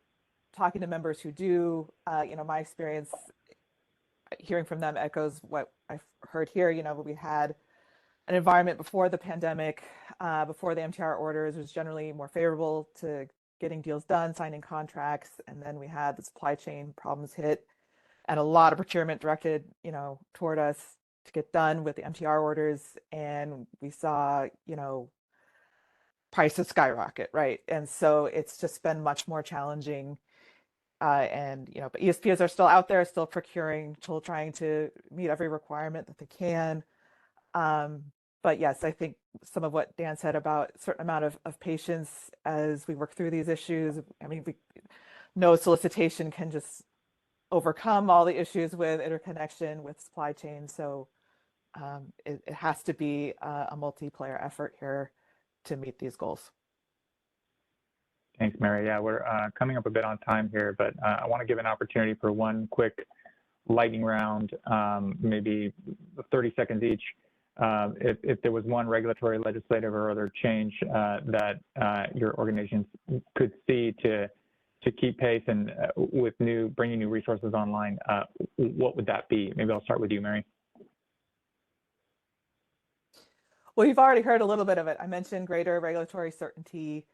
talking to members who do, my experience hearing from them echoes what I've heard here. We had an environment before the pandemic, before the MTR orders was generally more favorable to getting deals done, signing contracts. And then we had the supply chain problems hit and a lot of procurement directed, toward us to get done with the MTR orders. And we saw, prices skyrocket, right? And so it's just been much more challenging. But ESPs are still out there, still procuring, still trying to meet every requirement that they can. But yes, I think some of what Dan said about a certain amount of patience as we work through these issues. I mean, no solicitation can just overcome all the issues with interconnection, with supply chain. So it has to be a multiplayer effort here to meet these goals. Thanks, Mary. Yeah, we're coming up a bit on time here, but I want to give an opportunity for one quick lightning round, maybe 30 seconds each. If there was one regulatory, legislative, or other change that your organizations could see to keep pace and with bringing new resources online, what would that be? Maybe I'll start with you, Mary. Well, you've already heard a little bit of it. I mentioned greater regulatory certainty.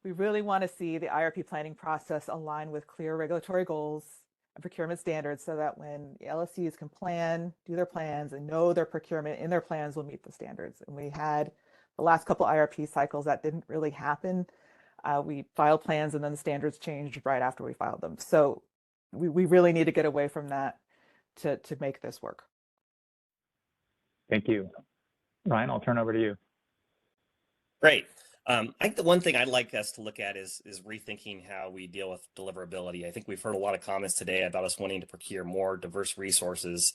We really want to see the IRP planning process align with clear regulatory goals and procurement standards so that when the LSCs can do their plans and know their procurement in their plans will meet the standards. And we had the last couple IRP cycles that didn't really happen. We filed plans and then the standards changed right after we filed them. So we really need to get away from that to make this work. Thank you. Ryan, I'll turn over to you. Great. I think the one thing I'd like us to look at is rethinking how we deal with deliverability. I think we've heard a lot of comments today about us wanting to procure more diverse resources,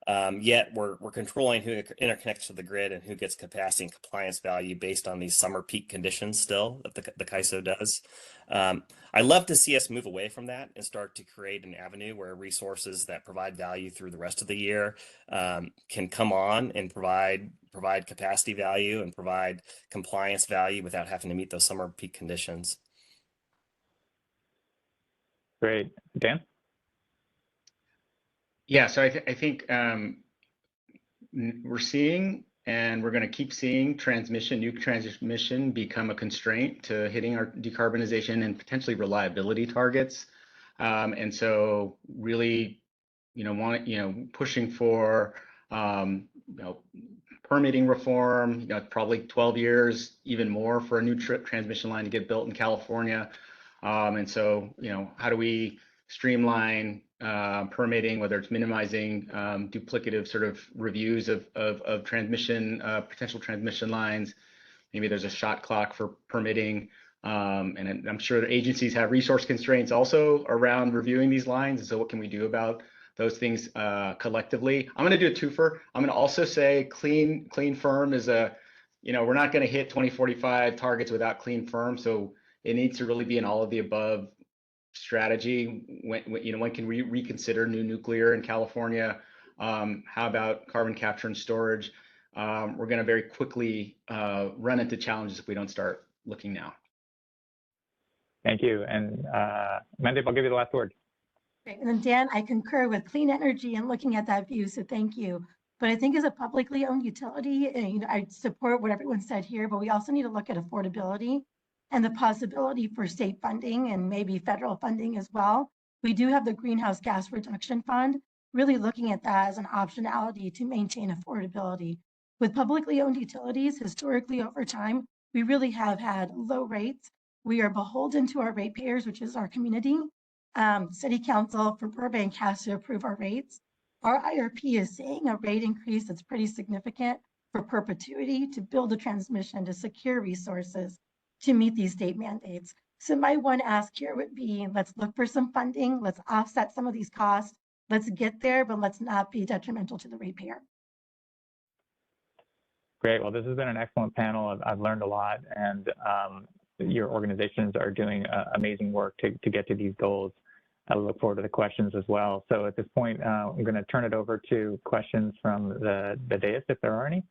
yet we're controlling who interconnects to the grid and who gets capacity and compliance value based on these summer peak conditions still that the CAISO does. I'd love to see us move away from that and start to create an avenue where resources that provide value through the rest of the year can come on and provide capacity value and provide compliance value without having to meet those summer peak conditions. Great. Dan? Yeah, so I think we're seeing, and we're going to keep seeing new transmission become a constraint to hitting our decarbonization and potentially reliability targets. And so really, pushing for, permitting reform, probably 12 years, even more for a new transmission line to get built in California. And so, how do we streamline permitting, whether it's minimizing duplicative sort of reviews of transmission, potential transmission lines. Maybe there's a shot clock for permitting. And I'm sure the agencies have resource constraints also around reviewing these lines. And so what can we do about those things collectively? I'm going to do a twofer. I'm going to also say clean firm is we're not going to hit 2045 targets without clean firm. So it needs to really be an all of the above strategy? When can we reconsider new nuclear in California? How about carbon capture and storage? We're going to very quickly run into challenges if we don't start looking now. Thank you. And Mandeep, I'll give you the last word. Great. And then Dan, I concur with clean energy and looking at that view, so thank you. But I think as a publicly owned utility, I support what everyone said here, but we also need to look at affordability and the possibility for state funding and maybe federal funding as well. We do have the Greenhouse Gas Reduction Fund, really looking at that as an optionality to maintain affordability. With publicly owned utilities, historically over time, we really have had low rates. We are beholden to our ratepayers, which is our community. City Council for Burbank has to approve our rates. Our IRP is seeing a rate increase that's pretty significant for perpetuity to build a transmission to secure resources to meet these state mandates. So my one ask here would be, let's look for some funding, let's offset some of these costs, let's get there, but let's not be detrimental to the ratepayer. Great. Well, this has been an excellent panel. I've learned a lot, and your organizations are doing amazing work to get to these goals. I look forward to the questions as well. So at this point, I'm going to turn it over to questions from the dais, if there are any.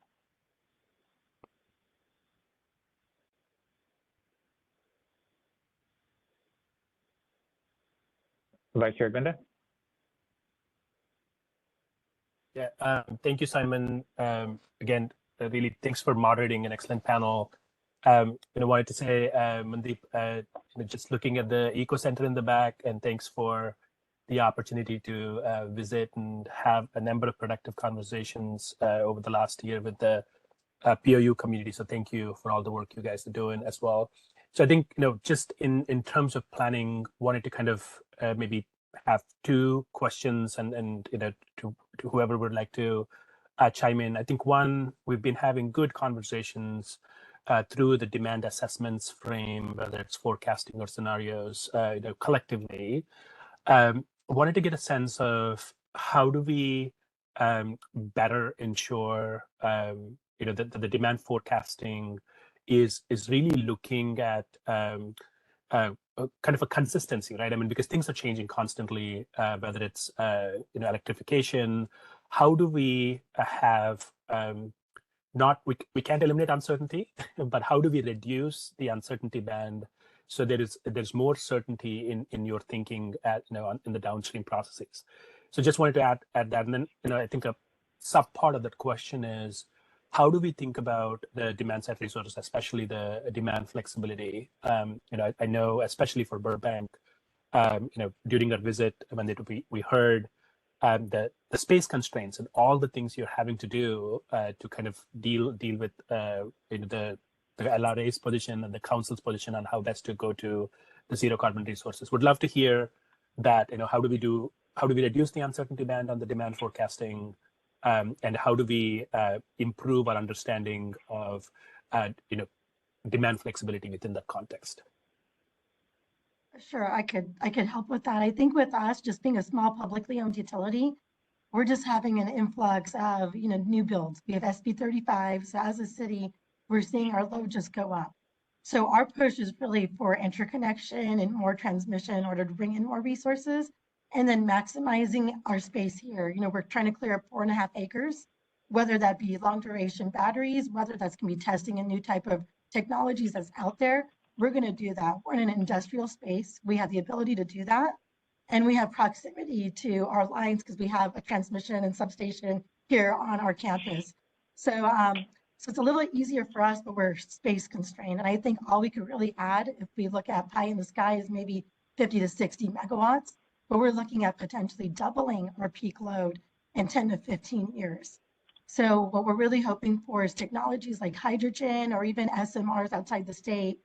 Vice Chair Binda? Yeah, thank you, Simon. Again, really thanks for moderating an excellent panel. I wanted to say, Mandeep, just looking at the Eco Center in the back, and thanks for the opportunity to visit and have a number of productive conversations over the last year with the POU community. So thank you for all the work you guys are doing as well. So I think, just in terms of planning, wanted to kind of maybe have two questions and to whoever would like to chime in. I think one, we've been having good conversations through the demand assessments frame, whether it's forecasting or scenarios, collectively. Wanted to get a sense of how do we better ensure that the demand forecasting is really looking at kind of a consistency, right? I mean, because things are changing constantly, whether it's electrification. How do we have we can't eliminate uncertainty, but how do we reduce the uncertainty band so there's more certainty in your thinking in the downstream processes? So just wanted to add that, and then I think a sub part of that question is, how do we think about the demand side resources, especially the demand flexibility? I know especially for Burbank, during our visit when we heard the space constraints and all the things you're having to do to kind of deal with the LRA's position and the council's position on how best to go to the zero carbon resources. Would love to hear that. How do we reduce the uncertainty band on the demand forecasting, and how do we improve our understanding of demand flexibility within that context? Sure, I could help with that. I think with us just being a small publicly owned utility, we're just having an influx of new builds. We have SB 35, so as a city, we're seeing our load just go up. So our push is really for interconnection and more transmission in order to bring in more resources, and then maximizing our space here. We're trying to clear up 4.5 acres, whether that be long duration batteries, whether that's going to be testing a new type of technologies that's out there. We're going to do that. We're in an industrial space. We have the ability to do that. And we have proximity to our lines because we have a transmission and substation here on our campus. So, so it's a little easier for us, but we're space constrained. And I think all we could really add, if we look at pie in the sky, is maybe 50 to 60 megawatts. But we're looking at potentially doubling our peak load in 10 to 15 years. So what we're really hoping for is technologies like hydrogen or even SMRs outside the state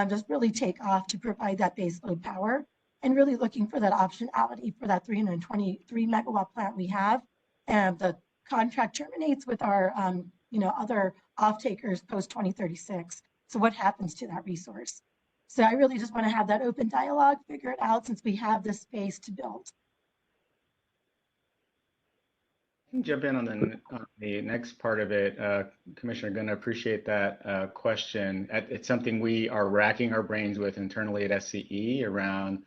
just really take off to provide that base load power, and really looking for that optionality for that 323 megawatt plant we have. And the contract terminates with our other off-takers post 2036. So what happens to that resource? So I really just want to have that open dialogue, figure it out since we have this space to build. Jump in on the next part of it, Commissioner. Going to appreciate that question. It's something we are racking our brains with internally at SCE around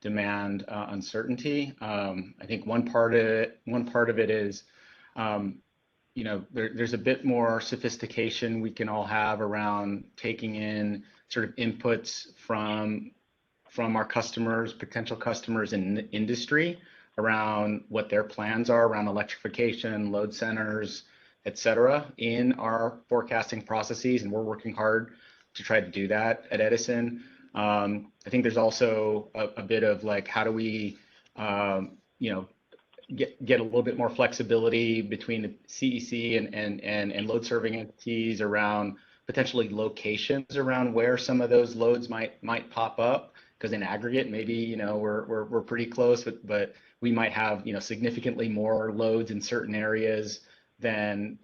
demand uncertainty. I think one part of it is, you know, there's a bit more sophistication we can all have around taking in sort of inputs from our customers, potential customers in the industry around what their plans are around electrification, load centers, et cetera, in our forecasting processes. And we're working hard to try to do that at Edison. I think there's also a bit of like, how do we, you know, get a little bit more flexibility between the CEC and load serving entities around potentially locations around where some of those loads might pop up, because in aggregate maybe, you know, we're pretty close, but we might have, you know, significantly more loads in certain areas than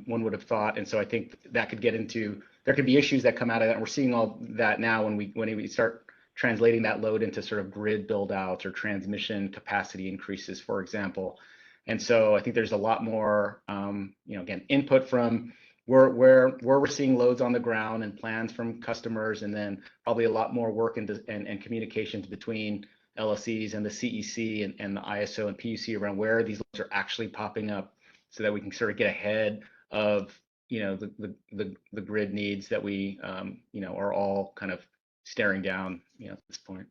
one would have thought. And so I think that could get into, there could be issues that come out of that, and we're seeing all that now when we start translating that load into sort of grid build outs or transmission capacity increases, for example. And so I think there's a lot more, you know, again, input from where we're seeing loads on the ground and plans from customers, and then probably a lot more work and communications between LSEs and the CEC and the ISO and PUC around where these loads are actually popping up, so that we can sort of get ahead of, you know, the grid needs that we, you know, are all kind of staring down, you know, at this point.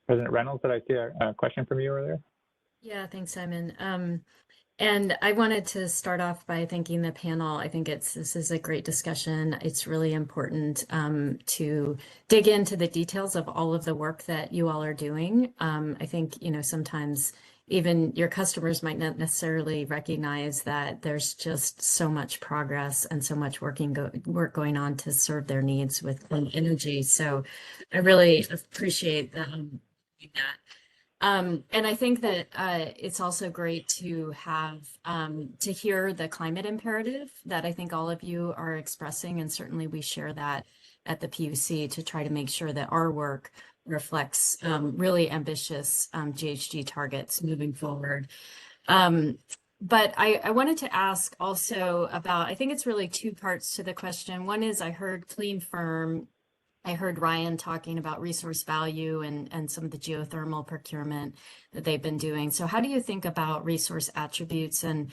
President Reynolds, did I see a question from you earlier? Yeah, thanks, Simon. And I wanted to start off by thanking the panel. I think this is a great discussion. It's really important to dig into the details of all of the work that you all are doing. I think, you know, sometimes even your customers might not necessarily recognize that there's just so much progress and so much work going on to serve their needs with clean energy. So I really appreciate that. And I think that it's also great to have to hear the climate imperative that I think all of you are expressing, and certainly we share that at the PUC to try to make sure that our work reflects really ambitious GHG targets moving forward. But I wanted to ask also about, I think it's really two parts to the question. One is I heard clean firm. I heard Ryan talking about resource value and some of the geothermal procurement that they've been doing. So how do you think about resource attributes, and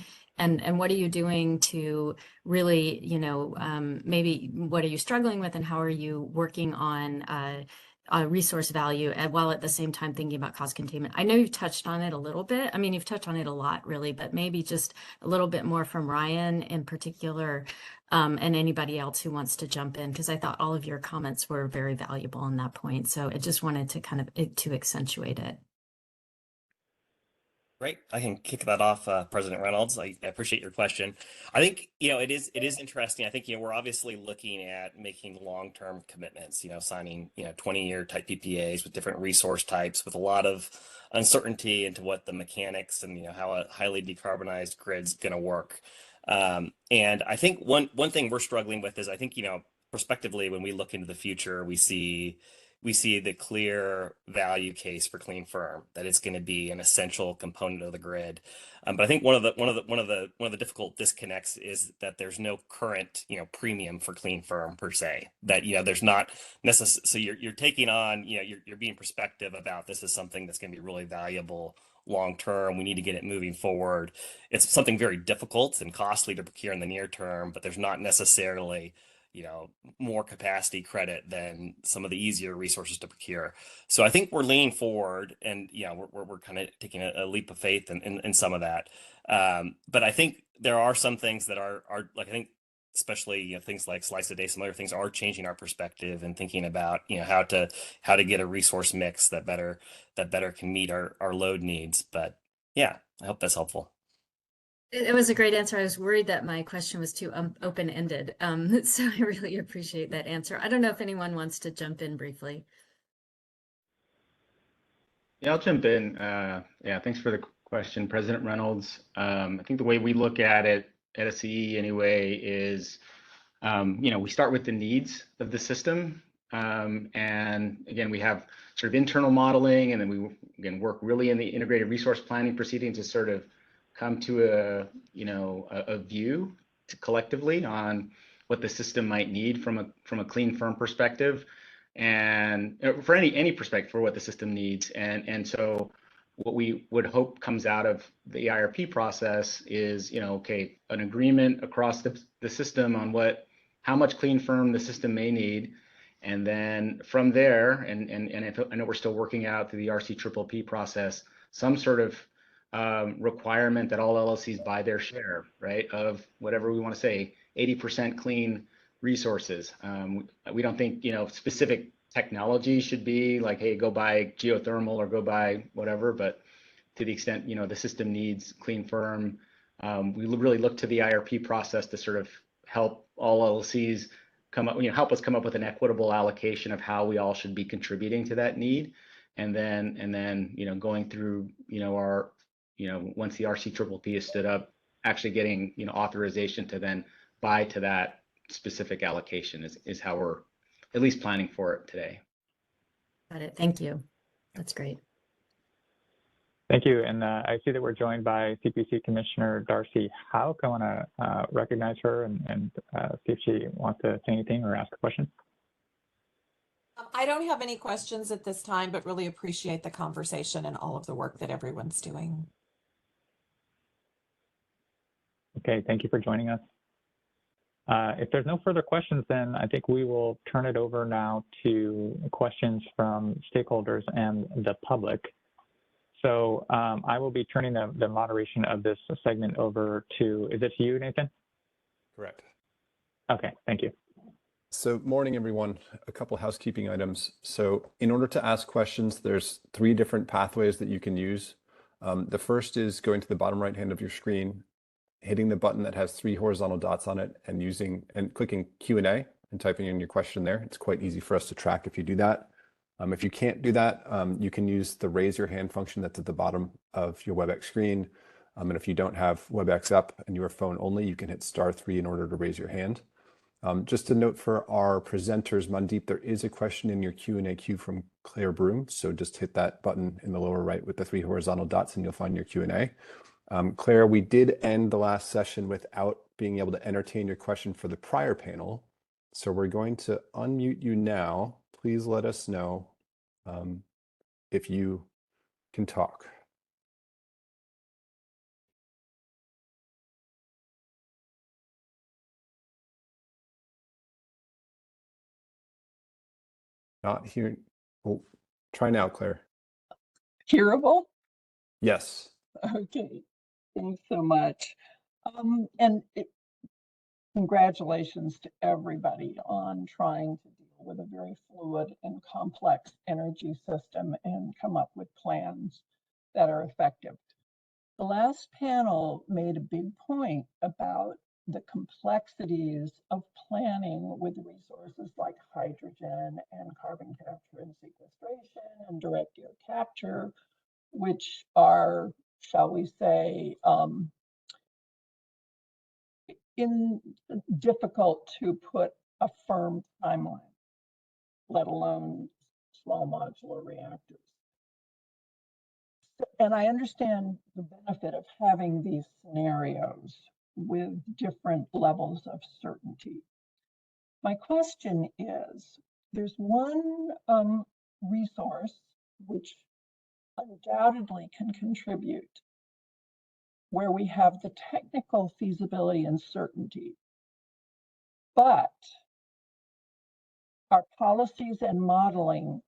what are you doing to really, you know, maybe what are you struggling with, and how are you working on resource value, while at the same time thinking about cost containment? I know you've touched on it a little bit. I mean, you've touched on it a lot, really, but maybe just a little bit more from Ryan in particular, and anybody else who wants to jump in, because I thought all of your comments were very valuable on that point. So I just wanted to kind of to accentuate it. Great. I can kick that off, President Reynolds. I appreciate your question. I think, you know, it is interesting. I think, you know, we're obviously looking at making long-term commitments, you know, signing, you know, 20-year type PPAs with different resource types, with a lot of uncertainty into what the mechanics and, you know, how a highly decarbonized grid's going to work. And I think one thing we're struggling with is, I think, you know, prospectively, when we look into the future, we see the clear value case for clean firm, that it's going to be an essential component of the grid. But I think one of the difficult disconnects is that there's no current, you know, premium for clean firm per se. That, you know, there's not necessarily. So you're taking on, you know, you're being prospective about, this is something that's going to be really valuable long term. We need to get it moving forward. It's something very difficult and costly to procure in the near term, but there's not necessarily, you know, more capacity credit than some of the easier resources to procure. So I think we're leaning forward, and, you know, we're kind of taking a leap of faith in some of that. But I think there are some things that are like, I think especially, you know, things like slice of day, some other things are changing our perspective and thinking about, you know, how to get a resource mix that better can meet our load needs. But yeah, I hope that's helpful. It was a great answer. I was worried that my question was too open-ended. So I really appreciate that answer. I don't know if anyone wants to jump in briefly. Yeah, I'll jump in. Yeah, thanks for the question, President Reynolds. I think the way we look at it at SCE anyway is, you know, we start with the needs of the system. And again, we have sort of internal modeling, and then we, again, work really in the integrated resource planning proceeding to sort of come to a, you know, a view collectively on what the system might need from a clean firm perspective, and for any perspective for what the system needs. And so what we would hope comes out of the IRP process is, okay, an agreement across the system on how much clean firm the system may need. And then from there, and I know we're still working out through the RCPPP process, some sort of requirement that all LLCs buy their share, right, of whatever we want to say, 80% clean resources. We don't think, specific technology should be like, hey, go buy geothermal or go buy whatever, but to the extent, the system needs clean firm, we really look to the IRP process to sort of help all LLCs help us come up with an equitable allocation of how we all should be contributing to that need. And then, going through, our, once the RCPPP is stood up, actually getting, authorization to then buy to that specific allocation is how we're at least planning for it today. Got it. Thank you. That's great. Thank you. And I see that we're joined by CPUC Commissioner Darcy Houck. I want to recognize her and see if she wants to say anything or ask a question. I don't have any questions at this time, but really appreciate the conversation and all of the work that everyone's doing. Okay, thank you for joining us. If there's no further questions, then I think we will turn it over now to questions from stakeholders and the public. So I will be turning the moderation of this segment over to, is it you, Nathan? Correct. Okay, thank you. So morning, everyone. A couple housekeeping items. So in order to ask questions, there's 3 different pathways that you can use. The first is going to the bottom right hand of your screen, hitting the button that has 3 horizontal dots on it and clicking Q&A and typing in your question there. It's quite easy for us to track if you do that. If you can't do that, you can use the raise your hand function that's at the bottom of your WebEx screen. And if you don't have WebEx up and you are phone only, you can hit *3 in order to raise your hand. Just a note for our presenters, Mandeep, there is a question in your Q&A queue from Claire Broom. So just hit that button in the lower right with the 3 horizontal dots and you'll find your Q&A. Claire, we did end the last session without being able to entertain your question for the prior panel. So we're going to unmute you now. Please let us know if you can talk. Not hearing. Oh, try now, Claire. Hearable? Yes. Okay, thanks so much. Congratulations to everybody on trying to deal with a very fluid and complex energy system and come up with plans that are effective. The last panel made a big point about the complexities of planning with resources like hydrogen and carbon capture and sequestration and direct air capture, which are, shall we say, difficult to put a firm timeline, let alone small modular reactors. And I understand the benefit of having these scenarios with different levels of certainty. My question is, there's one resource which undoubtedly can contribute where we have the technical feasibility and certainty, but our policies and modeling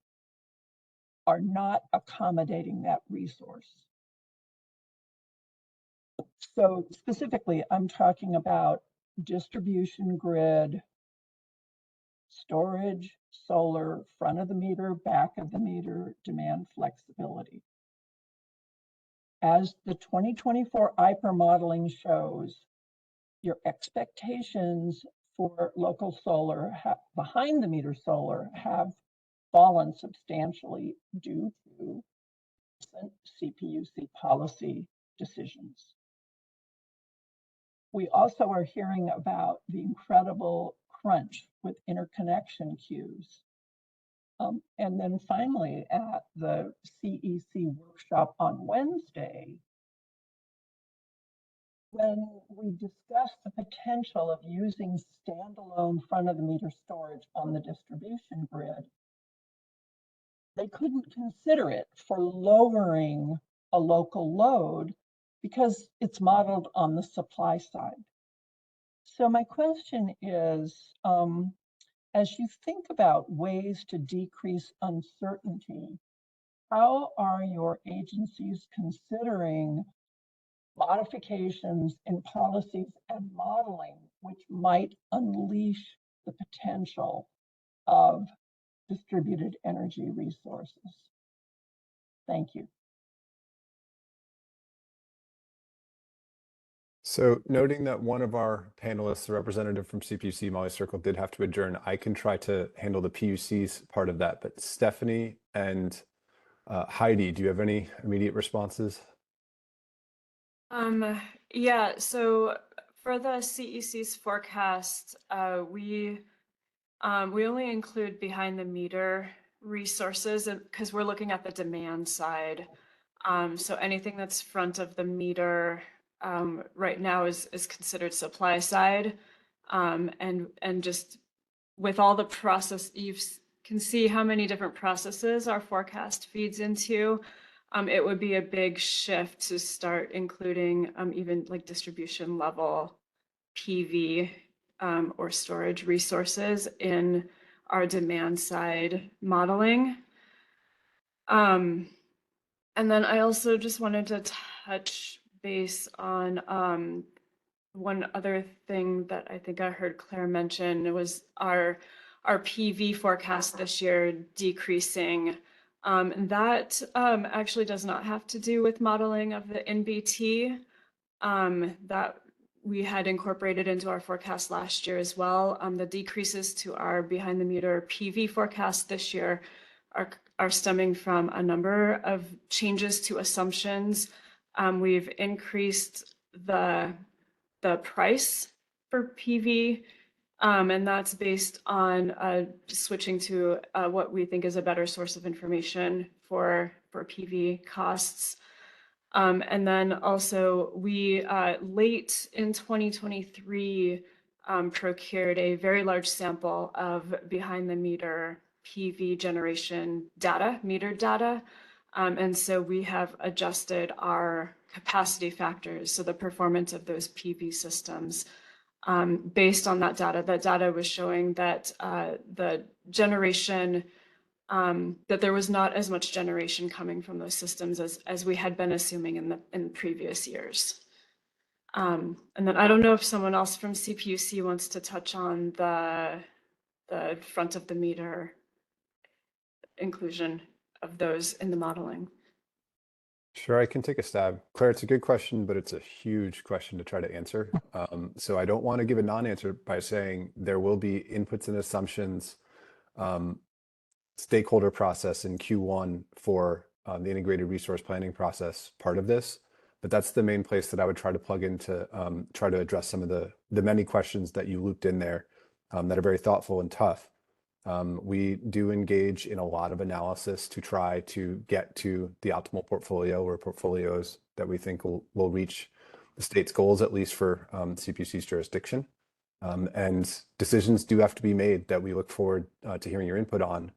are not accommodating that resource. So specifically, I'm talking about distribution grid, storage, solar, front of the meter, back of the meter, demand flexibility. As the 2024 IPER modeling shows, your expectations for local solar, behind the meter solar, have fallen substantially due to CPUC policy decisions. We also are hearing about the incredible crunch with interconnection queues. And then finally, at the CEC workshop on Wednesday, when we discussed the potential of using standalone front-of-the-meter storage on the distribution grid, they couldn't consider it for lowering a local load because it's modeled on the supply side. So my question is, as you think about ways to decrease uncertainty, how are your agencies considering modifications in policies and modeling which might unleash the potential of distributed energy resources? Thank you. So noting that one of our panelists, the representative from CPUC, Molly Circle, did have to adjourn, I can try to handle the PUC's part of that. But Stephanie and Heidi, do you have any immediate responses? Yeah, so for the CEC's forecast, we only include behind the meter resources because we're looking at the demand side. So anything that's front of the meter right now is considered supply side. And just with all the process, you can see how many different processes our forecast feeds into. It would be a big shift to start including even like distribution level PV or storage resources in our demand side modeling. And then I also just wanted to touch base on one other thing that I think I heard Claire mention. It was our PV forecast this year decreasing. That actually does not have to do with modeling of the NBT that we had incorporated into our forecast last year as well. The decreases to our behind the meter PV forecast this year are stemming from a number of changes to assumptions. We've increased the price for PV, and that's based on switching to what we think is a better source of information for PV costs. And then also we late in 2023 procured a very large sample of behind the meter PV generation data, metered data. And so we have adjusted our capacity factors, so the performance of those PV systems based on that data. That data was showing that the generation that there was not as much generation coming from those systems as we had been assuming in previous years. And then I don't know if someone else from CPUC wants to touch on the front of the meter inclusion of those in the modeling. Sure, I can take a stab. Claire, it's a good question, but it's a huge question to try to answer. So I don't want to give a non-answer by saying there will be inputs and assumptions stakeholder process in Q1 for the integrated resource planning process part of this, but that's the main place that I would try to plug in to try to address some of the many questions that you looped in there that are very thoughtful and tough. We do engage in a lot of analysis to try to get to the optimal portfolio or portfolios that we think will reach the state's goals, at least for CPUC's jurisdiction. And decisions do have to be made that we look forward to hearing your input on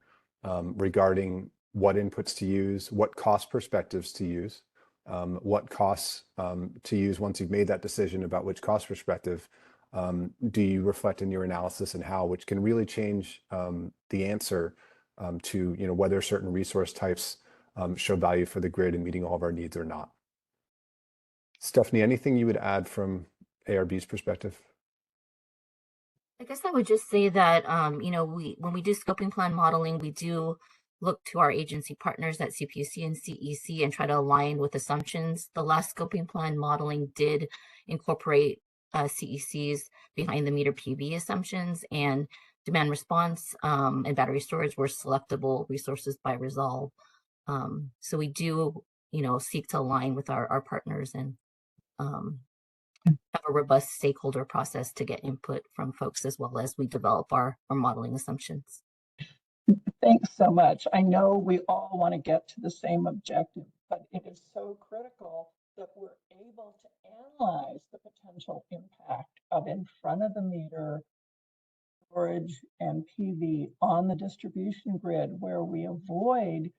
regarding what inputs to use, what cost perspectives to use, what costs to use once you've made that decision about which cost perspective do you reflect in your analysis and how, which can really change the answer to whether certain resource types show value for the grid and meeting all of our needs or not. Stephanie, anything you would add from ARB's perspective? I guess I would just say that, when we do scoping plan modeling, we do look to our agency partners at CPUC and CEC and try to align with assumptions. The last scoping plan modeling did incorporate CEC's behind the meter PV assumptions, and demand response and battery storage were selectable resources by resolve. So we do, seek to align with our partners and have a robust stakeholder process to get input from folks as well as we develop our modeling assumptions. Thanks so much. I know we all want to get to the same objective, but it is so critical that we're able to analyze the potential impact of in front of the meter storage and PV on the distribution grid, where we avoid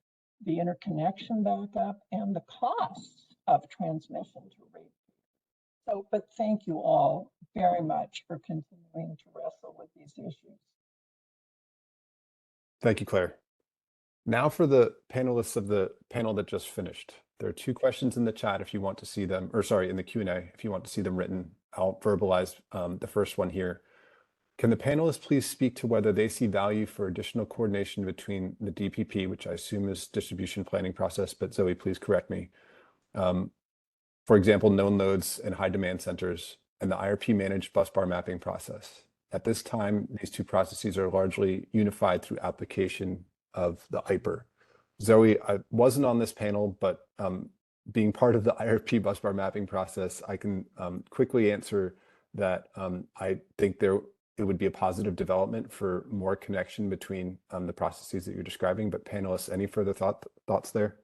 the interconnection backup and the costs of transmission to rate. So, but thank you all very much for continuing to wrestle with these issues. Thank you, Claire. Now for the panelists of the panel that just finished. There are 2 questions in the chat if you want to see them, or sorry, in the Q&A, if you want to see them written. I'll verbalize the first one here. Can the panelists please speak to whether they see value for additional coordination between the DPP, which I assume is distribution planning process, but Zoe, please correct me. For example, known loads and high demand centers, and the IRP managed busbar mapping process. At this time, these 2 processes are largely unified through application of the IPER. Zoe, I wasn't on this panel, but being part of the IRP busbar mapping process, I can quickly answer that I think it would be a positive development for more connection between the processes that you're describing. But panelists, any further thoughts there?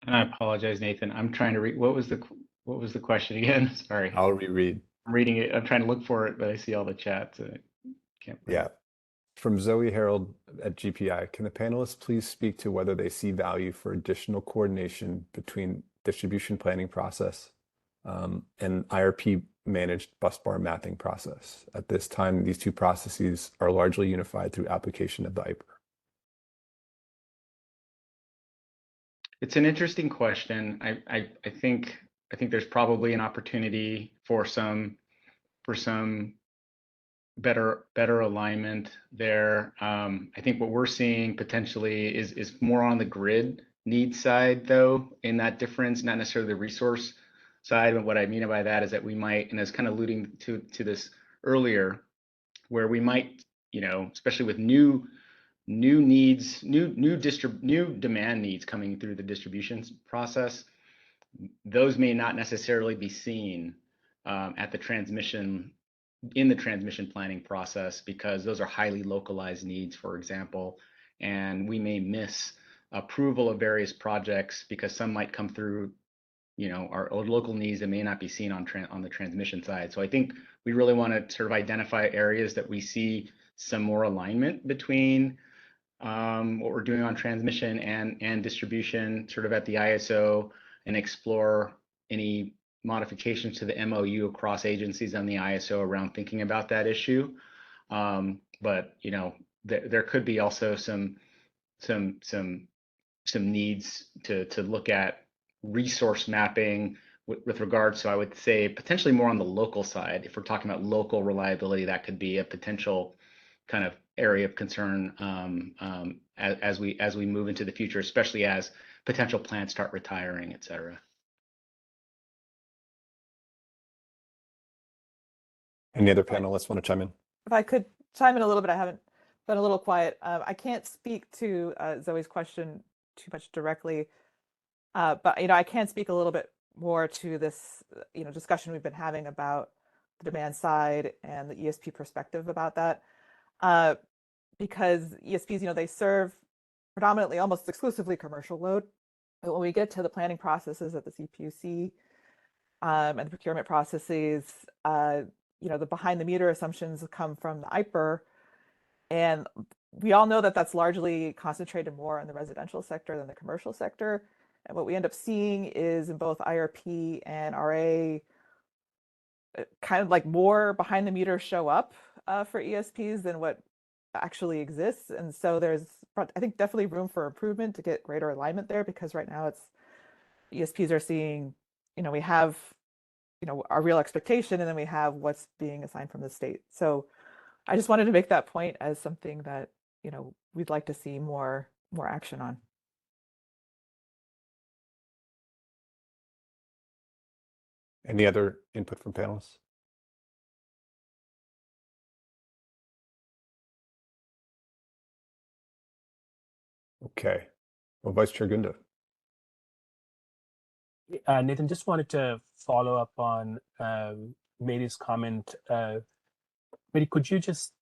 I apologize, Nathan. I'm trying to read. What was the question again? Sorry. I'll reread. I'm reading it. I'm trying to look for it, but I see all the chats. I can't. Yeah. From Zoe Harold at GPI, can the panelists please speak to whether they see value for additional coordination between distribution planning process and IRP managed busbar mapping process? At this time, these 2 processes are largely unified through application of the IPER. It's an interesting question. I think there's probably an opportunity for some better alignment there. I think what we're seeing potentially is more on the grid need side, though, in that difference, not necessarily the resource side. But what I mean by that is that we might, and I was kind of alluding to this earlier, where we might, especially with new needs, new demand needs coming through the distribution process, those may not necessarily be seen at the transmission planning process, because those are highly localized needs, for example, and we may miss approval of various projects because some might come through, our local needs that may not be seen on the transmission side. So I think we really want to sort of identify areas that we see some more alignment between what we're doing on transmission and distribution, sort of at the ISO, and explore any modifications to the MOU across agencies on the ISO around thinking about that issue. But there could be also some needs to look at resource mapping with regards to, I would say, potentially more on the local side. If we're talking about local reliability, that could be a potential kind of area of concern as we move into the future, especially as potential plants start retiring, et cetera. Any other panelists want to chime in? If I could chime in a little bit, I haven't been a little quiet. I can't speak to Zoe's question too much directly, but I can speak a little bit more to this discussion we've been having about the demand side and the ESP perspective about that, because ESPs, they serve predominantly, almost exclusively, commercial load. But when we get to the planning processes at the CPUC and the procurement processes, the behind the meter assumptions come from the IPER, and we all know that that's largely concentrated more in the residential sector than the commercial sector. And what we end up seeing is in both IRP and RA, kind of like more behind the meter show up for ESPs than what actually exists. And so there's, I think, definitely room for improvement to get greater alignment there, because right now ESPs are seeing, we have our real expectation, and then we have what's being assigned from the state. So I just wanted to make that point as something that we'd like to see more action on. Any other input from panelists? Okay. Well, Vice Chair Gunda. Nathan, just wanted to follow up on Mary's comment, Mary, could you just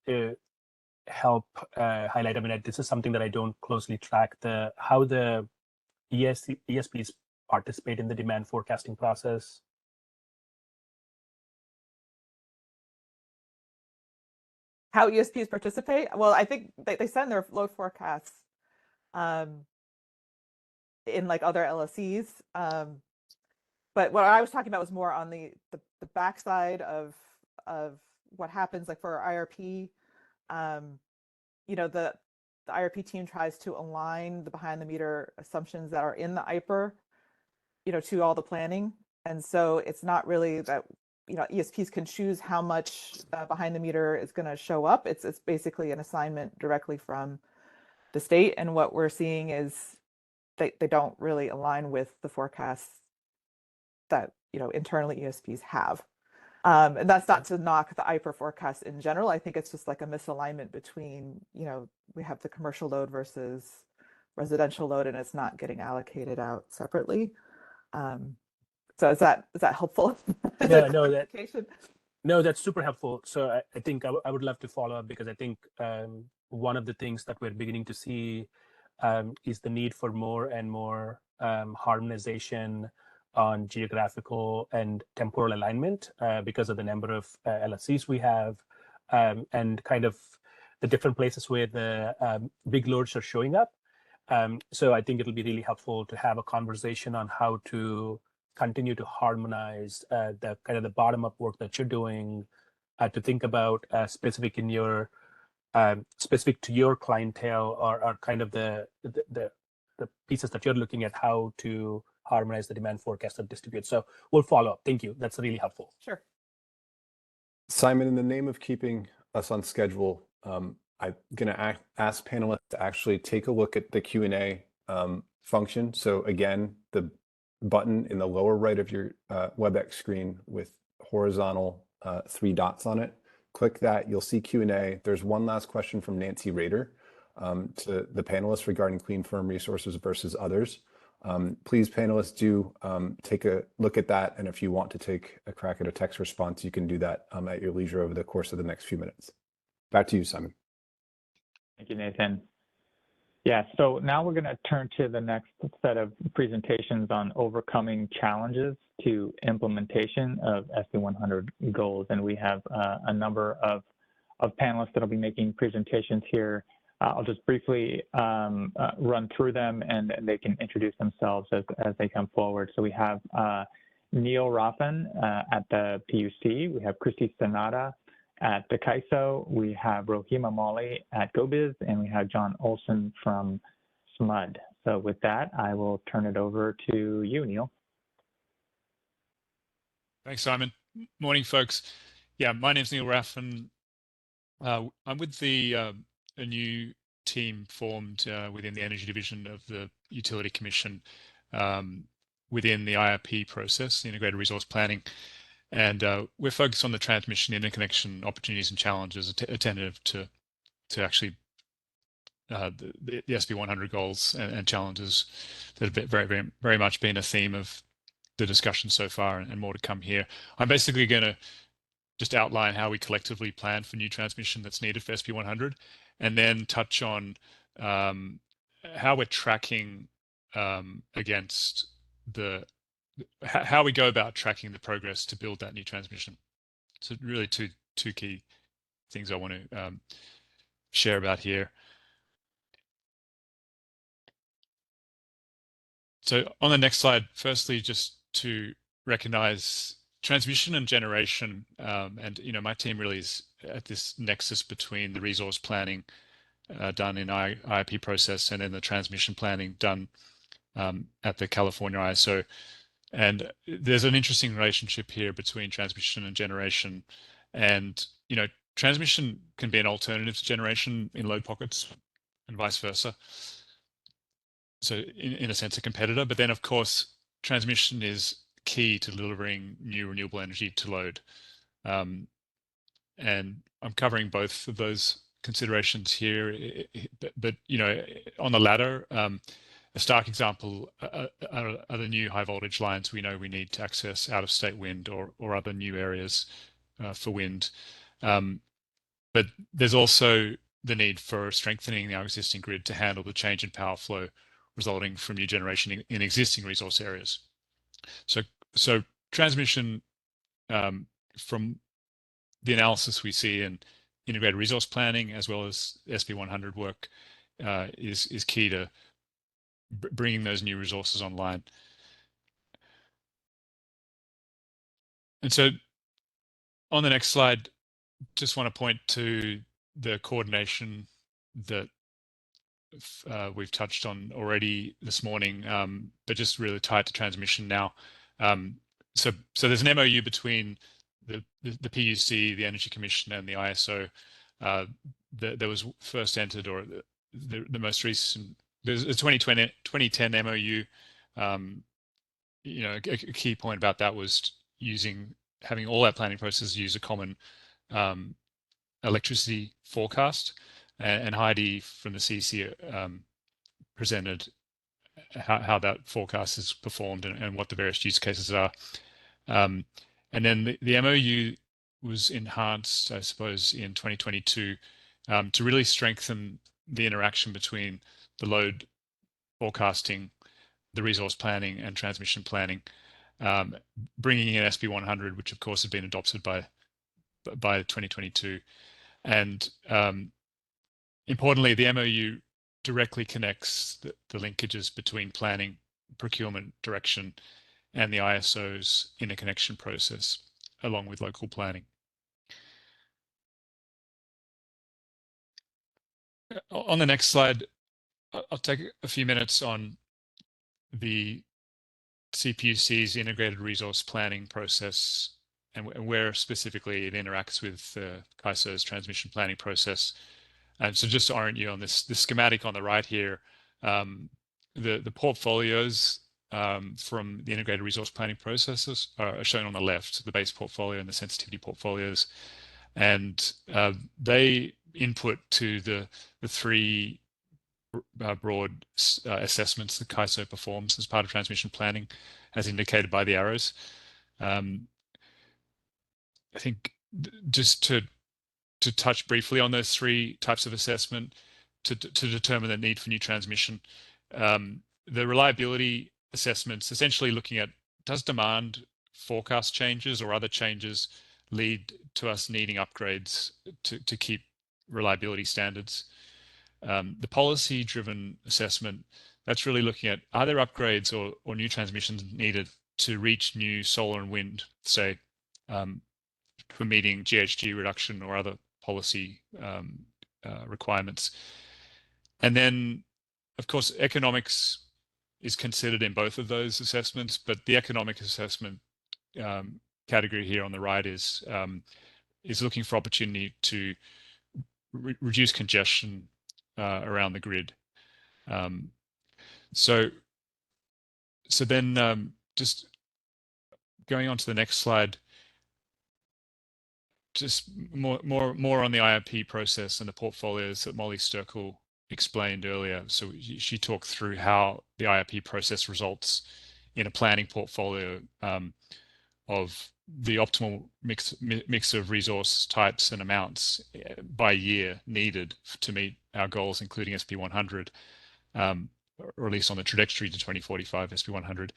help highlight? I mean, this is something that I don't closely track, how the ESPs participate in the demand forecasting process. How ESPs participate? Well, I think they send their load forecasts in like other LSEs. But what I was talking about was more on the backside of what happens, like for our IRP. You know, the IRP team tries to align the behind the meter assumptions that are in the IPER, you know, to all the planning. And so it's not really that, you know, ESPs can choose how much behind the meter is going to show up. It's basically an assignment directly from the state. And what we're seeing is they don't really align with the forecasts that, you know, internally ESPs have. And that's not to knock the IPER forecast in general. I think it's just like a misalignment between, you know, we have the commercial load versus residential load, and it's not getting allocated out separately. So is that helpful? No, that's super helpful. So I think I would love to follow up, because I think one of the things that we're beginning to see is the need for more and more harmonization on geographical and temporal alignment because of the number of LSCs we have, and kind of the different places where the big loads are showing up. So I think it'll be really helpful to have a conversation on how to continue to harmonize the kind of the bottom-up work that you're doing, to think about specific to your clientele, or kind of the pieces that you're looking at, how to harmonize the demand forecast and distribute. So we'll follow up. Thank you. That's really helpful. Sure. Simon, in the name of keeping us on schedule, I'm going to ask panelists to actually take a look at the Q&A function. So again, the button in the lower right of your WebEx screen with horizontal 3 dots on it. Click that, you'll see Q&A. There's one last question from Nancy Rader to the panelists regarding clean firm resources versus others. Please, panelists, do take a look at that. And if you want to take a crack at a text response, you can do that at your leisure over the course of the next few minutes. Back to you, Simon. Thank you, Nathan. Yeah, so now we're going to turn to the next set of presentations on overcoming challenges to implementation of SB 100 goals. And we have a number of panelists that will be making presentations here. I'll just briefly run through them, and they can introduce themselves as they come forward. So we have Neil Roffin at the PUC. We have Christy Sanada at the CAISO. We have Rohima Mali at GoBiz, and we have John Olson from SMUD. So with that, I will turn it over to you, Neil. Thanks, Simon. Morning, folks. Yeah, my name's Neil Raffin. I'm with a new team formed within the Energy Division of the Utility Commission within the IRP process, the Integrated Resource Planning. And we're focused on the transmission interconnection opportunities and challenges attentive to actually the SB 100 goals and challenges that have very, very much been a theme of the discussion so far, and more to come here. I'm basically going to just outline how we collectively plan for new transmission that's needed for SB 100, and then touch on how we're tracking against how we go about tracking the progress to build that new transmission. So really two key things I want to share about here. So on the next slide, firstly, just to recognize transmission and generation, and my team really is at this nexus between the resource planning done in IRP process and then the transmission planning done at the California ISO. And there's an interesting relationship here between transmission and generation. And, transmission can be an alternative to generation in load pockets and vice versa. So in a sense, a competitor. But then, of course, transmission is key to delivering new renewable energy to load. And I'm covering both of those considerations here. But on the latter, A stark example are the new high voltage lines we know we need to access out of state wind or other new areas for wind. But there's also the need for strengthening our existing grid to handle the change in power flow resulting from new generation in existing resource areas. So transmission, from the analysis we see in integrated resource planning as well as SB 100 work, is key to bringing those new resources online. And so on the next slide, just want to point to the coordination that we've touched on already this morning, but just really tied to transmission now. So there's an MOU between the PUC, the Energy Commission, and the ISO that was first entered, or the most recent. There's a 2010 MOU. A key point about that was having all our planning processes use a common electricity forecast, and Heidi from the CC presented how that forecast is performed and what the various use cases are. And then the MOU was enhanced, I suppose, in 2022 to really strengthen the interaction between the load forecasting, the resource planning, and transmission planning, bringing in SB 100, which of course had been adopted by 2022. And importantly, the MOU directly connects the linkages between planning, procurement, direction, and the ISO's interconnection process, along with local planning. On the next slide, I'll take a few minutes on the CPUC's integrated resource planning process and where specifically it interacts with CAISO's transmission planning process. And so just to orient you on this schematic on the right here, the portfolios from the integrated resource planning processes are shown on the left, the base portfolio and the sensitivity portfolios. And they input to the three broad assessments that CAISO performs as part of transmission planning, as indicated by the arrows. I think just to touch briefly on those three types of assessment to determine the need for new transmission. The reliability assessments essentially looking at, does demand forecast changes or other changes lead to us needing upgrades to keep reliability standards? The policy-driven assessment, that's really looking at, are there upgrades or new transmissions needed to reach new solar and wind, say, for meeting GHG reduction or other policy requirements. And then, of course, economics is considered in both of those assessments, but the economic assessment category here on the right is looking for opportunity to reduce congestion around the grid. So then just going on to the next slide, just more on the IRP process and the portfolios that Molly Sturkle explained earlier. So she talked through how the IRP process results in a planning portfolio of the optimal mix of resource types and amounts by year needed to meet our goals, including SB 100, or at least on the trajectory to 2045 SB 100.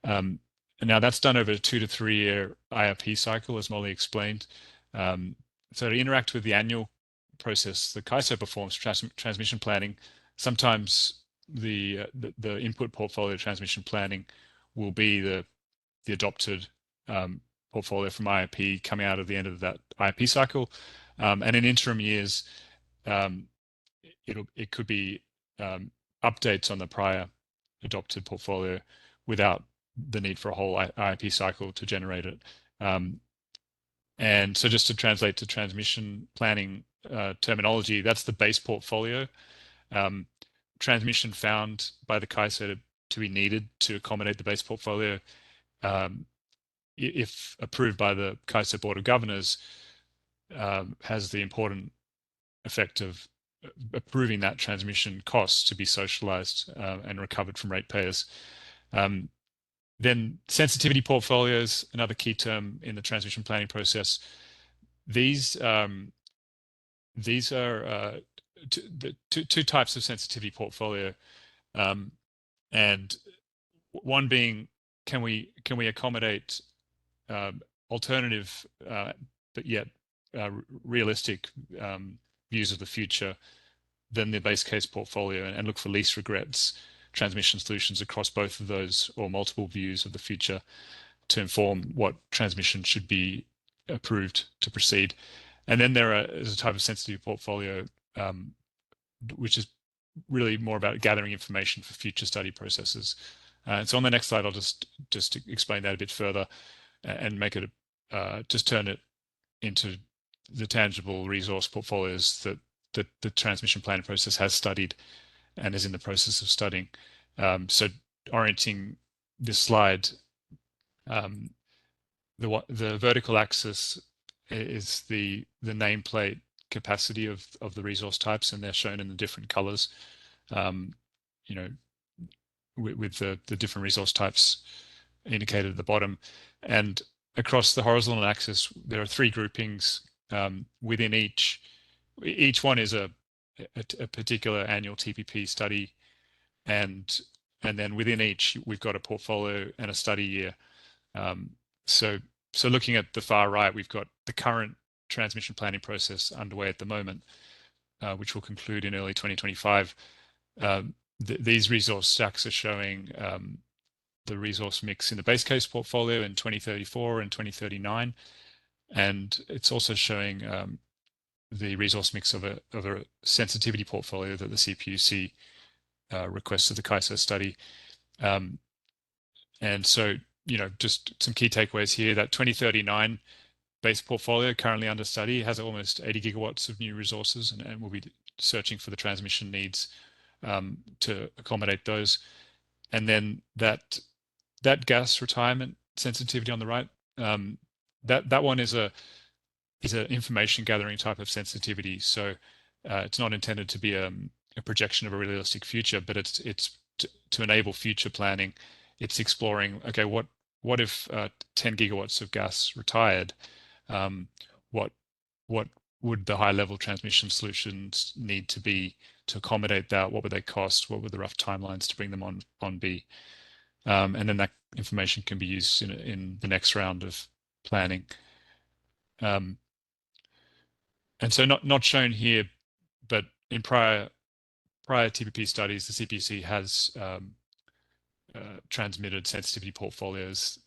And now that's done over a 2 to 3 year IRP cycle, as Molly explained. So to interact with the annual process, the CAISO performs transmission planning. Sometimes the input portfolio transmission planning will be the adopted portfolio from IRP coming out of the end of that IRP cycle. And in interim years, it could be updates on the prior adopted portfolio without the need for a whole IRP cycle to generate it. And so just to translate to transmission planning terminology, that's the base portfolio. Transmission found by the CAISO to be needed to accommodate the base portfolio, if approved by the CAISO Board of Governors, has the important effect of approving that transmission cost to be socialized and recovered from ratepayers. Then sensitivity portfolios, another key term in the transmission planning process. These are two types of sensitivity portfolio, and one being, can we accommodate alternative but yet realistic views of the future than the base case portfolio, and look for least regrets transmission solutions across both of those or multiple views of the future to inform what transmission should be approved to proceed. And then is a type of sensitive portfolio which is really more about gathering information for future study processes. So on the next slide, I'll just explain that a bit further and make it just turn it into the tangible resource portfolios that the transmission planning process has studied and is in the process of studying. So orienting this slide, the vertical axis is the nameplate capacity of the resource types, and they're shown in the different colors, you know, with the different resource types indicated at the bottom. And across the horizontal axis, there are three groupings within each. Each one is a particular annual TPP study, and then within each we've got a portfolio and a study year. So looking at the far right, we've got the current transmission planning process underway at the moment, which will conclude in early 2025. These resource stacks are showing the resource mix in the base case portfolio in 2034 and 2039, and it's also showing the resource mix of a sensitivity portfolio that the CPUC requested the CAISO study. And so, you know, just some key takeaways here. That 2039 base portfolio currently under study has almost 80 gigawatts of new resources, and we'll be searching for the transmission needs to accommodate those. And then that gas retirement sensitivity on the right, that one is an information gathering type of sensitivity. So it's not intended to be a projection of a realistic future, but it's to enable future planning. It's exploring, okay, what if 10 gigawatts of gas retired? What would the high level transmission solutions need to be to accommodate that? What would they cost? What would the rough timelines to bring them on be? And then that information can be used in the next round of planning. And so not shown here, but in prior TPP studies, the CPC has transmitted sensitivity portfolios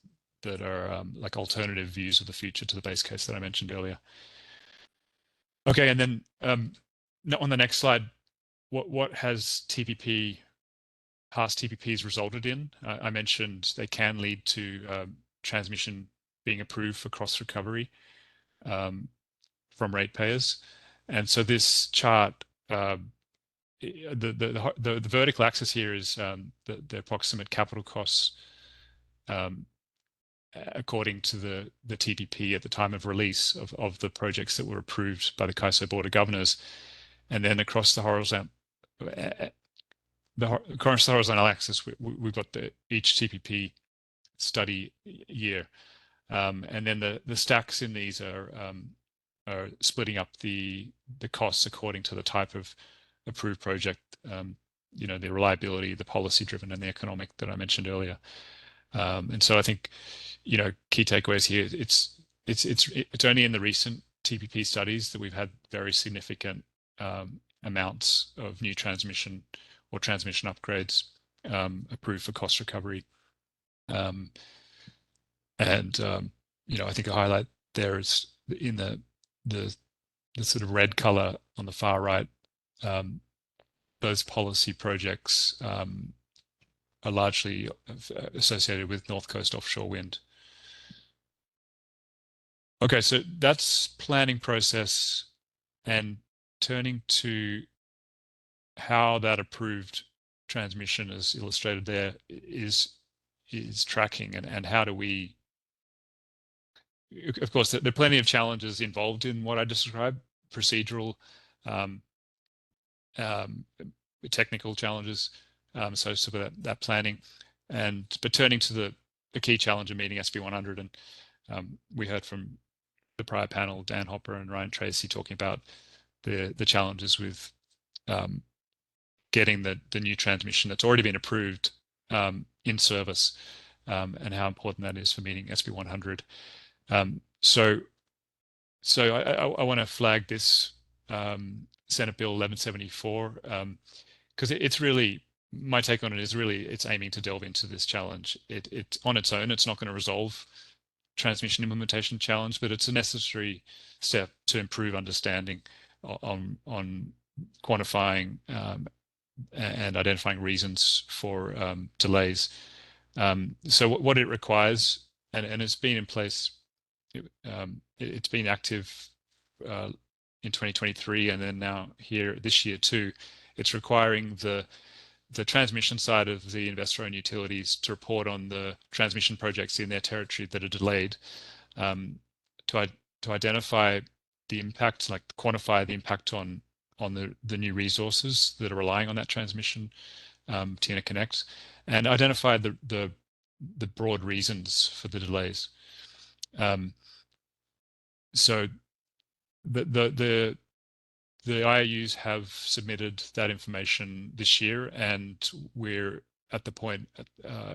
that are like alternative views of the future to the base case that I mentioned earlier. Okay, and then on the next slide, what has past TPPs resulted in? I mentioned they can lead to transmission being approved for cost recovery from ratepayers, and so this chart, the vertical axis here is the approximate capital costs according to the TPP at the time of release of the projects that were approved by the CAISO Board of Governors, and then across the horizontal axis, we've got each TPP study year, and then the stacks in these are splitting up the costs according to the type of approved project, you know, the reliability, the policy driven, and the economic that I mentioned earlier. And so I think, you know, key takeaways here, it's only in the recent TPP studies that we've had very significant amounts of new transmission or transmission upgrades approved for cost recovery. And you know, I think a highlight there is in the sort of red color on the far right. Those policy projects are largely associated with North Coast offshore wind. Okay, so that's planning process, and turning to how that approved transmission, as illustrated there, is tracking, and how do we, of course, there are plenty of challenges involved in what I described, procedural, technical challenges associated with that planning. But turning to the key challenge of meeting SB 100, and we heard from the prior panel, Dan Hopper and Ryan Tracy, talking about the challenges with getting the new transmission that's already been approved in service, and how important that is for meeting SB 100. So I want to flag this Senate Bill 1174 because it's really, my take on it is really it's aiming to delve into this challenge. It on its own, it's not going to resolve transmission implementation challenge, but it's a necessary step to improve understanding on quantifying and identifying reasons for delays. So what it requires, and it's been in place, it's been active in 2023 and then now here this year too. It's requiring the transmission side of the investor-owned utilities to report on the transmission projects in their territory that are delayed, to identify the impact, like quantify the impact on the new resources that are relying on that transmission to interconnect, and identify the broad reasons for the delays. So the IOUs have submitted that information this year, and we're at the point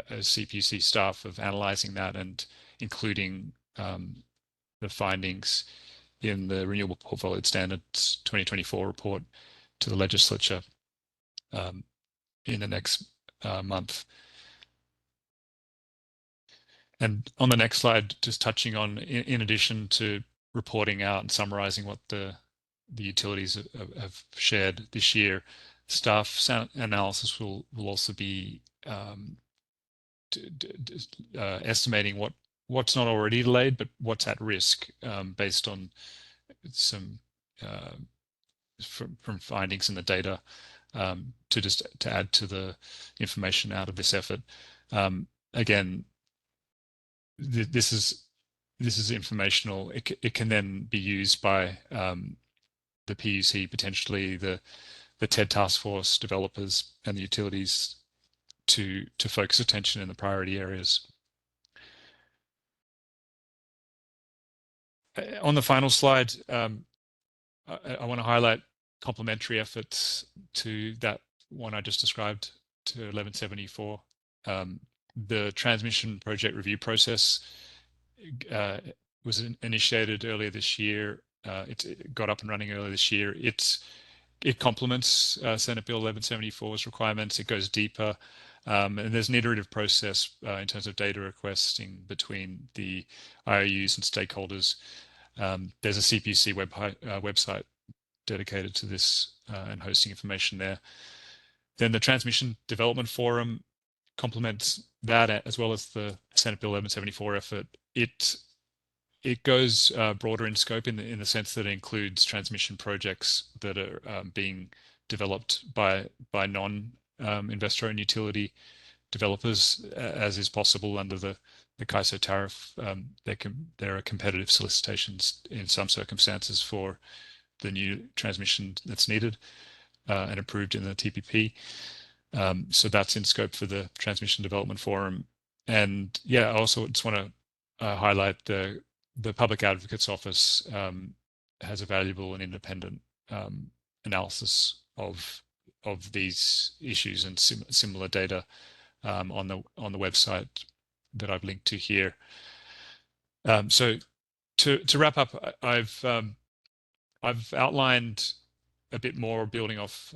as CPUC staff of analyzing that and including the findings in the Renewable Portfolio Standards 2024 report to the legislature in the next month. And on the next slide, just touching on, in addition to reporting out and summarizing what the utilities have shared this year, staff analysis will also be estimating what's not already delayed, but what's at risk based on some from findings in the data, to add to the information out of this effort. Again, this is informational. It can then be used by the PUC, potentially the TED task force, developers, and the utilities to focus attention in the priority areas. On the final slide, I want to highlight complementary efforts to that one I just described, to 1174. The transmission project review process was initiated earlier this year. It got up and running earlier this year. It complements Senate Bill 1174's requirements. It goes deeper, and there's an iterative process in terms of data requesting between the IOUs and stakeholders. There's a CPUC website dedicated to this and hosting information there. Then the Transmission Development Forum complements that, as well as the Senate Bill 1174 effort. It goes broader in scope in the sense that it includes transmission projects that are being developed by non-investor-owned utility developers, as is possible under the CAISO tariff. There are competitive solicitations in some circumstances for the new transmission that's needed and approved in the TPP. So that's in scope for the Transmission Development Forum. And yeah, I also just want to highlight the Public Advocate's Office has a valuable and independent analysis of these issues and similar data on the website that I've linked to here. So to wrap up, I've outlined a bit more, building off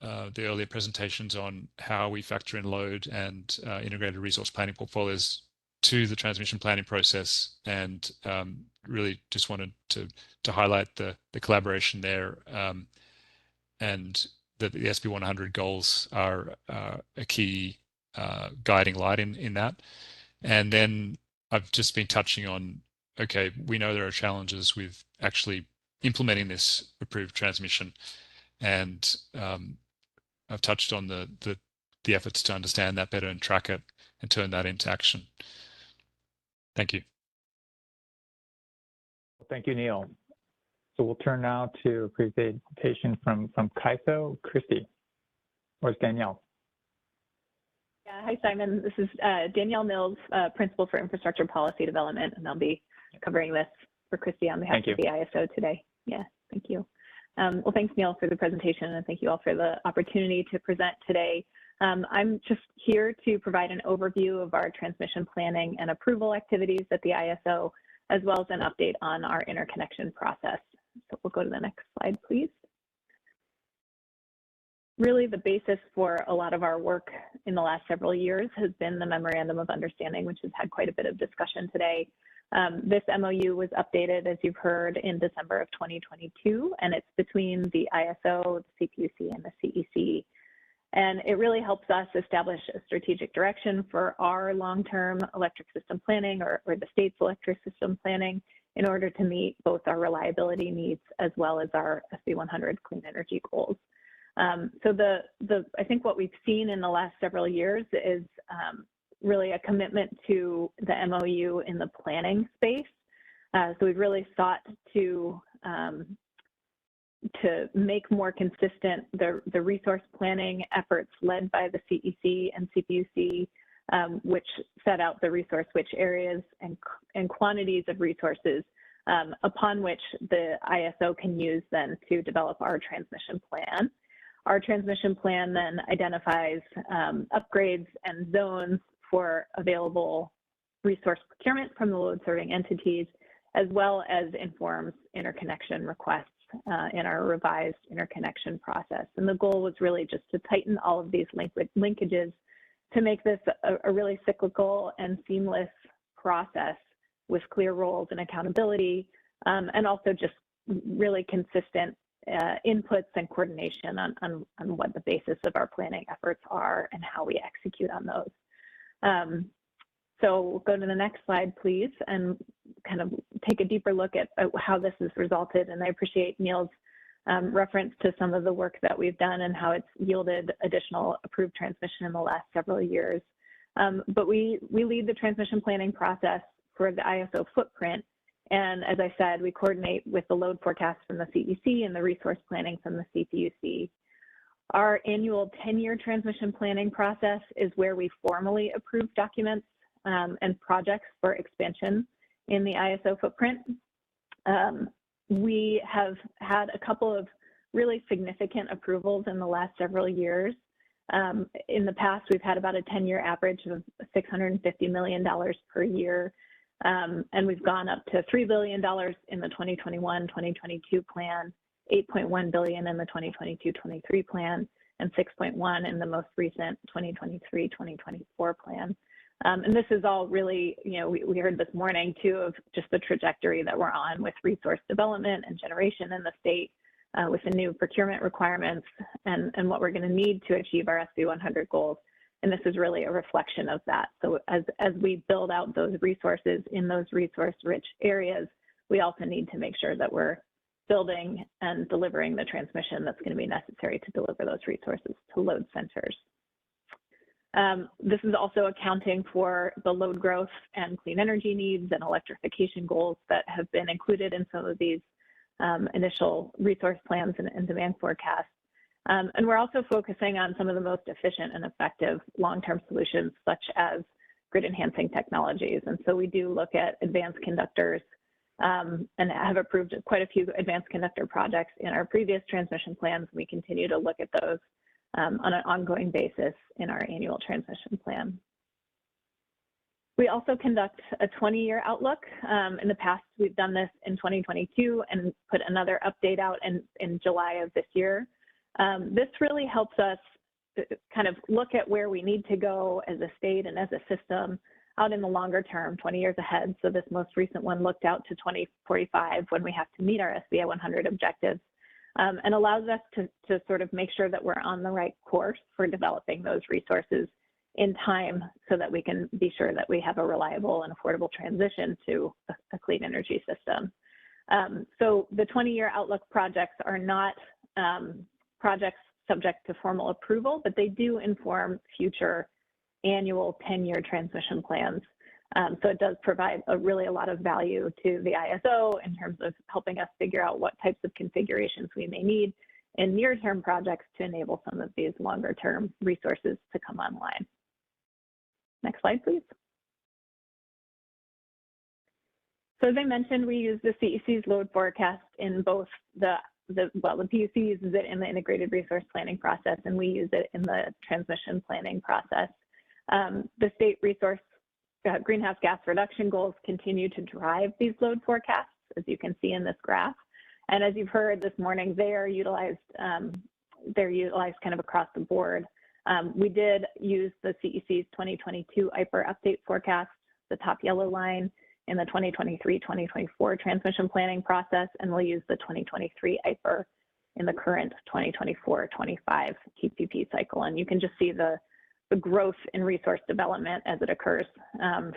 the earlier presentations, on how we factor in load and integrated resource planning portfolios to the transmission planning process, and really just wanted to highlight the collaboration there, and that the SB 100 goals are a key guiding light in that. And then I've just been touching on, okay, we know there are challenges with actually implementing this approved transmission, and I've touched on the efforts to understand that better and track it and turn that into action. Thank you. Thank you, Neil. So we'll turn now to a presentation from CAISO. Christy, or is Danielle? Yeah, hi, Simon. This is Danielle Mills, Principal for Infrastructure Policy Development, and I'll be covering this for Christy on behalf of the ISO today. Yeah, thank you. Well, thanks, Neil, for the presentation, and thank you all for the opportunity to present today. I'm just here to provide an overview of our transmission planning and approval activities at the ISO, as well as an update on our interconnection process. So we'll go to the next slide, please. Really, the basis for a lot of our work in the last several years has been the Memorandum of Understanding, which has had quite a bit of discussion today. This MOU was updated, as you've heard, in December of 2022, and it's between the ISO, the CPUC, and the CEC. And it really helps us establish a strategic direction for our long-term electric system planning or the state's electric system planning in order to meet both our reliability needs as well as our SB 100 clean energy goals. So I think what we've seen in the last several years is really a commitment to the MOU in the planning space. So we've really sought to make more consistent the resource planning efforts led by the CEC and CPUC, which set out the resource-rich areas and quantities of resources upon which the ISO can use then to develop our transmission plan. Our transmission plan then identifies upgrades and zones for available resource procurement from the load serving entities, as well as informs interconnection requests in our revised interconnection process. And the goal was really just to tighten all of these linkages to make this a really cyclical and seamless process with clear roles and accountability, and also just really consistent inputs and coordination on what the basis of our planning efforts are and how we execute on those. So we'll go to the next slide, please, and kind of take a deeper look at how this has resulted. And I appreciate Neil's reference to some of the work that we've done and how it's yielded additional approved transmission in the last several years. But we lead the transmission planning process for the ISO footprint. And as I said, we coordinate with the load forecast from the CEC and the resource planning from the CPUC. Our annual 10-year transmission planning process is where we formally approve documents and projects for expansion in the ISO footprint. We have had a couple of really significant approvals in the last several years. In the past, we've had about a 10-year average of $650 million per year. And we've gone up to $3 billion in the 2021-2022 plan, $8.1 billion in the 2022-23 plan, and $6.1 billion in the most recent 2023-2024 plan. And this is all really, we heard this morning too of just the trajectory that we're on with resource development and generation in the state with the new procurement requirements and what we're going to need to achieve our SB 100 goals. And this is really a reflection of that. So as we build out those resources in those resource-rich areas, we also need to make sure that we're building and delivering the transmission that's going to be necessary to deliver those resources to load centers. This is also accounting for the load growth and clean energy needs and electrification goals that have been included in some of these initial resource plans and demand forecasts. And we're also focusing on some of the most efficient and effective long-term solutions, such as grid enhancing technologies. And so we do look at advanced conductors and have approved quite a few advanced conductor projects in our previous transmission plans. We continue to look at those on an ongoing basis in our annual transmission plan. We also conduct a 20-year outlook. In the past, we've done this in 2022 and put another update out in July of this year. This really helps us kind of look at where we need to go as a state and as a system out in the longer term, 20 years ahead. So this most recent one looked out to 2045 when we have to meet our SB 100 objectives, and allows us to sort of make sure that we're on the right course for developing those resources in time so that we can be sure that we have a reliable and affordable transition to a clean energy system. So the 20-year outlook projects are not projects subject to formal approval, but they do inform future annual 10-year transmission plans So it does provide really a lot of value to the ISO in terms of helping us figure out what types of configurations we may need in near-term projects to enable some of these longer-term resources to come online. Next slide, please. So as I mentioned, we use the CEC's load forecast in both the PUC uses it in the integrated resource planning process, and we use it in the transmission planning process. The state resource greenhouse gas reduction goals continue to drive these load forecasts, as you can see in this graph. And as you've heard this morning, they're utilized kind of across the board. We did use the CEC's 2022 IPER update forecast, the top yellow line, in the 2023-2024 transmission planning process, and we'll use the 2023 IPER in the current 2024-25 TPP cycle. And you can just see the growth in resource development as it occurs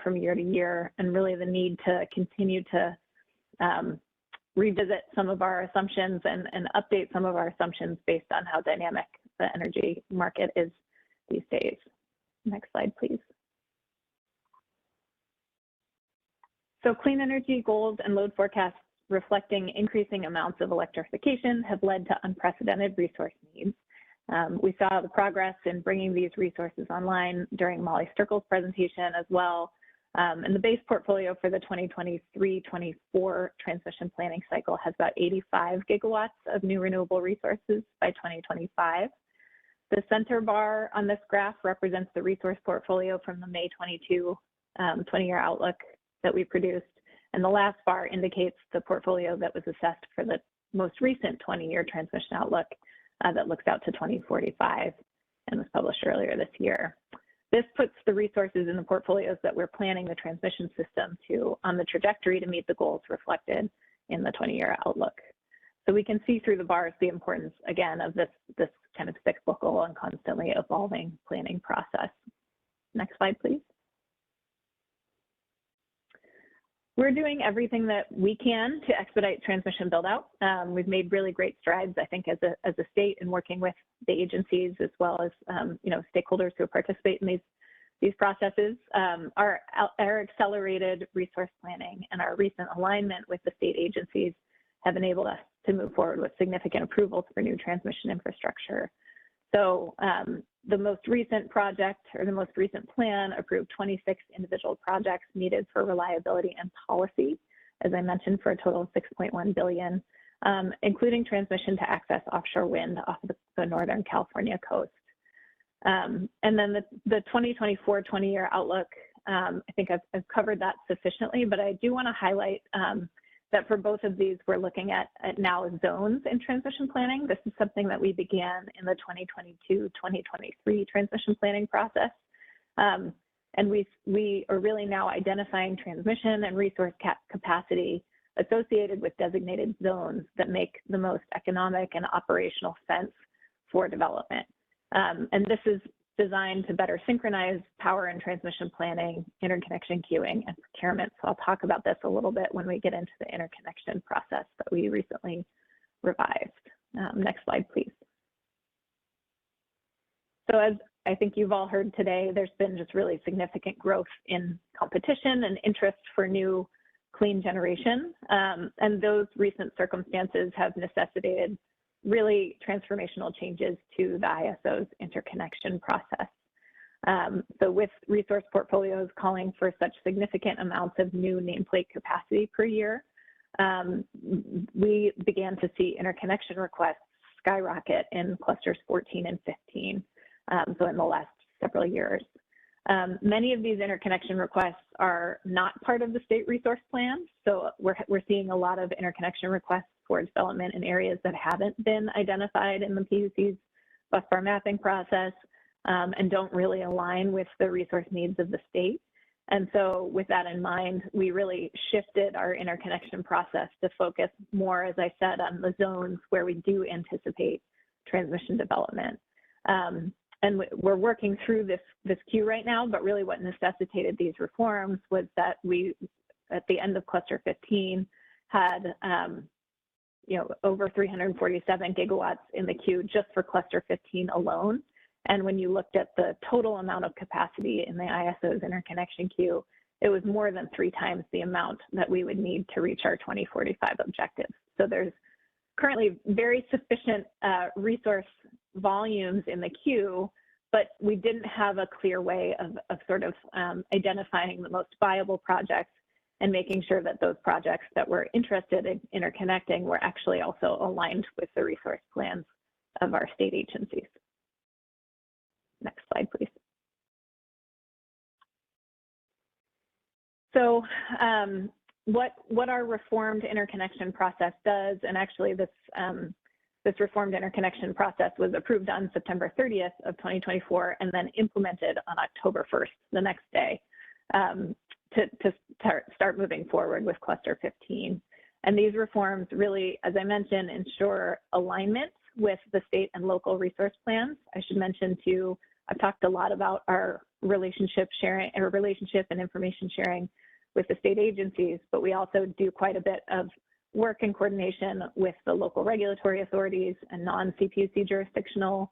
from year to year, and really the need to continue to revisit some of our assumptions and update some of our assumptions based on how dynamic the energy market is these days. Next slide, please. So clean energy goals and load forecasts reflecting increasing amounts of electrification have led to unprecedented resource needs. We saw the progress in bringing these resources online during Molly Sturkle's presentation as well. And the base portfolio for the 2023-24 transmission planning cycle has about 85 gigawatts of new renewable resources by 2025. The center bar on this graph represents the resource portfolio from the May 22 20-year outlook that we produced. And the last bar indicates the portfolio that was assessed for the most recent 20-year transmission outlook that looks out to 2045 and was published earlier this year. This puts the resources in the portfolios that we're planning the transmission system to on the trajectory to meet the goals reflected in the 20-year outlook. So we can see through the bars the importance, again, of this kind of cyclical and constantly evolving planning process. Next slide, please. We're doing everything that we can to expedite transmission build out. We've made really great strides, I think, as a state in working with the agencies as well as stakeholders who participate in these processes. Our accelerated resource planning and our recent alignment with the state agencies have enabled us to move forward with significant approvals for new transmission infrastructure. So the most recent project, or the most recent plan, approved 26 individual projects needed for reliability and policy, as I mentioned, for a total of $6.1 billion, including transmission to access offshore wind off the Northern California coast. And then the 2024 20-year outlook, I think I've covered that sufficiently, but I do want to highlight that for both of these, we're looking at now zones in transmission planning. This is something that we began in the 2022-2023 transmission planning process. And we are really now identifying transmission and resource capacity associated with designated zones that make the most economic and operational sense for development. And this is designed to better synchronize power and transmission planning, interconnection queuing, and procurement. So I'll talk about this a little bit when we get into the interconnection process that we recently revised. Next slide, please. So as I think you've all heard today, there's been just really significant growth in competition and interest for new clean generation. And those recent circumstances have necessitated really transformational changes to the ISO's interconnection process. So with resource portfolios calling for such significant amounts of new nameplate capacity per year, we began to see interconnection requests skyrocket in clusters 14 and 15, so in the last several years. Many of these interconnection requests are not part of the state resource plan, so we're seeing a lot of interconnection requests for development in areas that haven't been identified in the PUC's busbar mapping process and don't really align with the resource needs of the state. And so with that in mind, we really shifted our interconnection process to focus more, as I said, on the zones where we do anticipate transmission development. And we're working through this queue right now, but really what necessitated these reforms was that we, at the end of cluster 15, had over 347 gigawatts in the queue just for cluster 15 alone. And when you looked at the total amount of capacity in the ISO's interconnection queue, it was more than 3 times the amount that we would need to reach our 2045 objectives. So there's currently very sufficient resource volumes in the queue, but we didn't have a clear way of sort of identifying the most viable projects and making sure that those projects that we're interested in interconnecting were actually also aligned with the resource plans of our state agencies. Next slide, please. So what our reformed interconnection process does, and actually this reformed interconnection process was approved on September 30th of 2024 and then implemented on October 1st, the next day, to start moving forward with Cluster 15. And these reforms really, as I mentioned, ensure alignment with the state and local resource plans. I should mention too, I've talked a lot about our relationship and information sharing with the state agencies, but we also do quite a bit of work in coordination with the local regulatory authorities and non-CPUC jurisdictional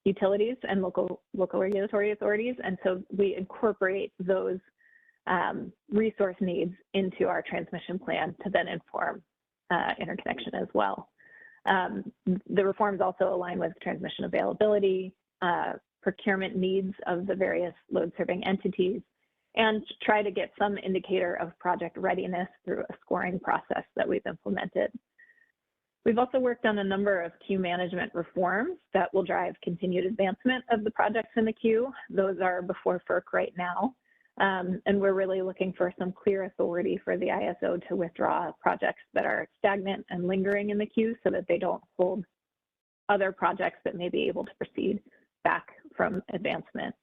utilities and local regulatory authorities. And so we incorporate those resource needs into our transmission plan to then inform interconnection as well. The reforms also align with transmission availability, procurement needs of the various load serving entities, and try to get some indicator of project readiness through a scoring process that we've implemented. We've also worked on a number of queue management reforms that will drive continued advancement of the projects in the queue. Those are before FERC right now. And we're really looking for some clear authority for the ISO to withdraw projects that are stagnant and lingering in the queue so that they don't hold other projects that may be able to proceed back from advancement.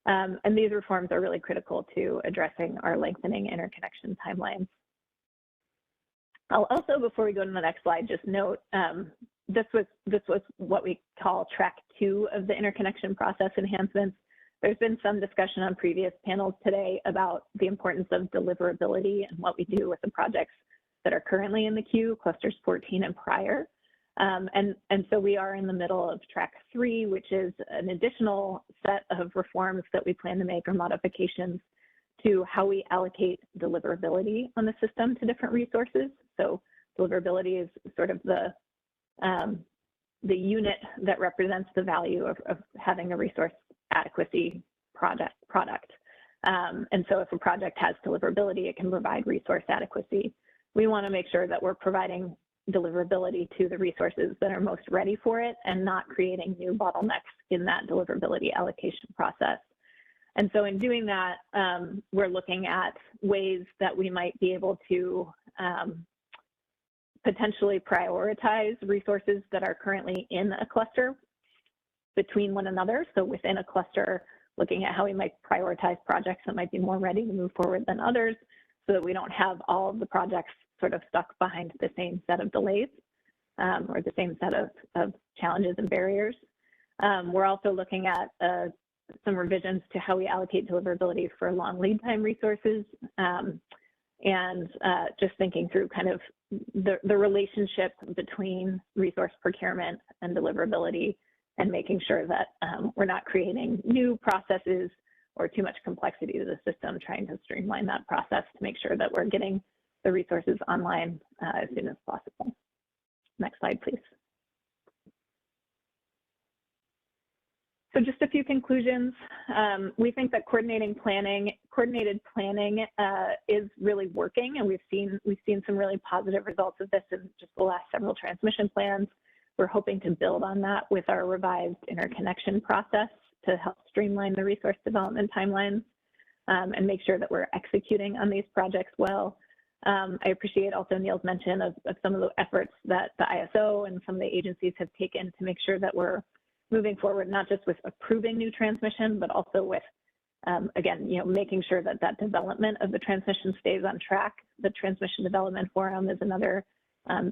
And these reforms are really critical to addressing our lengthening interconnection timelines. I'll also, before we go to the next slide, just note this was what we call track 2 of the interconnection process enhancements. There's been some discussion on previous panels today about the importance of deliverability and what we do with the projects that are currently in the queue, clusters 14 and prior. And so we are in the middle of track 3, which is an additional set of reforms that we plan to make or modifications to how we allocate deliverability on the system to different resources. So deliverability is sort of the unit that represents the value of having a resource adequacy product. And so if a project has deliverability, it can provide resource adequacy. We want to make sure that we're providing deliverability to the resources that are most ready for it and not creating new bottlenecks in that deliverability allocation process. And so in doing that, we're looking at ways that we might be able to potentially prioritize resources that are currently in a cluster between one another. So within a cluster, looking at how we might prioritize projects that might be more ready to move forward than others so that we don't have all of the projects sort of stuck behind the same set of delays or the same set of challenges and barriers. We're also looking at some revisions to how we allocate deliverability for long lead time resources and just thinking through kind of the relationship between resource procurement and deliverability and making sure that we're not creating new processes or too much complexity to the system, trying to streamline that process to make sure that we're getting the resources online as soon as possible. Next slide, please. So just a few conclusions. We think that coordinated planning is really working, and we've seen some really positive results of this in just the last several transmission plans. We're hoping to build on that with our revised interconnection process to help streamline the resource development timelines and make sure that we're executing on these projects well. I appreciate also Neil's mention of some of the efforts that the ISO and some of the agencies have taken to make sure that we're moving forward, not just with approving new transmission, but also with, again, making sure that that development of the transmission stays on track. The Transmission Development Forum is another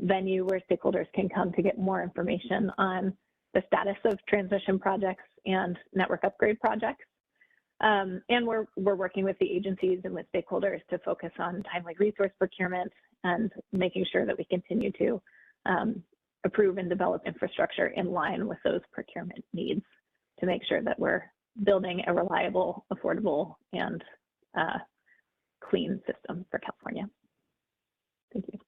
venue where stakeholders can come to get more information on the status of transmission projects and network upgrade projects. And we're working with the agencies and with stakeholders to focus on timely resource procurement and making sure that we continue to approve and develop infrastructure in line with those procurement needs to make sure that we're building a reliable, affordable, and clean system for California. Thank you.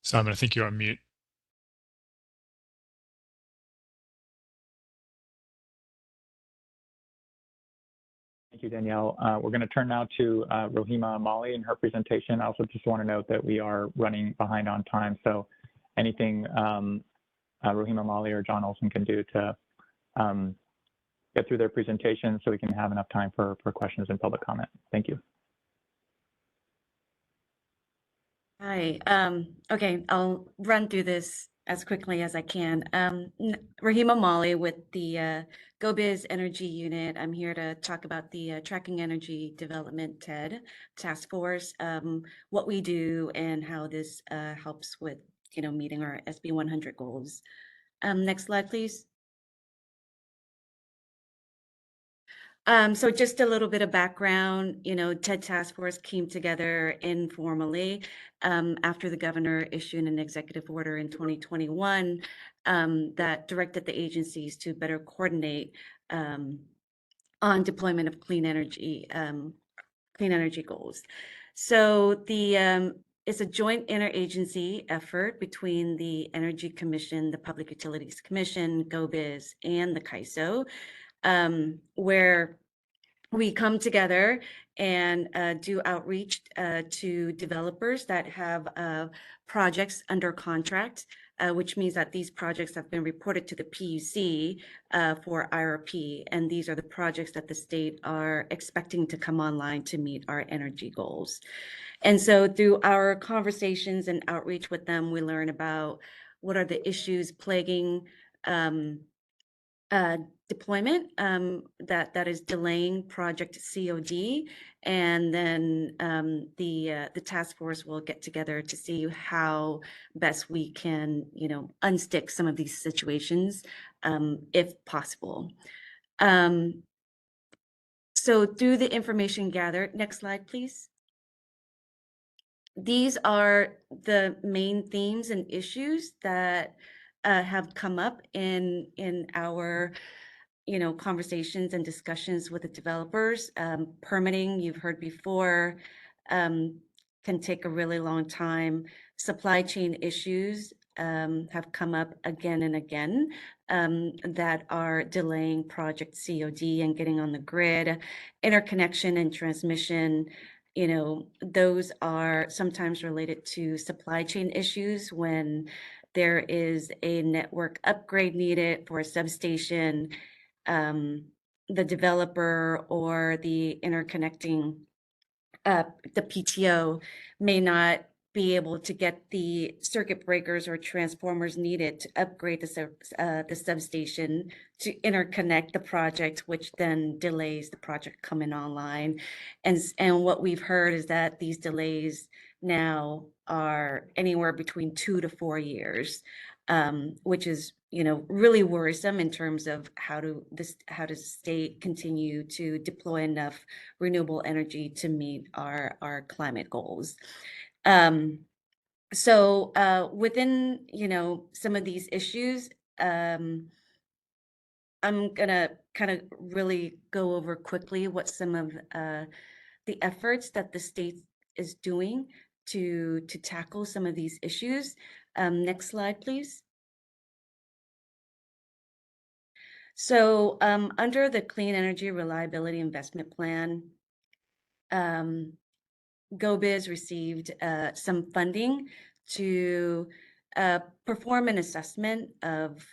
Simon, I think you're on mute. Thank you, Danielle. We're going to turn now to Rohima Amali and her presentation. I also just want to note that we are running behind on time, so anything Rohima Amali or John Olson can do to get through their presentation so we can have enough time for questions and public comment. Thank you. Hi. Okay, I'll run through this as quickly as I can. Rahima Mali with the GoBiz Energy Unit. I'm here to talk about the Tracking Energy Development TED Task Force, what we do and how this helps with meeting our SB 100 goals. Next slide, please. So just a little bit of background, TED Task Force came together informally after the governor issued an executive order in 2021 that directed the agencies to better coordinate on deployment of clean energy goals. So it's a joint interagency effort between the Energy Commission, the Public Utilities Commission, GoBiz, and the CAISO. Where we come together and do outreach to developers that have projects under contract, which means that these projects have been reported to the PUC for IRP, and these are the projects that the state are expecting to come online to meet our energy goals. And so through our conversations and outreach with them, we learn about what are the issues plaguing deployment that is delaying project COD, and then the task force will get together to see how best we can unstick some of these situations if possible. So through the information gathered, next slide please. These are the main themes and issues that have come up in our conversations and discussions with the developers. Permitting, you've heard before, can take a really long time. Supply chain issues have come up again and again that are delaying project COD and getting on the grid. Interconnection and transmission, those are sometimes related to supply chain issues when there is a network upgrade needed for a substation. The developer or the interconnecting, the PTO may not be able to get the circuit breakers or transformers needed to upgrade the substation to interconnect the project, which then delays the project coming online. And what we've heard is that these delays now are anywhere between 2 to 4 years, which is really worrisome in terms of how does the state continue to deploy enough renewable energy to meet our climate goals. So within some of these issues, I'm gonna kind of really go over quickly what some of the efforts that the state is doing to tackle some of these issues. Next slide, please. So under the Clean Energy Reliability Investment Plan, GoBiz received some funding to perform an assessment of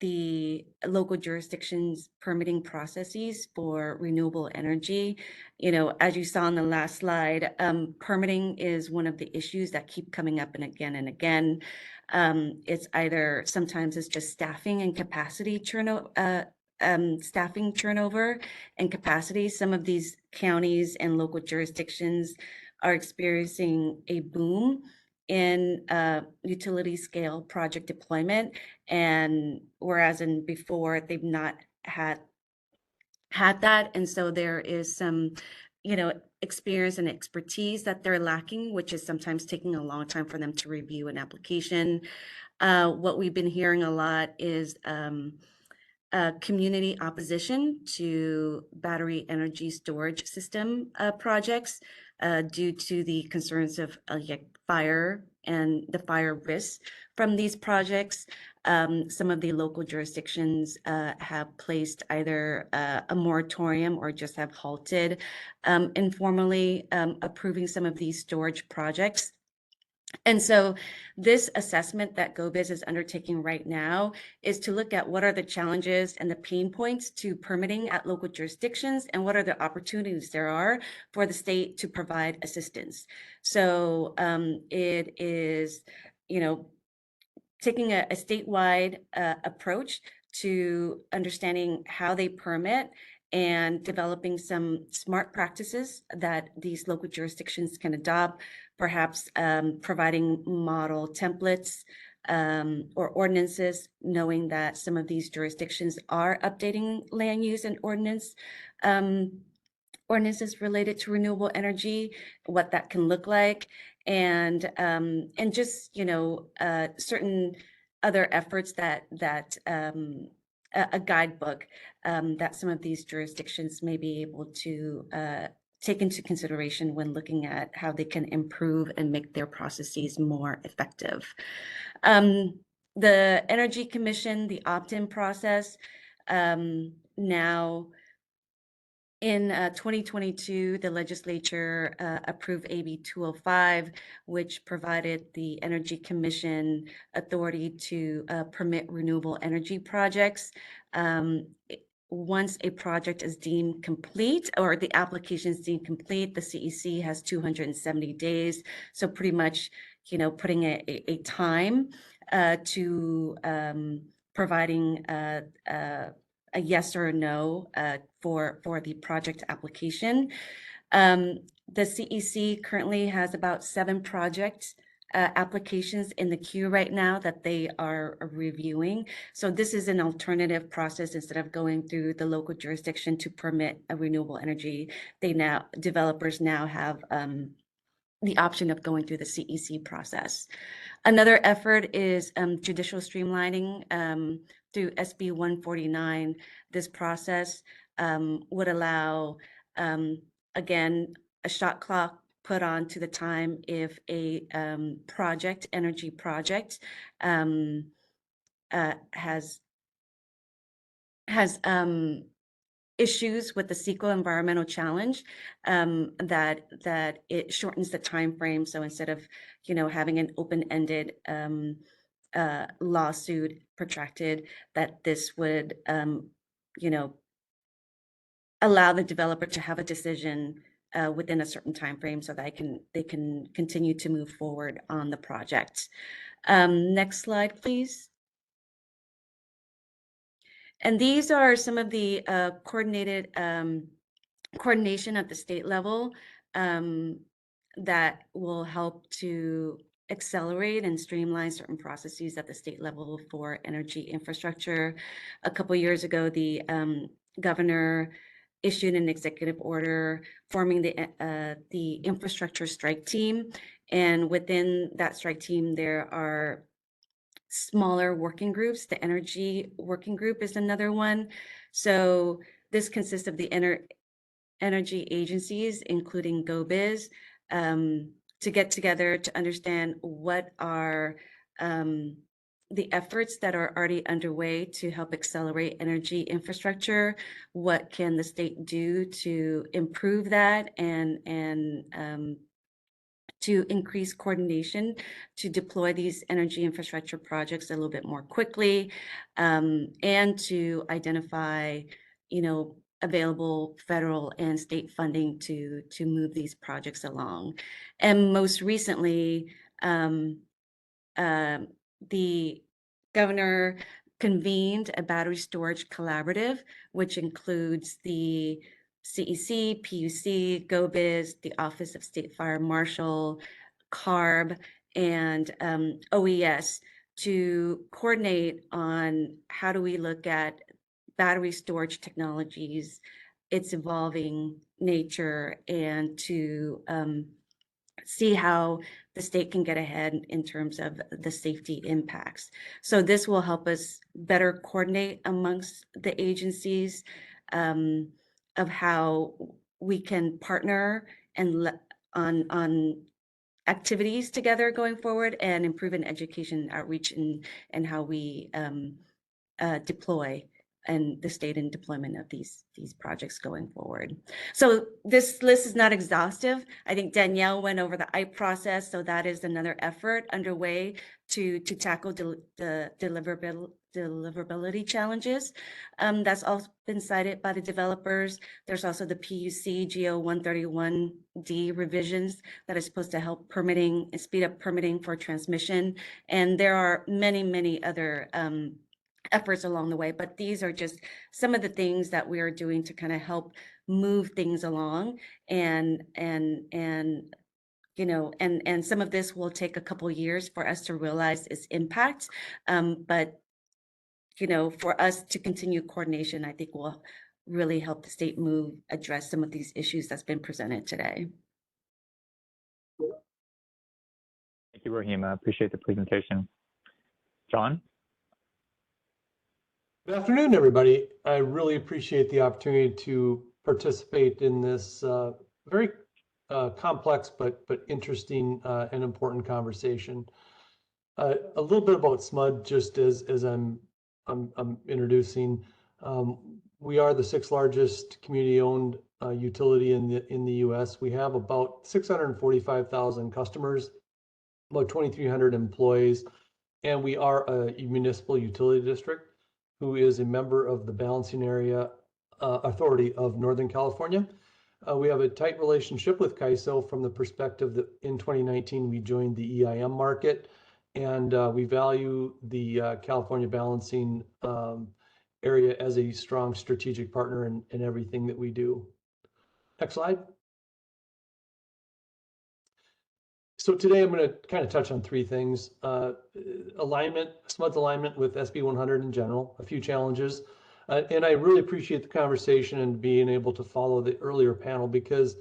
the local jurisdictions' permitting processes for renewable energy. As you saw on the last slide, permitting is one of the issues that keep coming up and again. It's either sometimes it's just staffing and capacity turnover. Staffing turnover and capacity. Some of these counties and local jurisdictions are experiencing a boom in utility scale project deployment, and whereas in before they've not had that, and so there is some experience and expertise that they're lacking, which is sometimes taking a long time for them to review an application. What we've been hearing a lot is community opposition to battery energy storage system projects due to the concerns of fire and the fire risks from these projects. Some of the local jurisdictions have placed either a moratorium or just have halted informally approving some of these storage projects. And so this assessment that GoBiz is undertaking right now is to look at what are the challenges and the pain points to permitting at local jurisdictions and what are the opportunities there are for the state to provide assistance. So it is, taking a statewide approach to understanding how they permit and developing some smart practices that these local jurisdictions can adopt, perhaps providing model templates or ordinances, knowing that some of these jurisdictions are updating land use and ordinances related to renewable energy, what that can look like, and just certain other efforts that a guidebook that some of these jurisdictions may be able to take into consideration when looking at how they can improve and make their processes more effective. The Energy Commission, the opt-in process, now in 2022, the legislature approved AB 205, which provided the Energy Commission authority to permit renewable energy projects. Once a project is deemed complete or the application is deemed complete, the CEC has 270 days. So pretty much, putting a time to providing a yes or a no for the project application. The CEC currently has about 7 project applications in the queue right now that they are reviewing. So this is an alternative process. Instead of going through the local jurisdiction to permit a renewable energy, developers now have the option of going through the CEC process. Another effort is judicial streamlining through SB 149. This process would allow, again, a shot clock put on to the time if a energy project has issues with the CEQA environmental challenge, that it shortens the time frame. So instead of having an open-ended lawsuit protracted, that this would allow the developer to have a decision within a certain time frame so that they can continue to move forward on the project. Next slide, please. And these are some of the coordination at the state level that will help to accelerate and streamline certain processes at the state level for energy infrastructure. A couple years ago, the governor issued an executive order forming the infrastructure strike team. And within that strike team, there are smaller working groups. The energy working group is another one. So this consists of the energy agencies, including GoBiz, to get together to understand what are the efforts that are already underway to help accelerate energy infrastructure. What can the state do to improve that and to increase coordination to deploy these energy infrastructure projects a little bit more quickly, and to identify, available federal and state funding to move these projects along. And most recently, the governor convened a battery storage collaborative, which includes the CEC, PUC, GoBiz, the Office of State Fire Marshal, CARB, and OES to coordinate on how do we look at battery storage technologies its evolving nature and to see how the state can get ahead in terms of the safety impacts. So this will help us better coordinate amongst the agencies of how we can partner and on activities together going forward and improve in education outreach and how we deploy and the state and deployment of these projects going forward. So this list is not exhaustive. I think Danielle went over the IPE process, so that is another effort underway to tackle the deliverability challenges. That's also been cited by the developers. There's also the PUC GO 131D revisions that is supposed to help permitting and speed up permitting for transmission. And there are many, many other efforts along the way, but these are just some of the things that we are doing to kind of help move things along and you know, and some of this will take a couple years for us to realize its impact. But you know, for us to continue coordination, I think will really help the state address some of these issues that's been presented today. Thank you, Rahima. Appreciate the presentation. John? Good afternoon, everybody. I really appreciate the opportunity to participate in this very complex but interesting and important conversation. A little bit about SMUD, just as I'm introducing. We are the 6th largest community-owned utility in the U.S. We have about 645,000 customers, about 2,300 employees, and we are a municipal utility district who is a member of the Balancing Area Authority of Northern California. We have a tight relationship with CAISO from the perspective that in 2019 we joined the EIM market, and we value the California Balancing Area as a strong strategic partner in everything that we do. Next slide. So today I'm going to kind of touch on 3 things. SMUD's alignment with SB 100 in general, a few challenges. And I really appreciate the conversation and being able to follow the earlier panel, because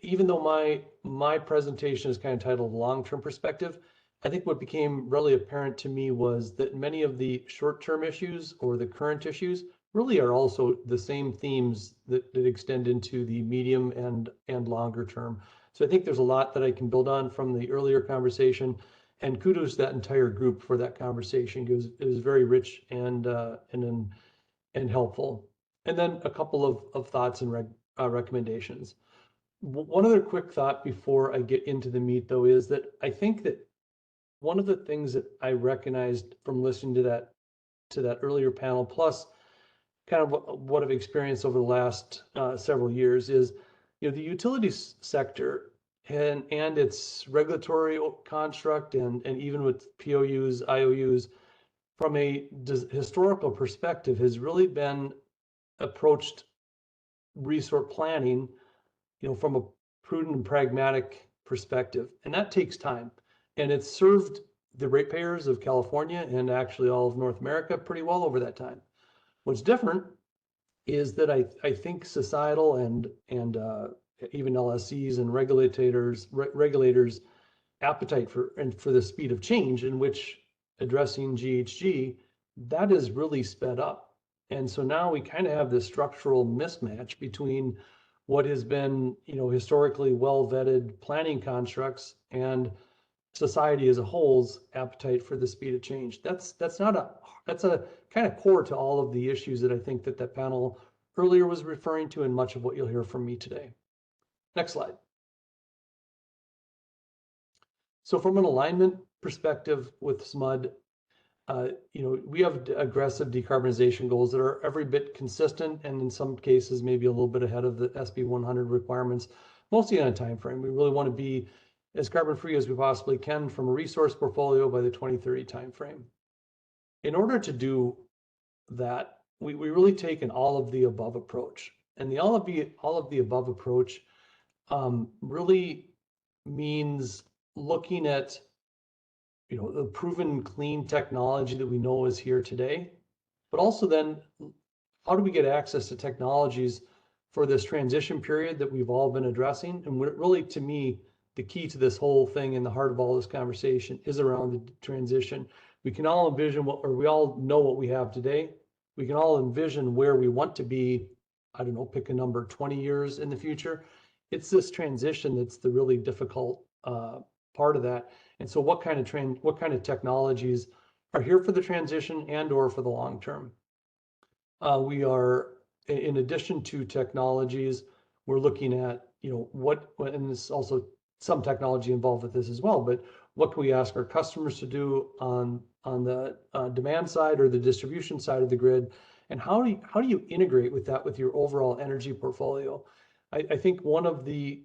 even though my presentation is kind of titled Long-Term Perspective, I think what became really apparent to me was that many of the short-term issues or the current issues really are also the same themes that extend into the medium and longer term. So I think there's a lot that I can build on from the earlier conversation, and kudos to that entire group for that conversation, because it was very rich and helpful. And then a couple of thoughts and recommendations. One other quick thought before I get into the meat, though, is that I think that one of the things that I recognized from listening to that earlier panel, plus kind of what I've experienced over the last several years, is the utilities sector and its regulatory construct and even with POUs, IOUs, from a historical perspective, has really been approached resource planning, from a prudent and pragmatic perspective. And that takes time. And it's served the ratepayers of California and actually all of North America pretty well over that time. What's different is that I think societal and even LSCs and regulators' appetite for the speed of change in which addressing GHG, that is really sped up. And so now we kind of have this structural mismatch between what has been, historically well-vetted planning constructs and society as a whole's appetite for the speed of change. That's a kind of core to all of the issues that I think that panel earlier was referring to, and much of what you'll hear from me today. Next slide. So from an alignment perspective with SMUD, we have aggressive decarbonization goals that are every bit consistent, and in some cases maybe a little bit ahead of the SB 100 requirements, mostly on a time frame. We really want to be as carbon free as we possibly can from a resource portfolio by the 2030 timeframe. In order to do that, we really take an all of the above approach. And the all of the above approach really means looking at the proven clean technology that we know is here today, but also then how do we get access to technologies for this transition period that we've all been addressing? And really, to me, the key to this whole thing and the heart of all this conversation is around the transition. We can all envision or we all know what we have today. We can all envision where we want to be, I don't know, pick a number, 20 years in the future. It's this transition that's the really difficult part of that. And so what kind of technologies are here for the transition and or for the long term? We are, in addition to technologies, we're looking at, and there's also some technology involved with this as well, but what can we ask our customers to do on the demand side or the distribution side of the grid? And how do you integrate with that with your overall energy portfolio? I think one of the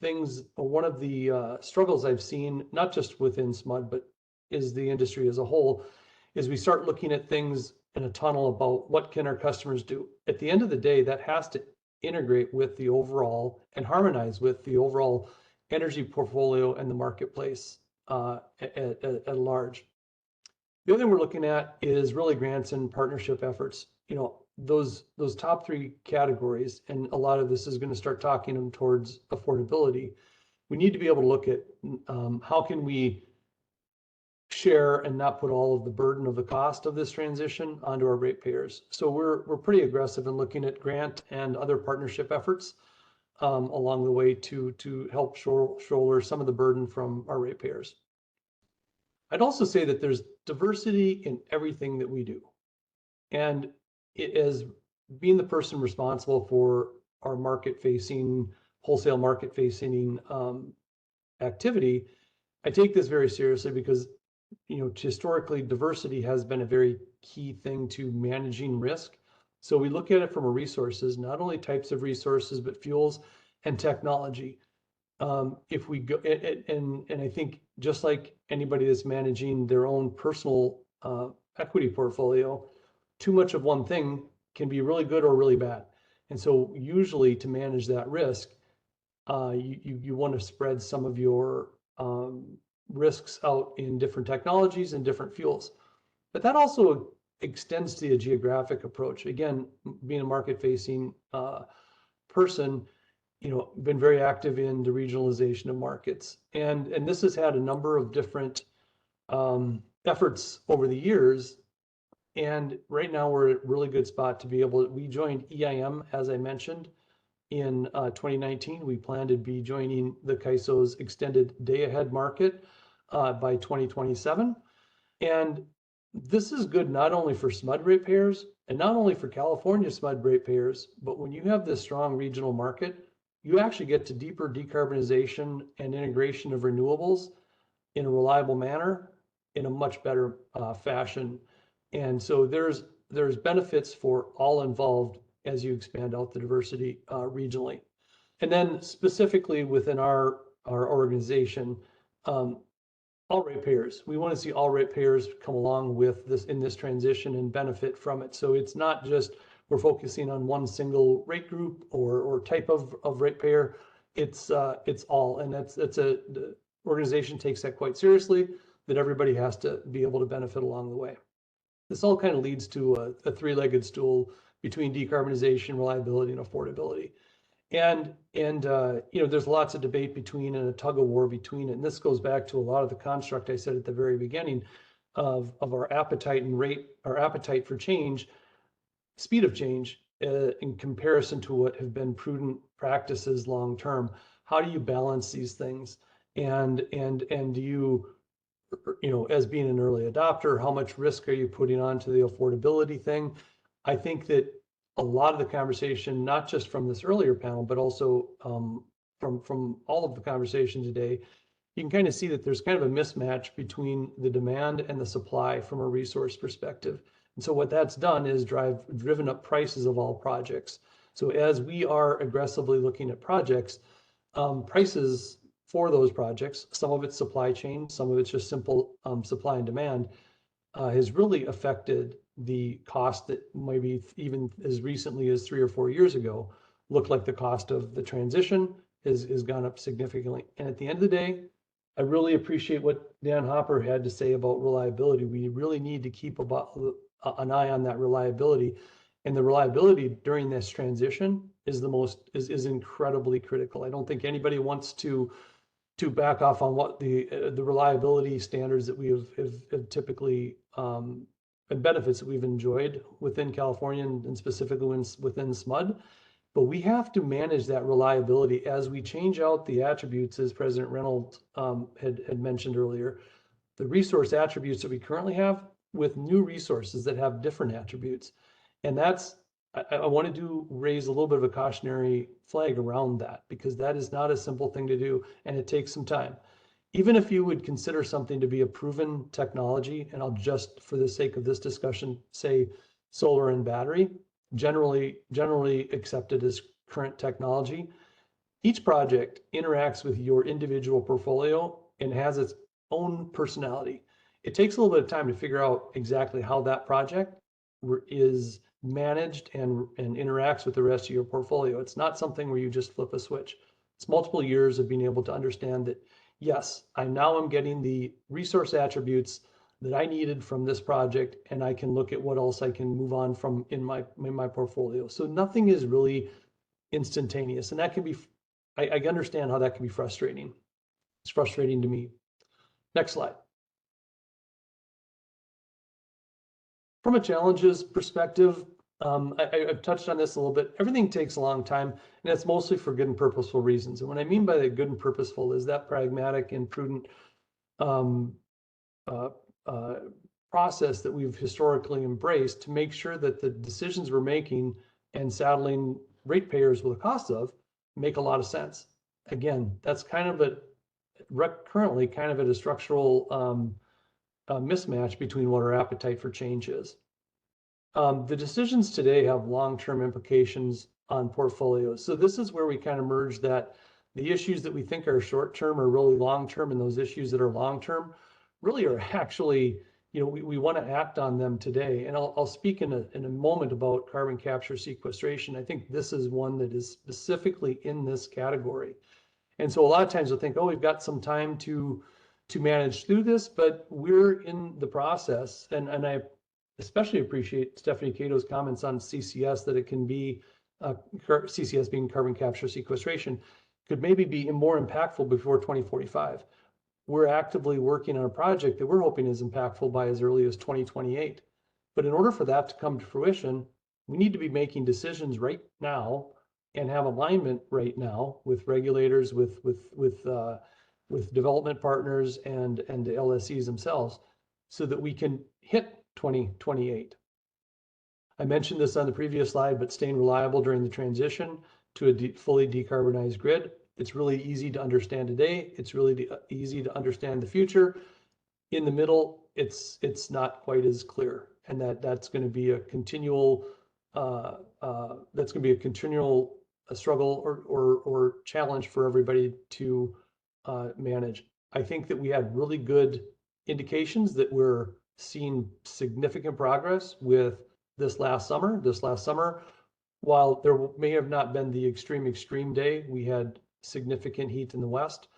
things, or one of the struggles I've seen, not just within SMUD, but is the industry as a whole, is we start looking at things in a tunnel about what can our customers do. At the end of the day, that has to integrate with the overall and harmonize with the overall energy portfolio and the marketplace at large. The other thing we're looking at is really grants and partnership efforts. Those top three categories, and a lot of this is going to start talking them towards affordability. We need to be able to look at how can we share and not put all of the burden of the cost of this transition onto our ratepayers. So we're pretty aggressive in looking at grant and other partnership efforts along the way to help shoulder some of the burden from our ratepayers. I'd also say that there's diversity in everything that we do. And as being the person responsible for our wholesale market facing activity, I take this very seriously because, historically, diversity has been a very key thing to managing risk. So we look at it from a resources, not only types of resources, but fuels and technology. If we go, and I think just like anybody that's managing their own personal equity portfolio, too much of one thing can be really good or really bad. And so usually to manage that risk, you want to spread some of your risks out in different technologies and different fuels. But that also extends to a geographic approach. Again, being a market-facing person, been very active in the regionalization of markets. And this has had a number of different efforts over the years. And right now we're at a really good spot to be we joined EIM, as I mentioned, in 2019. We plan to be joining the CAISO's extended day-ahead market by 2027. And this is good not only for SMUD ratepayers and not only for California SMUD ratepayers, but when you have this strong regional market, you actually get to deeper decarbonization and integration of renewables in a reliable manner in a much better fashion. And so there's benefits for all involved as you expand out the diversity regionally. And then specifically within our organization, all ratepayers, we want to see all ratepayers come along with this in this transition and benefit from it. So it's not just we're focusing on one single rate group or type of ratepayer. It's all, and the organization takes that quite seriously, that everybody has to be able to benefit along the way. This all kind of leads to a three-legged stool between decarbonization, reliability, and affordability. And there's lots of debate between and a tug of war between it. And this goes back to a lot of the construct I said at the very beginning of our appetite and rate, our appetite for change, speed of change in comparison to what have been prudent practices long term. How do you balance these things? And do you, as being an early adopter, how much risk are you putting onto the affordability thing? I think that a lot of the conversation, not just from this earlier panel, but also from all of the conversation today, you can kind of see that there's kind of a mismatch between the demand and the supply from a resource perspective. And so what that's done is driven up prices of all projects. So as we are aggressively looking at projects, prices for those projects, some of it's supply chain, some of it's just simple supply and demand, has really affected the cost that maybe even as recently as 3 or 4 years ago looked like the cost of the transition has gone up significantly. And at the end of the day, I really appreciate what Dan Hopper had to say about reliability. We really need to keep an eye on that reliability. And the reliability during this transition is is incredibly critical. I don't think anybody wants to back off on what the reliability standards that we have typically and benefits that we've enjoyed within California and specifically within SMUD. But we have to manage that reliability as we change out the attributes, as President Reynolds had mentioned earlier, the resource attributes that we currently have with new resources that have different attributes. And that's, I wanted to raise a little bit of a cautionary flag around that, because that is not a simple thing to do and it takes some time. Even if you would consider something to be a proven technology, and I'll just, for the sake of this discussion, say solar and battery, generally accepted as current technology, each project interacts with your individual portfolio and has its own personality. It takes a little bit of time to figure out exactly how that project is managed and interacts with the rest of your portfolio. It's not something where you just flip a switch. It's multiple years of being able to understand that, yes, I now am getting the resource attributes that I needed from this project, and I can look at what else I can move on from in my portfolio. So nothing is really instantaneous, and that can be, I understand how that can be frustrating. It's frustrating to me. Next slide. From a challenges perspective, I've touched on this a little bit. Everything takes a long time, and it's mostly for good and purposeful reasons. And what I mean by the good and purposeful is that pragmatic and prudent process that we've historically embraced to make sure that the decisions we're making and saddling ratepayers with the cost of make a lot of sense. Again, that's kind of currently kind of a structural mismatch between what our appetite for change is. The decisions today have long-term implications on portfolios. So this is where we kind of merge that the issues that we think are short-term are really long-term, and those issues that are long-term really are actually, you know, we want to act on them today. And I'll speak in a moment about carbon capture sequestration. I think this is one that is specifically in this category. And so a lot of times we'll think, oh, we've got some time to manage through this, but we're in the process. And I especially appreciate Stephanie Cato's comments on CCS, that it can be, CCS being carbon capture sequestration, could maybe be more impactful before 2045. We're actively working on a project that we're hoping is impactful by as early as 2028. But in order for that to come to fruition, we need to be making decisions right now and have alignment right now with regulators, with development partners and the LSCs themselves, so that we can hit 2028. I mentioned this on the previous slide, but staying reliable during the transition to a fully decarbonized grid. It's really easy to understand today. It's really easy to understand the future. In the middle, it's not quite as clear, and that's going to be a continual struggle or challenge for everybody to manage. I think that we had really good indications that we're seeing significant progress with this last summer. While there may have not been the extreme day, we had significant heat in the West,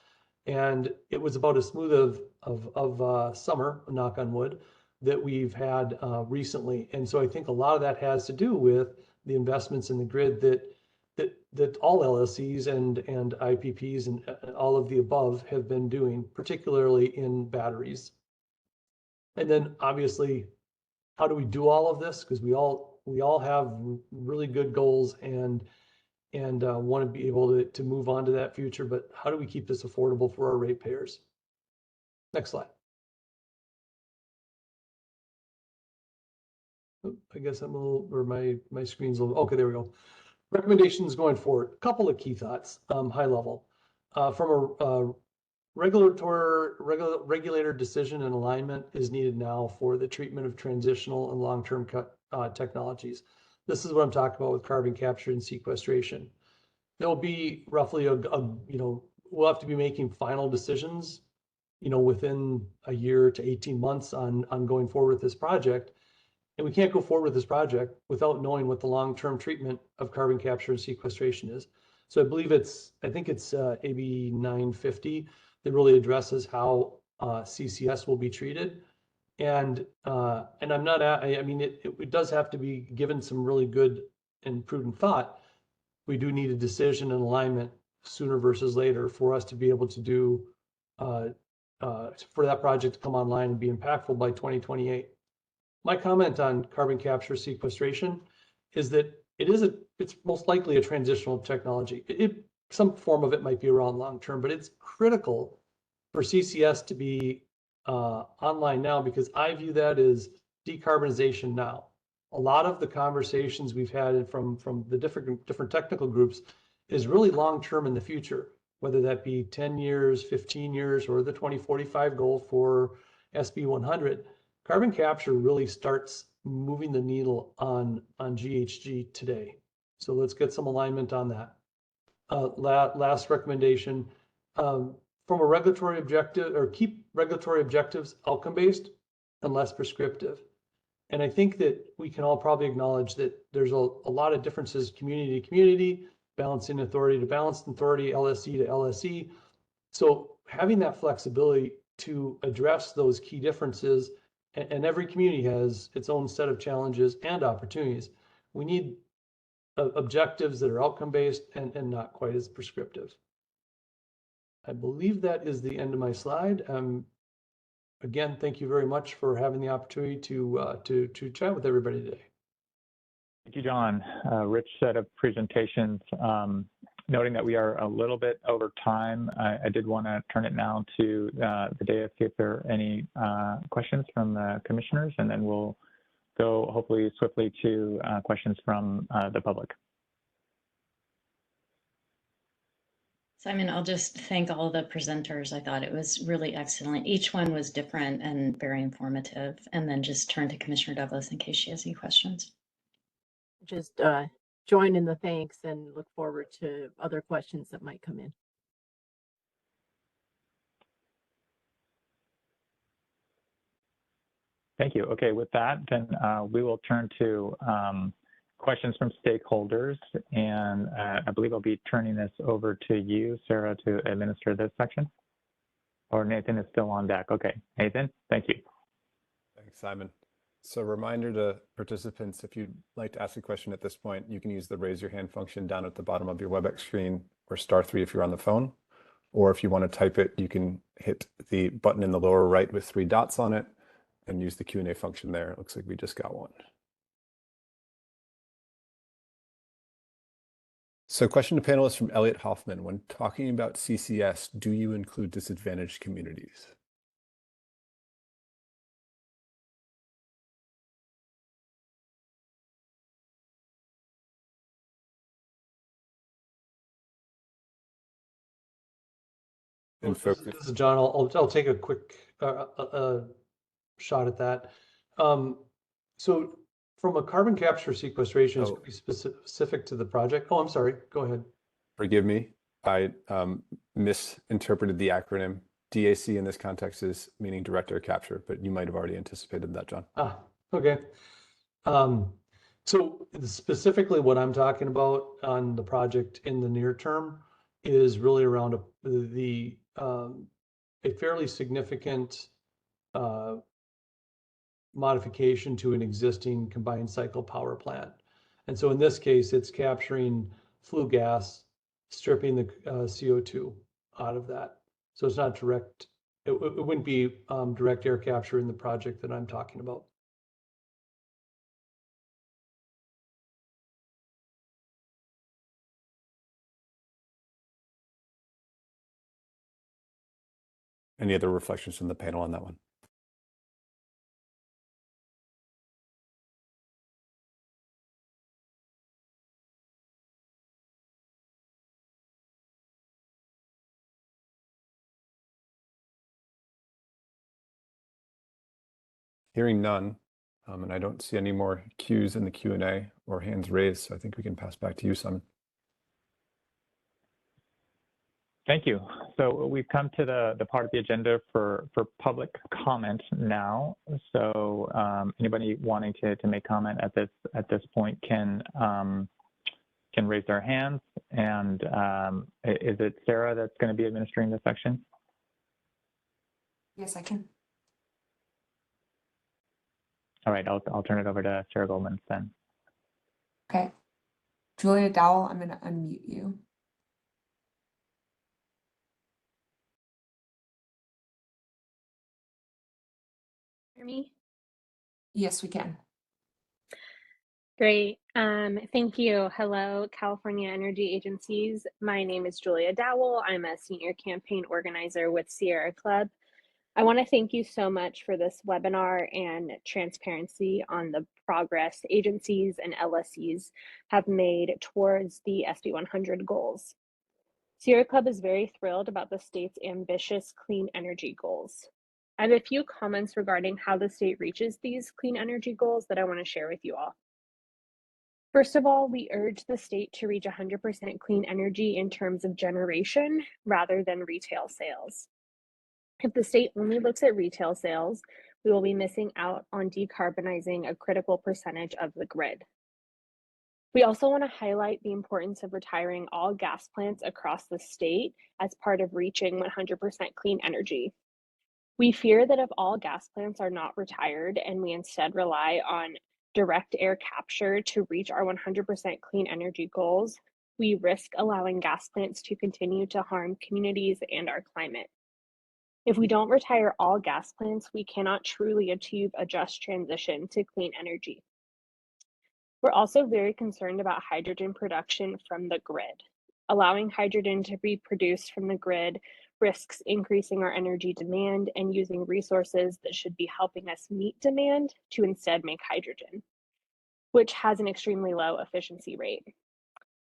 and it was about as smooth of summer, knock on wood, that we've had recently. And so I think a lot of that has to do with the investments in the grid that all LSCs and IPPs and all of the above have been doing, particularly in batteries. And then obviously, how do we do all of this? Because we all have really good goals and want to be able to move on to that future, but how do we keep this affordable for our ratepayers? Next slide. I guess I'm a little, or my screen's a little, okay, there we go. Recommendations going forward. A couple of key thoughts, high level. From a regulator decision and alignment is needed now for the treatment of transitional and long-term technologies. This is what I'm talking about with carbon capture and sequestration. There'll be roughly we'll have to be making final decisions, within a year to 18 months on going forward with this project. And we can't go forward with this project without knowing what the long-term treatment of carbon capture and sequestration is. So I think it's AB 950 that really addresses how CCS will be treated. And I'm not, I mean, it does have to be given some really good and prudent thought. We do need a decision and alignment sooner versus later for us to be able to do, for that project to come online and be impactful by 2028. My comment on carbon capture sequestration is that it's most likely a transitional technology. Some form of it might be around long-term, but it's critical for CCS to be online now, because I view that as decarbonization now. A lot of the conversations we've had from the different technical groups is really long-term in the future, whether that be 10 years, 15 years, or the 2045 goal for SB 100. Carbon capture really starts moving the needle on GHG today. So let's get some alignment on that. Last recommendation, from a regulatory objective, or keep regulatory objectives outcome-based and less prescriptive. And I think that we can all probably acknowledge that there's a lot of differences community to community, balancing authority to balanced authority, LSE to LSE. So having that flexibility to address those key differences, and every community has its own set of challenges and opportunities. We need objectives that are outcome-based and not quite as prescriptive. I believe that is the end of my slide. Again, thank you very much for having the opportunity to chat with everybody today. Thank you, John. Rich set of presentations. Noting that we are a little bit over time, I did want to turn it now to the dais, see if there are any questions from the commissioners, and then we'll go hopefully swiftly to questions from the public. Simon, I'll just thank all the presenters. I thought it was really excellent. Each one was different and very informative. And then just turn to Commissioner Douglas in case she has any questions. Just join in the thanks and look forward to other questions that might come in. Thank you. Okay, with that, then we will turn to questions from stakeholders. And I believe I'll be turning this over to you, Sarah, to administer this section. Or Nathan is still on deck. Okay, Nathan, thank you. Thanks, Simon. So reminder to participants, if you'd like to ask a question at this point, you can use the raise your hand function down at the bottom of your WebEx screen, or *3 if you're on the phone. Or if you want to type it, you can hit the button in the lower right with 3 dots on it and use the Q&A function there. It looks like we just got one. So question to panelists from Elliot Hoffman. When talking about CCS, do you include disadvantaged communities? And this is John. I'll take a quick shot at that. So from a carbon capture sequestration, it's going to be specific to the project. Oh, I'm sorry. Go ahead. Forgive me. I misinterpreted the acronym. DAC in this context is meaning direct air capture, but you might have already anticipated that, John. Ah, okay. So specifically what I'm talking about on the project in the near term is really around a fairly significant modification to an existing combined cycle power plant. And so in this case, it's capturing flue gas, stripping the CO2 out of that. So it's not direct, it wouldn't be direct air capture in the project that I'm talking about. Any other reflections from the panel on that one? Hearing none, and I don't see any more cues in the Q&A or hands raised, so I think we can pass back to you, Simon. Thank you. So we've come to the part of the agenda for public comment now. So anybody wanting to make comment at this point can raise their hands. And is it Sarah that's going to be administering this section? Yes, I can. All right, I'll turn it over to Sarah Goldman then. Okay. Julia Dowell, I'm going to unmute you. Hear me? Yes, we can. Great. Thank you. Hello, California Energy Agencies. My name is Julia Dowell. I'm a senior campaign organizer with Sierra Club. I want to thank you so much for this webinar and transparency on the progress agencies and LSEs have made towards the SB 100 goals. Sierra Club is very thrilled about the state's ambitious clean energy goals. I have a few comments regarding how the state reaches these clean energy goals that I want to share with you all. First of all, we urge the state to reach 100% clean energy in terms of generation rather than retail sales. If the state only looks at retail sales, we will be missing out on decarbonizing a critical percentage of the grid. We also want to highlight the importance of retiring all gas plants across the state as part of reaching 100% clean energy. We fear that if all gas plants are not retired and we instead rely on direct air capture to reach our 100% clean energy goals, we risk allowing gas plants to continue to harm communities and our climate. If we don't retire all gas plants, we cannot truly achieve a just transition to clean energy. We're also very concerned about hydrogen production from the grid. Allowing hydrogen to be produced from the grid risks increasing our energy demand and using resources that should be helping us meet demand to instead make hydrogen, which has an extremely low efficiency rate.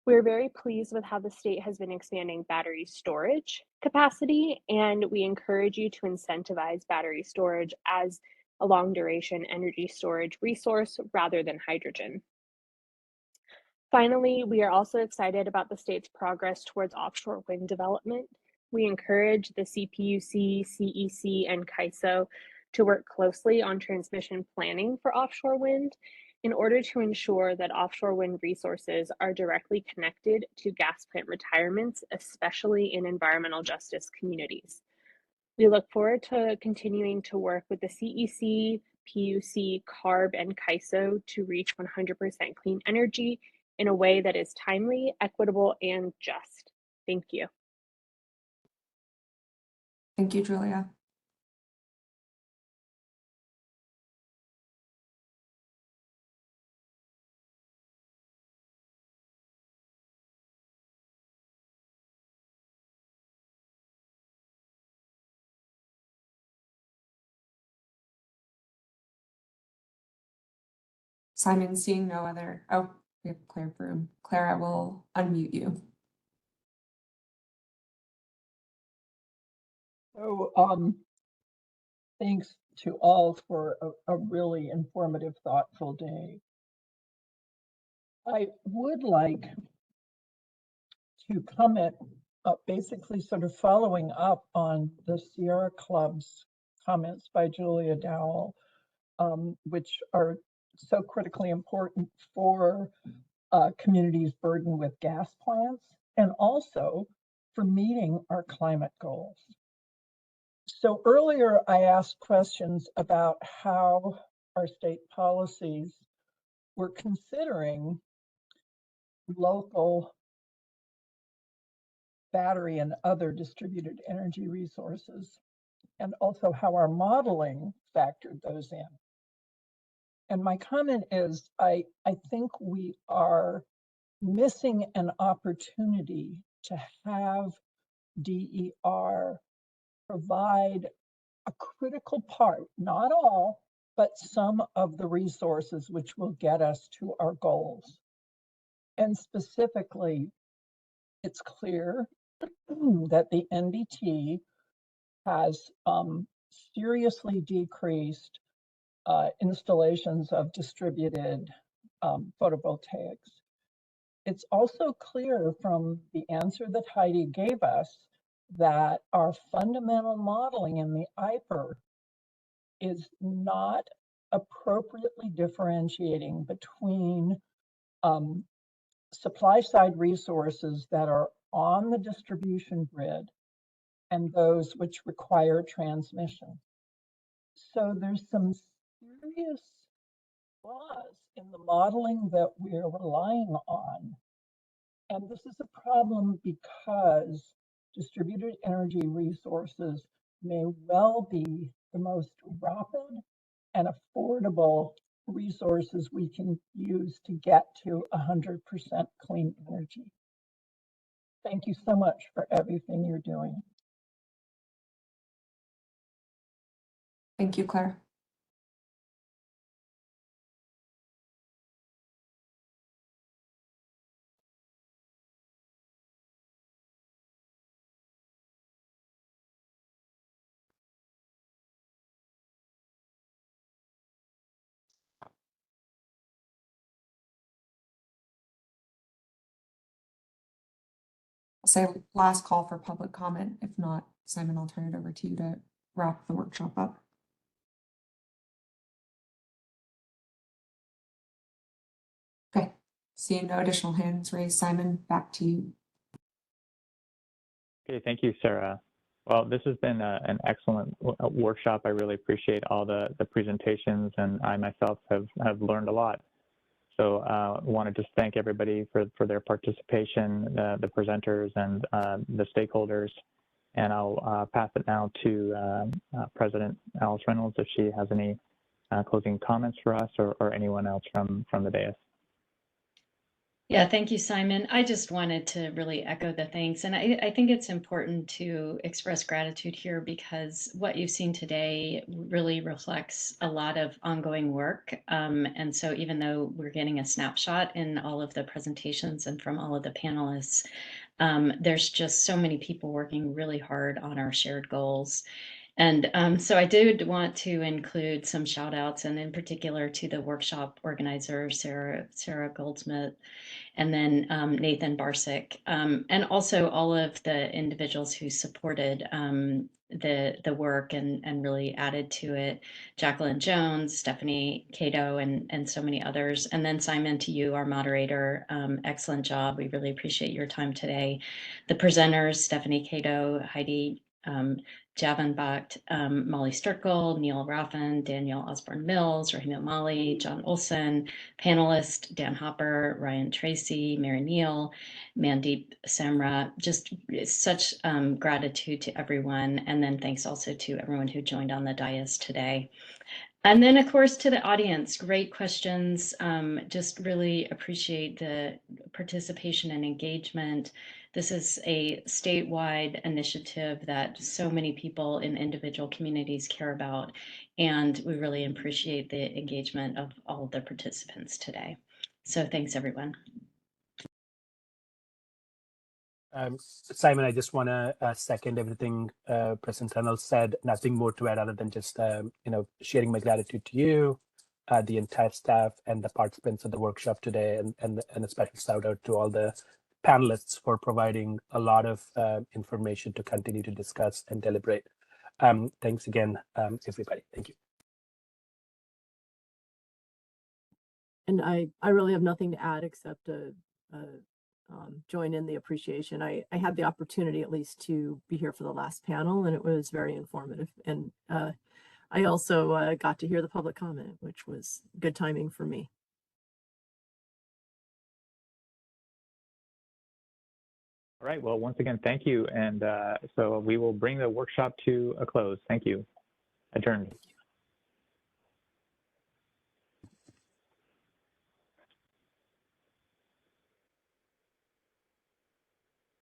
We're very pleased with how the state has been expanding battery storage capacity, and we encourage you to incentivize battery storage as a long duration energy storage resource rather than hydrogen. Finally, we are also excited about the state's progress towards offshore wind development. We encourage the CPUC, CEC, and CAISO to work closely on transmission planning for offshore wind in order to ensure that offshore wind resources are directly connected to gas plant retirements, especially in environmental justice communities. We look forward to continuing to work with the CEC, PUC, CARB, and CAISO to reach 100% clean energy in a way that is timely, equitable, and just. Thank you. Thank you, Julia. Simon, seeing no other, oh, we have Claire Broom. Claire, I will unmute you. So thanks to all for a really informative, thoughtful day. I would like to comment, basically sort of following up on the Sierra Club's comments by Julia Dowell, which are so critically important for communities burdened with gas plants and also for meeting our climate goals. So earlier I asked questions about how our state policies were considering local battery and other distributed energy resources, and also how our modeling factored those in. And my comment is, I think we are missing an opportunity to have DER provide a critical part, not all, but some of the resources which will get us to our goals. And specifically, it's clear that the NDT has seriously decreased installations of distributed photovoltaics. It's also clear from the answer that Heidi gave us that our fundamental modeling in the IPER is not appropriately differentiating between supply side resources that are on the distribution grid and those which require transmission. So there's some serious flaws in the modeling that we're relying on. And this is a problem because distributed energy resources may well be the most rapid and affordable resources we can use to get to 100% clean energy. Thank you so much for everything you're doing. Thank you, Claire. I'll say last call for public comment. If not, Simon, I'll turn it over to you to wrap the workshop up. Okay, seeing no additional hands raised, Simon, back to you. Okay, thank you, Sarah. Well, this has been an excellent workshop. I really appreciate all the presentations, and I myself have learned a lot. So I want to just thank everybody for their participation, the presenters and the stakeholders. And I'll pass it now to President Alice Reynolds if she has any closing comments for us or anyone else from the dais. Yeah, thank you, Simon. I just wanted to really echo the thanks. And I think it's important to express gratitude here because what you've seen today really reflects a lot of ongoing work. And so even though we're getting a snapshot in all of the presentations and from all of the panelists, there's just so many people working really hard on our shared goals. And so I did want to include some shout outs, and in particular to the workshop organizer, Sarah Goldsmith, and then Nathan Barsick, and also all of the individuals who supported the work and really added to it. Jacqueline Jones, Stephanie Cato, and so many others. And then Simon, to you, our moderator, excellent job. We really appreciate your time today. The presenters, Stephanie Cato, Heidi Javanbach, Molly Sturkle, Neil Raffin, Danielle Osborne Mills, Rahima Mali, John Olson, panelist Dan Hopper, Ryan Tracy, Mary Neal, Mandeep Samra. Just such gratitude to everyone. And then thanks also to everyone who joined on the dais today. And then, of course, to the audience, great questions. Just really appreciate the participation and engagement. This is a statewide initiative that so many people in individual communities care about, and we really appreciate the engagement of all of the participants today. So thanks, everyone. Simon, I just want to second everything President Reynolds said. Nothing more to add other than just sharing my gratitude to you, the entire staff, and the participants of the workshop today, and a special shout out to all the panelists for providing a lot of information to continue to discuss and deliberate. Thanks again, everybody. Thank you. And I really have nothing to add except to join in the appreciation. I had the opportunity at least to be here for the last panel, and it was very informative. And I also got to hear the public comment, which was good timing for me. All right, well, once again, thank you. And so we will bring the workshop to a close. Thank you. Adjourned.